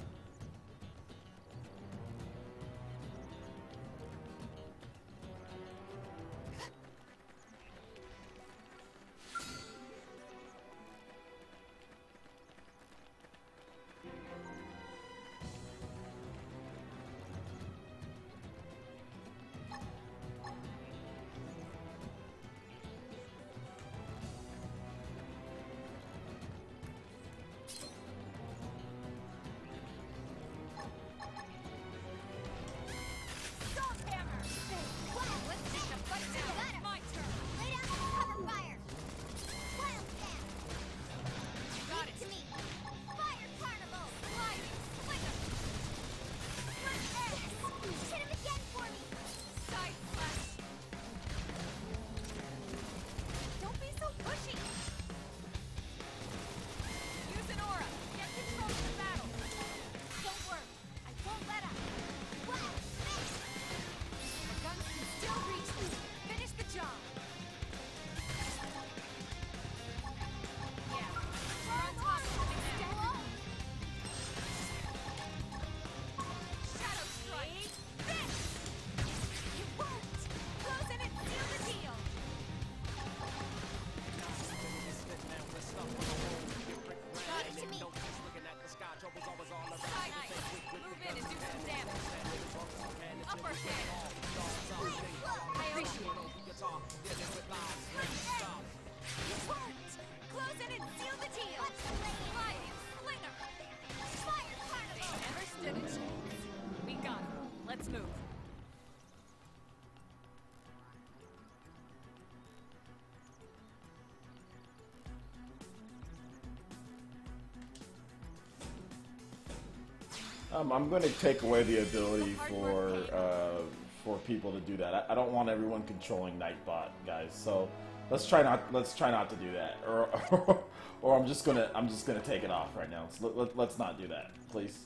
I'm going to take away the ability for people to do that. I don't want everyone controlling Nightbot, guys. So let's try not to do that, or I'm just gonna take it off right now. So let's not do that, please.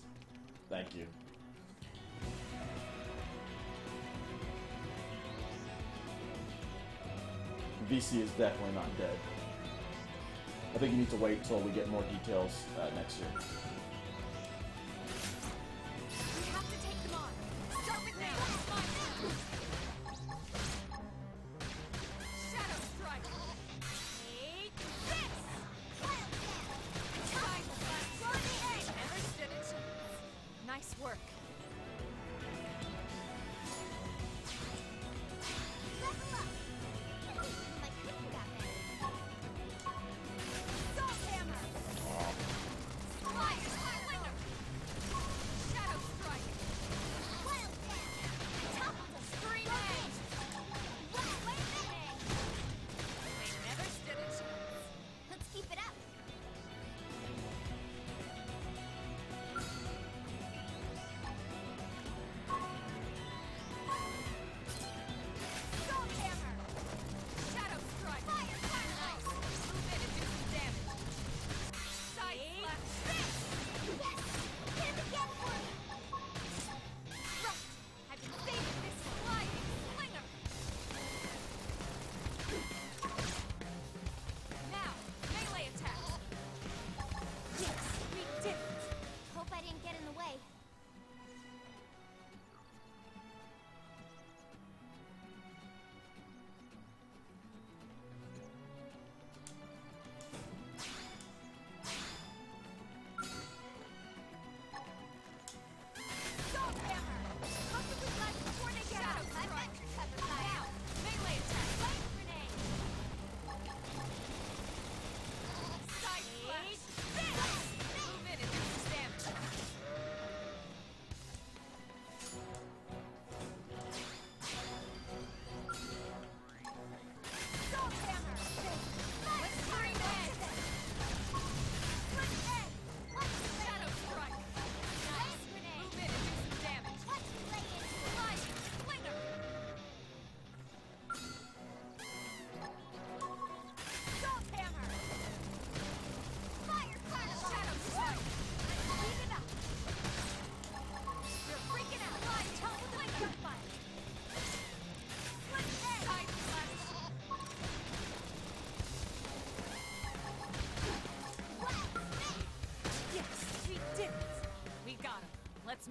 Thank you. VC is definitely not dead. I think you need to wait until we get more details next year.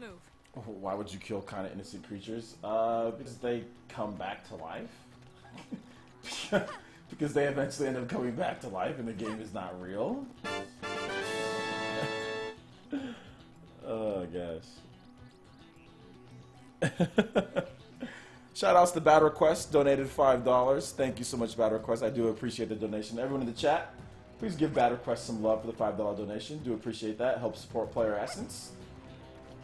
move. Why would you kill kind of innocent creatures? Because they come back to life. Because they eventually end up coming back to life and the game is not real. Oh, gosh. Shout outs to Bad Request, donated $5. Thank you so much, Bad Request. I do appreciate the donation. Everyone in the chat, please give Bad Request some love for the $5 donation. Do appreciate that. Helps support PlayerEssence.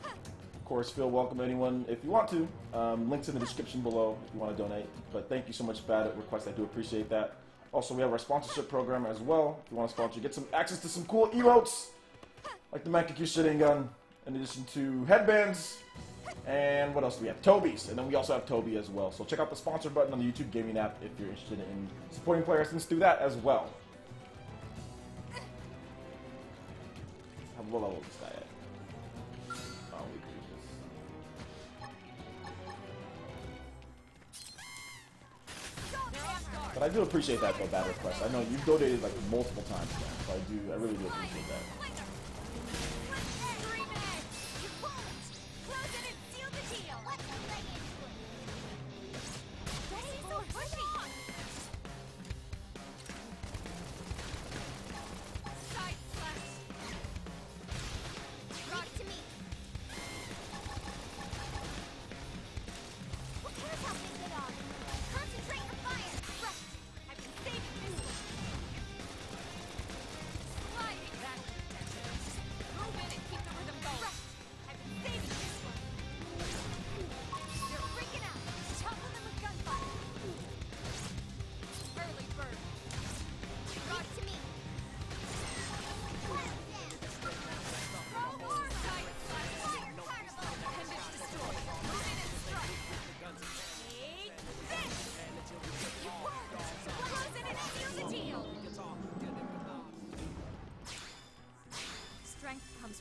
Of course, feel welcome anyone if you want to. Links in the description below if you want to donate. But thank you so much, Bad Request. I do appreciate that. Also, we have our sponsorship program as well. If you want to sponsor, get some access to some cool emotes, like the Mankakyu shitting gun, in addition to headbands, and what else do we have? Toby's, and then we also have Toby as well. So check out the sponsor button on the YouTube gaming app if you're interested in supporting PlayerEssence. Do that as well. What level is this guy at? Oh, we do this. But I do appreciate that though, Bad Request. I know you've donated like multiple times now, so I really do appreciate that.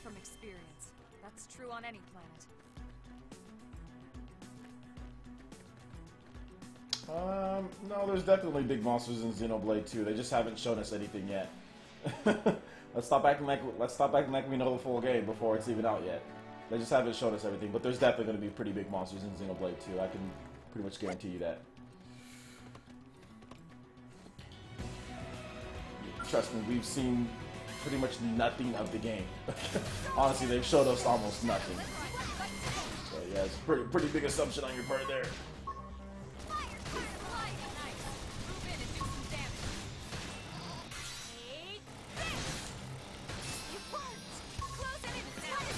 From experience. That's true on any planet. No, there's definitely big monsters in Xenoblade 2. They just haven't shown us anything yet. Let's stop acting like we know the full game before it's even out yet. They just haven't shown us everything, but there's definitely going to be pretty big monsters in Xenoblade 2. I can pretty much guarantee you that. Trust me, we've seen pretty much nothing of the game. Honestly, they've showed us almost nothing. So yeah, it's a pretty big assumption on your part there.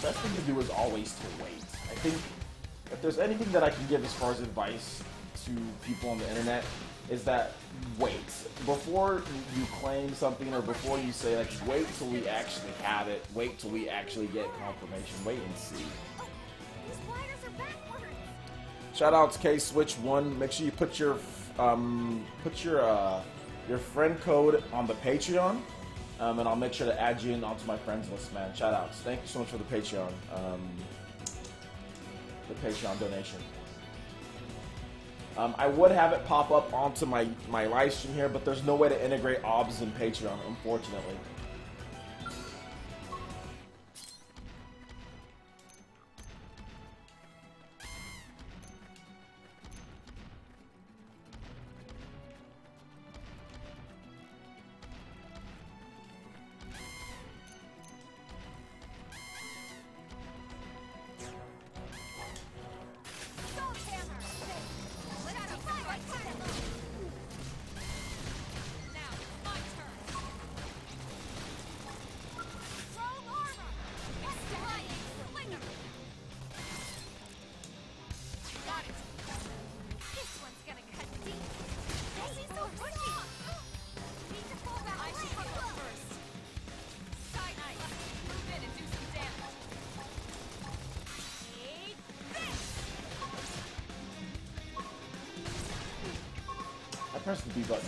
The best thing to do is always to wait. I think if there's anything that I can give as far as advice to people on the internet, is that wait. Before you claim something or before you say, like, wait till we actually have it, wait till we actually get confirmation, wait and see. Shout out to K-Switch1. Make sure you put your friend code on the Patreon, and I'll make sure to add you in onto my friends list, man. Shout outs. Thank you so much for the Patreon donation. I would have it pop up onto my live stream here, but there's no way to integrate OBS and Patreon, unfortunately. Press the B button.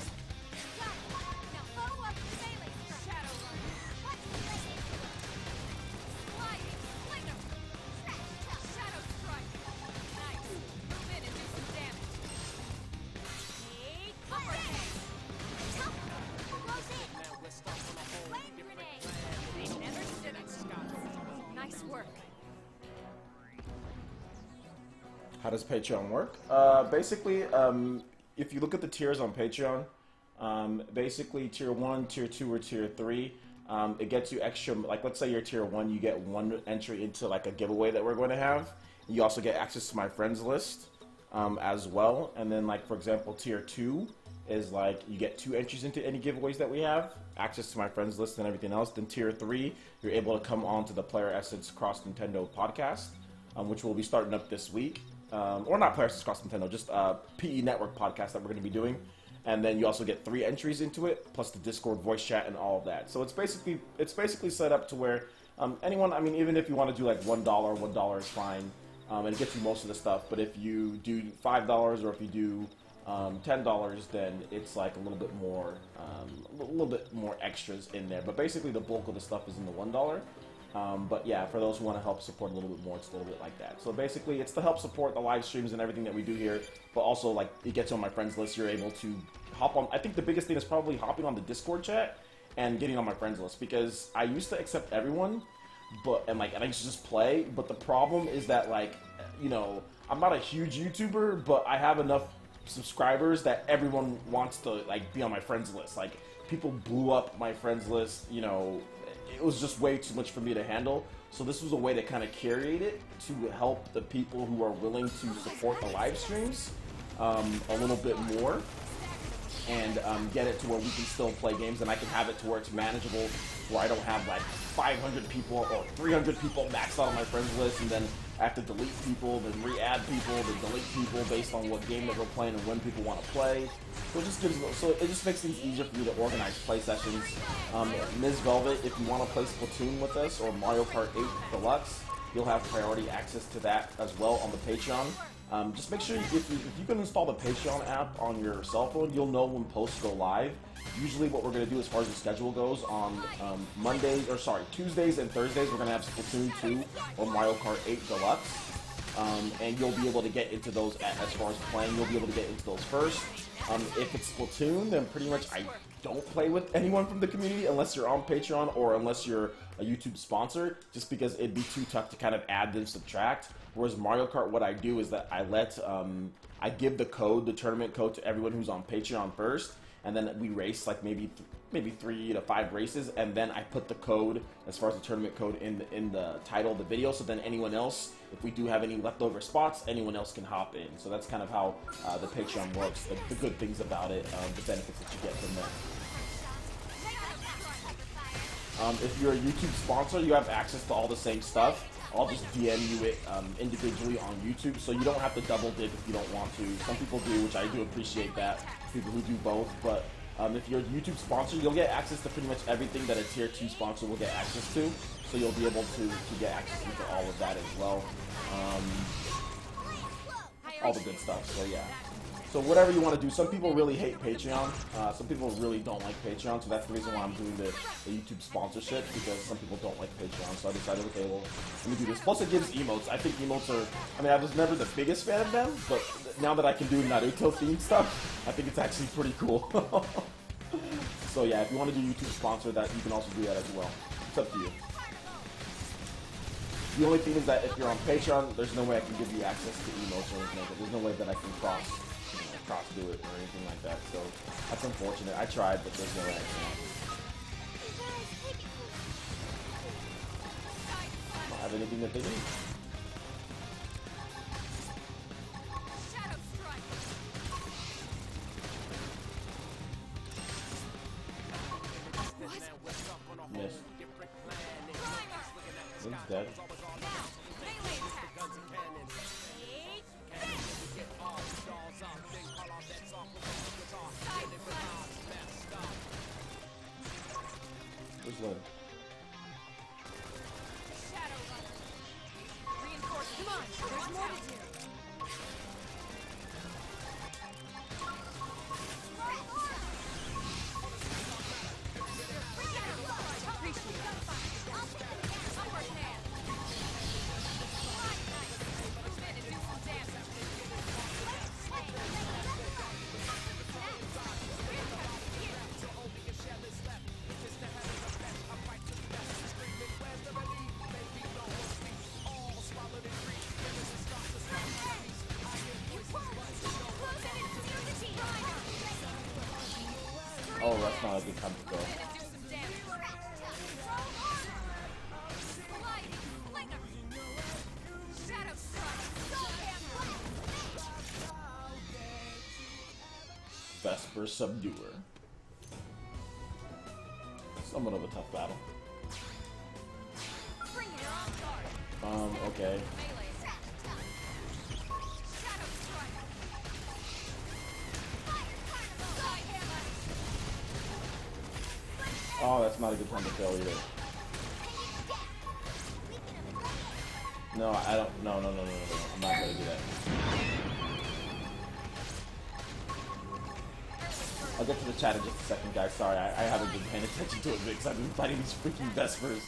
How does Patreon work? Basically, if you look at the tiers on Patreon, basically tier 1, tier 2, or tier 3, it gets you extra, like let's say you're tier 1, you get 1 entry into like a giveaway that we're going to have. You also get access to my friends list as well. And then like, for example, tier 2 is like you get 2 entries into any giveaways that we have, access to my friends list and everything else. Then tier 3, you're able to come on to the PlayerEssence Cross Nintendo podcast, which will be starting up this week. Or not PlayerEssence Cross Nintendo, just PE Network podcast that we're going to be doing. And then you also get 3 entries into it, plus the Discord voice chat and all of that. So it's basically set up to where anyone, I mean, even if you want to do like $1 is fine, and it gets you most of the stuff. But if you do $5 or if you do $10, then it's like a little bit more extras in there. But basically, the bulk of the stuff is in the $1. But yeah, for those who want to help support a little bit more, it's a little bit like that. So basically, it's to help support the live streams and everything that we do here, but also like it gets you on my friends list. You're able to hop on. I think the biggest thing is probably hopping on the Discord chat and getting on my friends list, because I used to accept everyone, and I used to just play. But the problem is that, like, you know, I'm not a huge YouTuber, but I have enough subscribers that everyone wants to like be on my friends list. Like, people blew up my friends list, you know. It was just way too much for me to handle. So this was a way to kind of curate it to help the people who are willing to support the live streams a little bit more, and get it to where we can still play games, and I can have it to where it's manageable, where I don't have like 500 people or 300 people maxed out on my friends list, and then I have to delete people, then re-add people, then delete people based on what game that we're playing and when people want to play. So it just makes things easier for you to organize play sessions. Ms. Velvet, if you want to play Splatoon with us or Mario Kart 8 Deluxe, you'll have priority access to that as well on the Patreon. Just make sure if you can install the Patreon app on your cell phone, you'll know when posts go live. Usually what we're going to do as far as the schedule goes, on Tuesdays and Thursdays, we're going to have Splatoon 2 or Mario Kart 8 Deluxe. And you'll be able to get into those as far as playing. You'll be able to get into those first. If it's Splatoon, then pretty much I don't play with anyone from the community unless you're on Patreon or unless you're a YouTube sponsor, just because it'd be too tough to kind of add and subtract. Whereas Mario Kart, what I do is that I give the tournament code to everyone who's on Patreon first, and then we race like maybe 3 to 5 races, and then I put the code, as far as the tournament code, in the title of the video, so then anyone else, if we do have any leftover spots, anyone else can hop in. So that's kind of how the Patreon works, the good things about it, the benefits that you get from there. If you're a YouTube sponsor, you have access to all the same stuff. I'll just DM you it individually on YouTube, so you don't have to double dip if you don't want to. Some people do, which I do appreciate that, people who do both, but if you're a YouTube sponsor, you'll get access to pretty much everything that a tier 2 sponsor will get access to, so you'll be able to get access into all of that as well. All the good stuff, so yeah. So whatever you want to do. Some people really hate Patreon. Some people really don't like Patreon, so that's the reason why I'm doing the YouTube sponsorship, because some people don't like Patreon. So I decided, okay, well, let me do this. Plus, it gives emotes. I think emotes are, I mean, I was never the biggest fan of them, but now that I can do Naruto-themed stuff, I think it's actually pretty cool. So yeah, if you want to do YouTube sponsor, that you can also do that as well. It's up to you. The only thing is that if you're on Patreon, there's no way I can give you access to emotes or anything like that. There's no way that I can cross do it or anything like that, so that's unfortunate. I tried, but there's no way I can. I don't have anything that they need. Miss. He's dead. Where's Lynn? Come on, there's more to do. not a good time to go. Vesper Subduer. Somewhat of a tough battle. Okay. Oh, that's not a good time to fail either. No, I don't. No. I'm not gonna do that. I'll get to the chat in just a second, guys. Sorry, I haven't been paying attention to it because I've been fighting these freaking Vespers.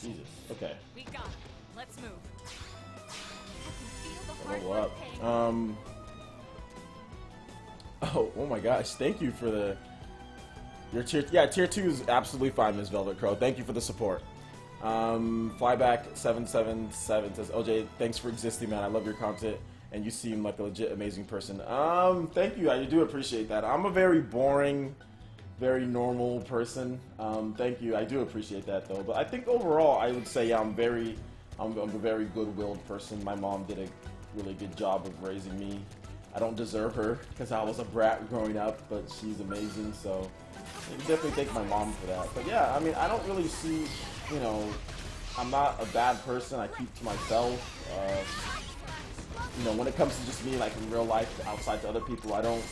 Jesus. Okay. We got him. Let's move. Level up. Oh my gosh! Thank you for the. Your tier, tier 2 is absolutely fine, Ms. Velvet Crow. Thank you for the support. Flyback777 says, OJ, thanks for existing, man. I love your content, and you seem like a legit amazing person. Thank you. I do appreciate that. I'm a very boring, very normal person. Thank you. I do appreciate that, though. But I think overall, I would say I'm a very good-willed person. My mom did a really good job of raising me. I don't deserve her because I was a brat growing up, but she's amazing, so I definitely thank my mom for that. But yeah, I mean, I don't really see, you know, I'm not a bad person. I keep to myself. You know, when it comes to just me, like in real life, outside to other people, I don't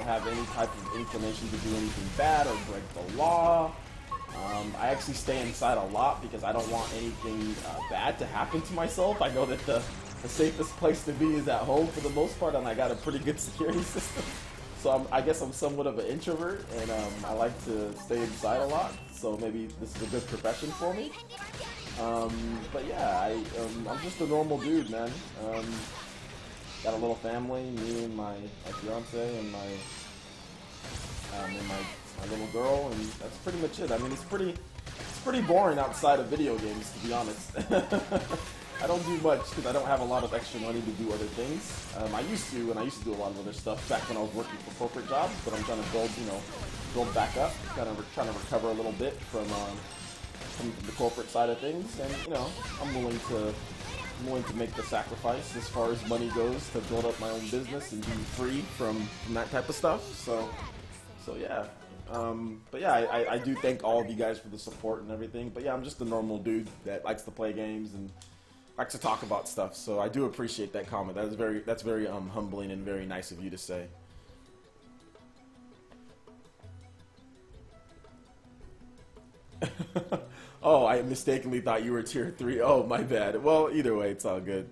have any type of inclination to do anything bad or break the law. I actually stay inside a lot because I don't want anything bad to happen to myself. I know that the safest place to be is at home for the most part, and I got a pretty good security system. So I guess I'm somewhat of an introvert, and I like to stay inside a lot. So maybe this is a good profession for me. But yeah, I'm just a normal dude, man. Got a little family, me and my fiance and my little girl, and that's pretty much it. I mean, it's pretty boring outside of video games, to be honest. I don't do much because I don't have a lot of extra money to do other things. I used to do a lot of other stuff back when I was working for corporate jobs, but I'm trying to build back up, trying to recover a little bit from the corporate side of things, and you know, I'm willing to make the sacrifice as far as money goes to build up my own business and be free from that type of stuff. So yeah. But yeah, I do thank all of you guys for the support and everything. But yeah, I'm just a normal dude that likes to play games and likes to talk about stuff. So I do appreciate that comment. That's very humbling and very nice of you to say. Oh, I mistakenly thought you were tier 3. Oh, my bad. Well, either way, it's all good.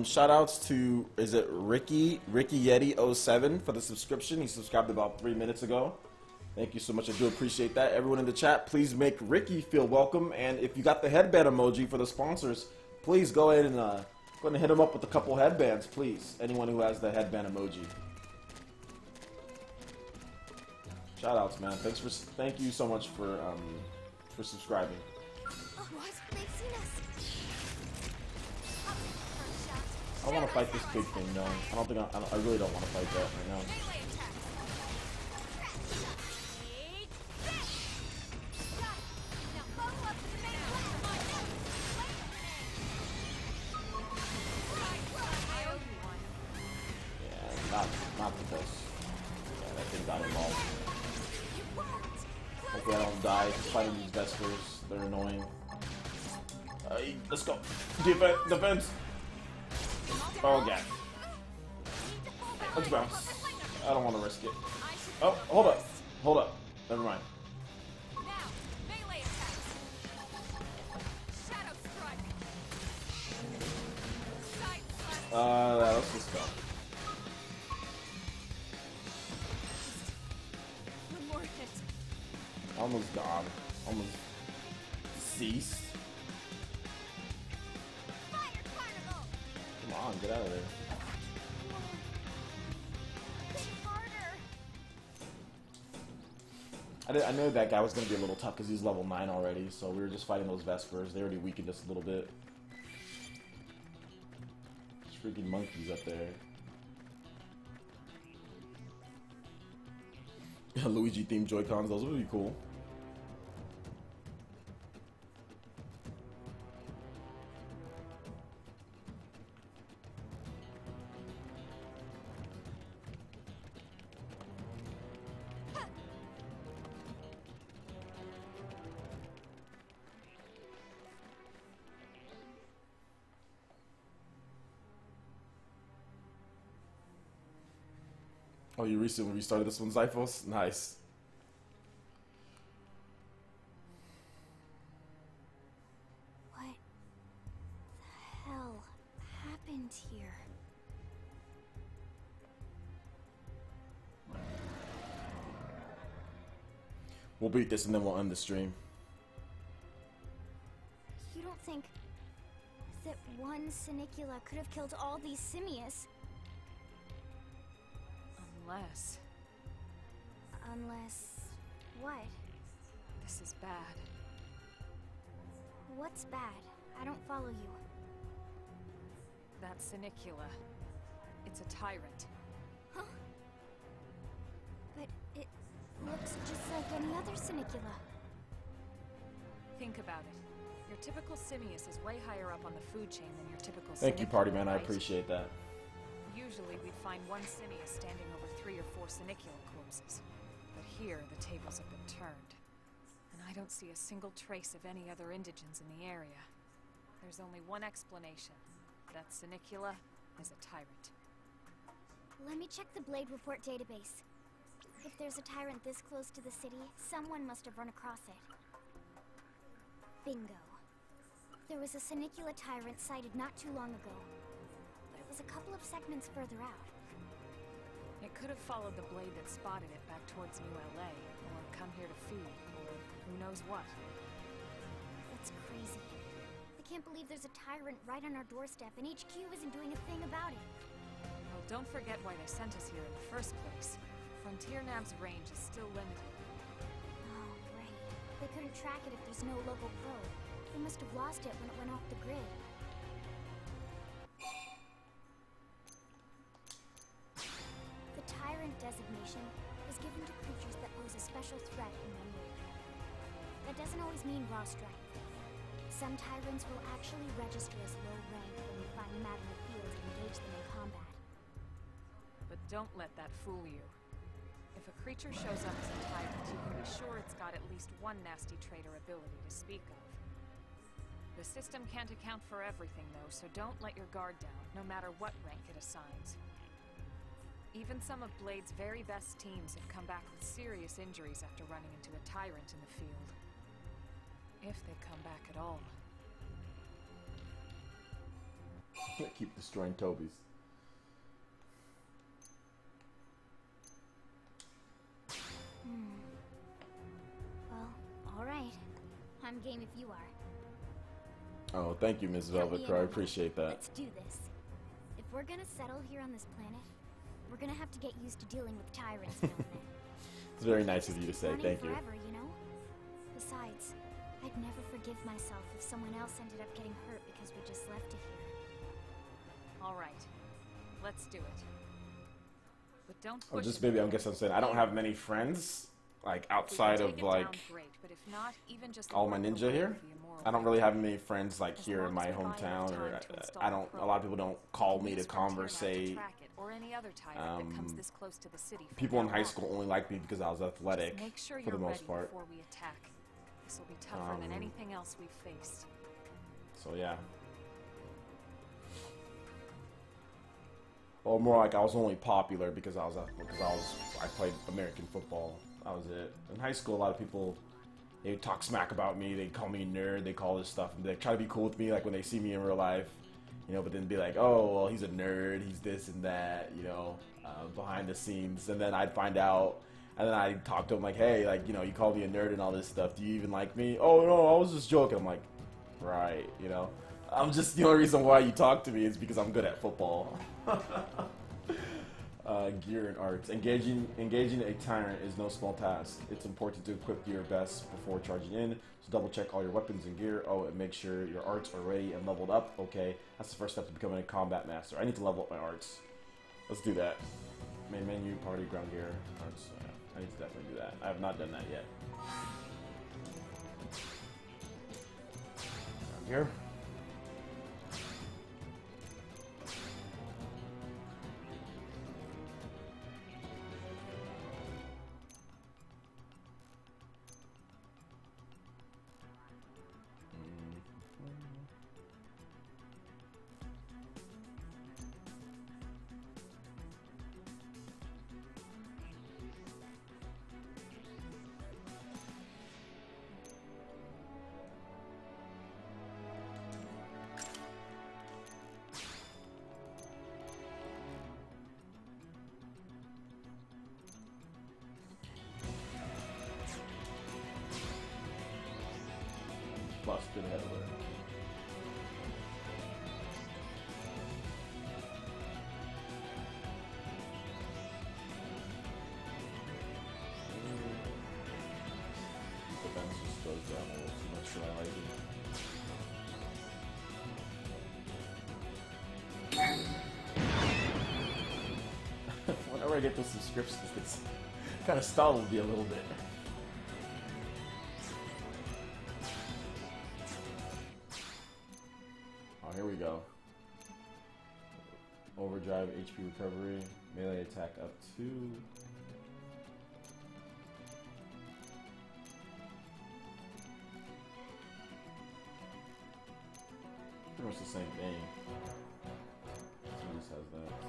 Shout outs to, is it Ricky Yeti 07 for the subscription. He subscribed about 3 minutes ago. Thank you so much. I do appreciate that. Everyone in the chat, please make Ricky feel welcome. And if you got the headband emoji for the sponsors, please go ahead and hit him up with a couple headbands, please. Anyone who has the headband emoji. Shout outs, man. Thank you so much for subscribing. What? They've seen us. I want to fight this big thing, no. I really don't want to fight that right now. Yeah, not the best. Yeah, that thing got involved. Hopefully I don't die fighting these Vespers. They're annoying. Let's go. Defense! Oh, God. Let's bounce. I don't want to risk it. Oh, hold up. Hold up. Never mind. Let's just go. One more hit. Almost gone. Almost ceased. Fire carnival! Come on, get out of there. Hit harder! I know that guy was going to be a little tough because he's level 9 already, so we were just fighting those Vespers. They already weakened us a little bit. There's freaking monkeys up there. Luigi themed Joy-Cons, those would be cool. Oh, you recently restarted this one, Zyphos? Nice. What the hell happened here? We'll beat this and then we'll end the stream. You don't think that one Sinicula could have killed all these simius? Unless... what? This is bad. What's bad? I don't follow you. That Sinicula. It's a tyrant. Huh? But it looks just like any other Sinicula. Think about it. Your typical simius is way higher up on the food chain than your typical Thank you, Sinicula, Party Man. I right? appreciate that. Usually we'd find one simius standing over 3 or 4 Sinicula corpses. But here, the tables have been turned. And I don't see a single trace of any other indigens in the area. There's only one explanation. That Sinicula is a tyrant. Let me check the Blade Report database. If there's a tyrant this close to the city, someone must have run across it. Bingo. There was a Sinicula tyrant sighted not too long ago. But it was a couple of segments further out. It could have followed the blade that spotted it back towards New LA, or come here to feed, or who knows what. That's crazy. I can't believe there's a tyrant right on our doorstep, and HQ isn't doing a thing about it. Well, don't forget why they sent us here in the first place. Frontier Nav's range is still limited. Oh, right. They couldn't track it if there's no local probe. They must have lost it when it went off the grid. The tyrant designation is given to creatures that pose a special threat in one area. That doesn't always mean raw strength. Some tyrants will actually register as low rank when we find them out in the field and engage them in combat. But don't let that fool you. If a creature shows up as a tyrant, you can be sure it's got at least one nasty trait or ability to speak of. The system can't account for everything, though, so don't let your guard down, no matter what rank it assigns. Even some of Blade's very best teams have come back with serious injuries after running into a tyrant in the field. If they come back at all. Keep destroying Toby's. Well, alright. I'm game if you are. Oh, thank you, Miss Velvet Crow. I appreciate that. Let's do this. If we're gonna settle here on this planet, we're gonna have to get used to dealing with tyrants, don't we? It's very nice of you to say. Running Thank you. forever, you know? Besides, I'd never forgive myself if someone else ended up getting hurt because we just left it here. All right, let's do it. But don't Oh, push just it. maybe I guess I'm saying I don't have many friends like If we can outside take of it like down, great, but if not, even just a all my word ninja away here. would be a moral I don't really victory. have many friends like As here in long as my we buy enough hometown, or time to install I don't. the A lot of people don't call me to Use Frontier Nav to conversate. track it, or any other tyrant that comes this close to the city from People in now high on. school only liked me because I was athletic, Just make sure for you're the most ready part. before we attack. This will be tougher than anything else we've faced. So yeah. Or more like I was only popular because I played American football. That was it. In high school, a lot of people, they talk smack about me. They call me a nerd. They call this stuff, and they try to be cool with me. Like when they see me in real life, you know, but then be like, oh, well, he's a nerd, he's this and that, you know, behind the scenes. And then I'd find out, and then I'd talk to him like, hey, like, you know, you call me a nerd and all this stuff. Do you even like me? Oh, no, I was just joking. I'm like, right, you know. I'm just, the only reason why you talk to me is because I'm good at football. Gear and arts. Engaging a tyrant is no small task. It's important to equip gear best before charging in. So double check all your weapons and gear. Oh, and make sure your arts are ready and leveled up. Okay, that's the first step to becoming a combat master. I need to level up my arts. Let's do that. Main menu, party, ground gear, arts. I need to definitely do that. I have not done that yet. Ground gear. Busted headler. Defense just goes down a little too much for my liking. Whenever I get those subscriptions, it's kind of startled me a little bit. Here we go. Overdrive, HP recovery, melee attack up to. Pretty much the same thing. So this has that. So.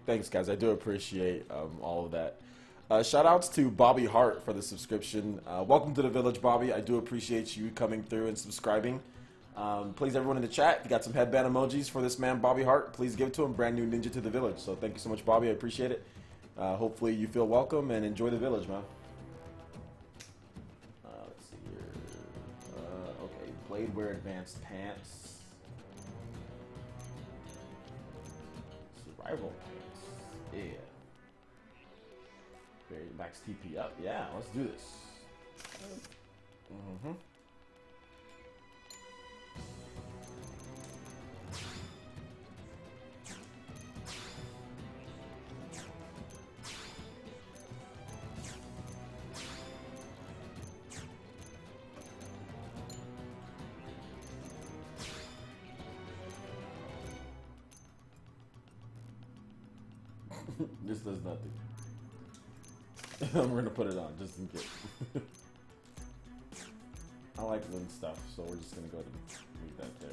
Thanks, guys. I do appreciate all of that. Shout outs to Bobby Hart for the subscription. Welcome to the village, Bobby. I do appreciate you coming through and subscribing. Please, everyone in the chat, if you got some headband emojis for this man, Bobby Hart, please give it to him. Brand new ninja to the village. So thank you so much, Bobby. I appreciate it. Hopefully you feel welcome and enjoy the village, man. Let's see here. Okay, blade wear advanced pants. Survival pants. Yeah. Very max TP up. Yeah, let's do this. Mm-hmm. This does nothing. I'm gonna put it on just in case. I like wind stuff, so we're just gonna go ahead and leave that there.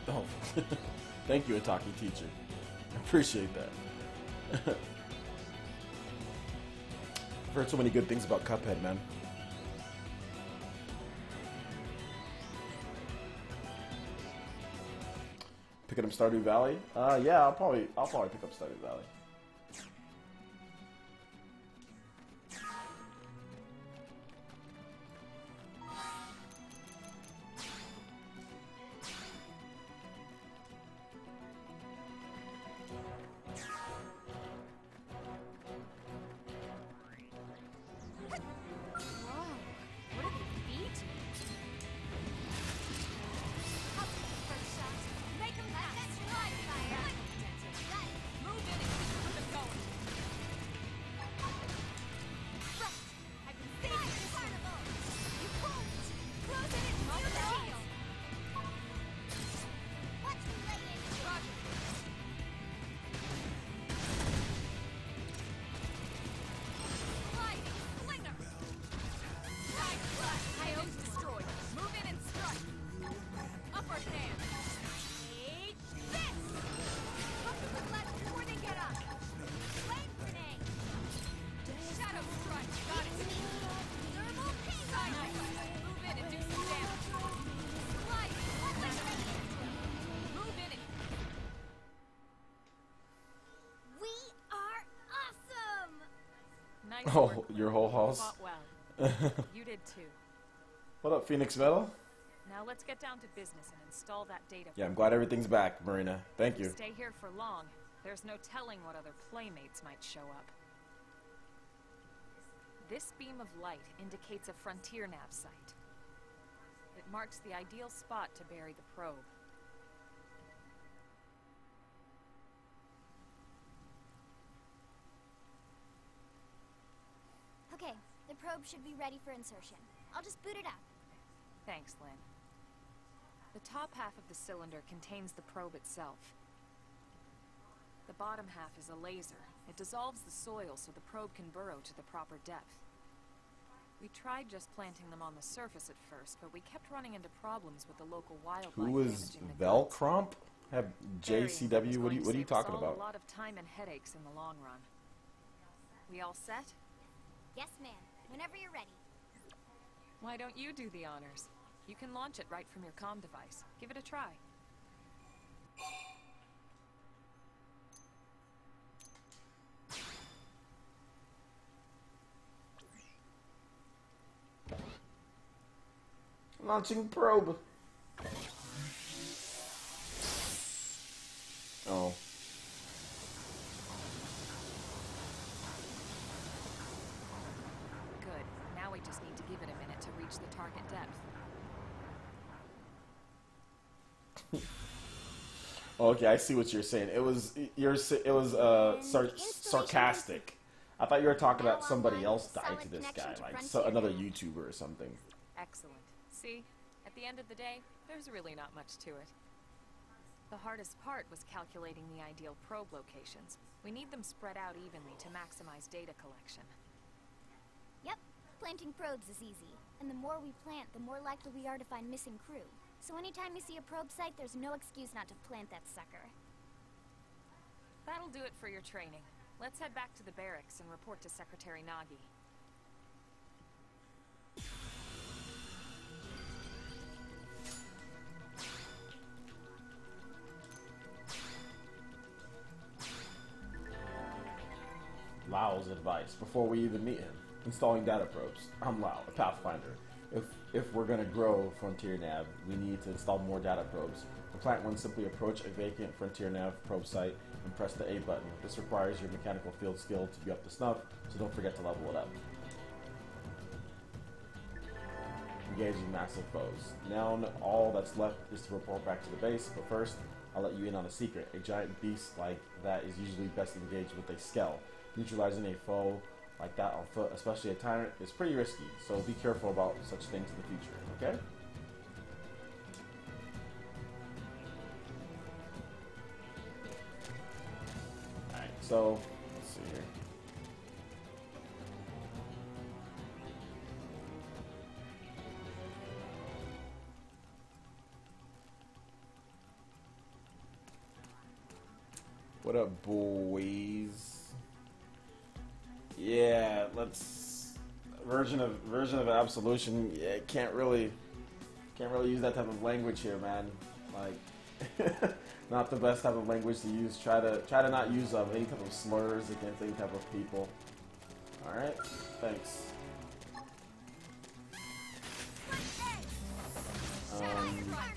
Oh, thank you, Itaki teacher. I appreciate that. I've heard so many good things about Cuphead, man. Picking up Stardew Valley? Yeah, I'll probably pick up Stardew Valley. Oh, your whole house? Well. You did too. What up, Phoenix Metal? Now let's get down to business and install that data. Yeah, I'm glad everything's back, Marina. Thank you. Stay here for long. There's no telling what other playmates might show up. This beam of light indicates a frontier nav site. It marks the ideal spot to bury the probe. Okay, the probe should be ready for insertion. I'll just boot it up. Thanks, Lynn. The top half of the cylinder contains the probe itself. The bottom half is a laser. It dissolves the soil so the probe can burrow to the proper depth. We tried just planting them on the surface at first, but we kept running into problems with the local wildlife. Who is Velcromp? Have JCW? What are you talking about? A lot of time and headaches in the long run. We all set? Yes, ma'am. Whenever you're ready. Why don't you do the honors? You can launch it right from your comm device. Give it a try. Launching probe. Oh. Good. Now we just need to give it a minute to reach the target depth. Okay, I see what you're saying. It was sarcastic. I thought you were talking about somebody else died to this guy, like another YouTuber or something. Excellent. See, at the end of the day, there's really not much to it. The hardest part was calculating the ideal probe locations. We need them spread out evenly to maximize data collection. Yep, planting probes is easy. And the more we plant, the more likely we are to find missing crew. So anytime you see a probe site, there's no excuse not to plant that sucker. That'll do it for your training. Let's head back to the barracks and report to Secretary Nagi. Lau's advice before we even meet him. Installing data probes. I'm Lau, a Pathfinder. If we're going to grow Frontier Nav, we need to install more data probes. To plant one, simply approach a vacant Frontier Nav probe site and press the A button. This requires your mechanical field skill to be up to snuff, so don't forget to level it up. Engaging massive foes. Now all that's left is to report back to the base, but first, I'll let you in on a secret. A giant beast like that is usually best engaged with a Skell. Neutralizing a foe like that on foot, especially a tyrant, is pretty risky, so be careful about such things in the future, okay? Alright, so, let's see here. What up, boys? Yeah, let's version of Absolution. Yeah, can't really use that type of language here, man. Like, not the best type of language to use. Try to not use any type of slurs against any type of people. All right, thanks.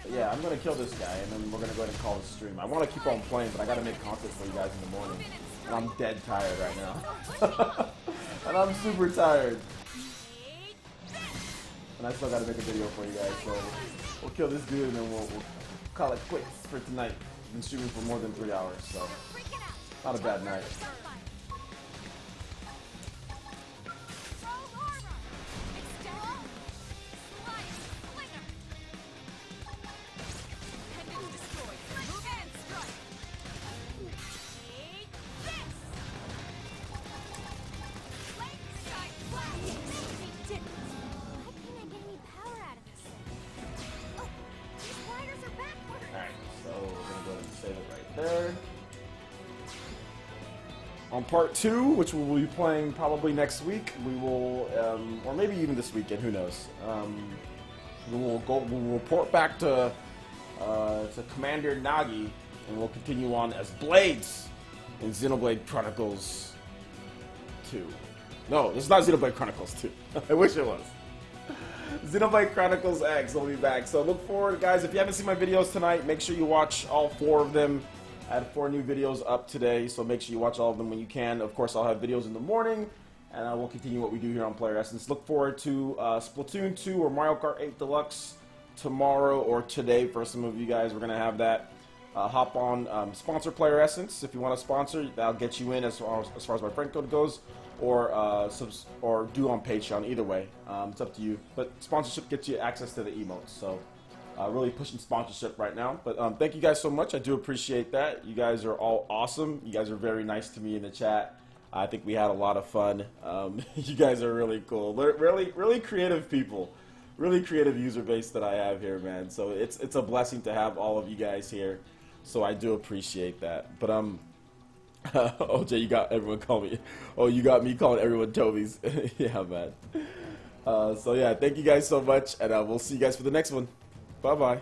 But yeah, I'm gonna kill this guy, and then we're gonna go ahead and call the stream. I want to keep on playing, but I gotta make content for you guys in the morning, and I'm dead tired right now. And I'm super tired. And I still gotta make a video for you guys, so we'll kill this dude, and then we'll call it quits for tonight. I've been streaming for more than 3 hours, so not a bad night. There. On part 2, which we'll be playing probably next week, we will, or maybe even this weekend, who knows. We'll report back to Commander Nagi, and we'll continue on as Blades in Xenoblade Chronicles 2. No, this is not Xenoblade Chronicles 2. I wish it was. Xenoblade Chronicles X will be back. So look forward, guys. If you haven't seen my videos tonight, make sure you watch all 4 of them. I had 4 new videos up today, so make sure you watch all of them when you can. Of course, I'll have videos in the morning, and I will continue what we do here on PlayerEssence. Look forward to Splatoon 2 or Mario Kart 8 Deluxe tomorrow or today for some of you guys. We're going to have that. Hop on, sponsor PlayerEssence. If you want to sponsor, that'll get you in as far as my friend code goes, or do on Patreon. Either way, it's up to you. But sponsorship gets you access to the emotes, so really pushing sponsorship right now. But thank you guys so much. I do appreciate that. You guys are all awesome. You guys are very nice to me in the chat. I think we had a lot of fun. You guys are really cool. Really creative people. Really creative user base that I have here, man. So it's a blessing to have all of you guys here. So I do appreciate that. But OJ, you got everyone call me. Oh, you got me calling everyone Toby's. Yeah, man. So yeah, thank you guys so much, and we'll see you guys for the next one. Bye-bye.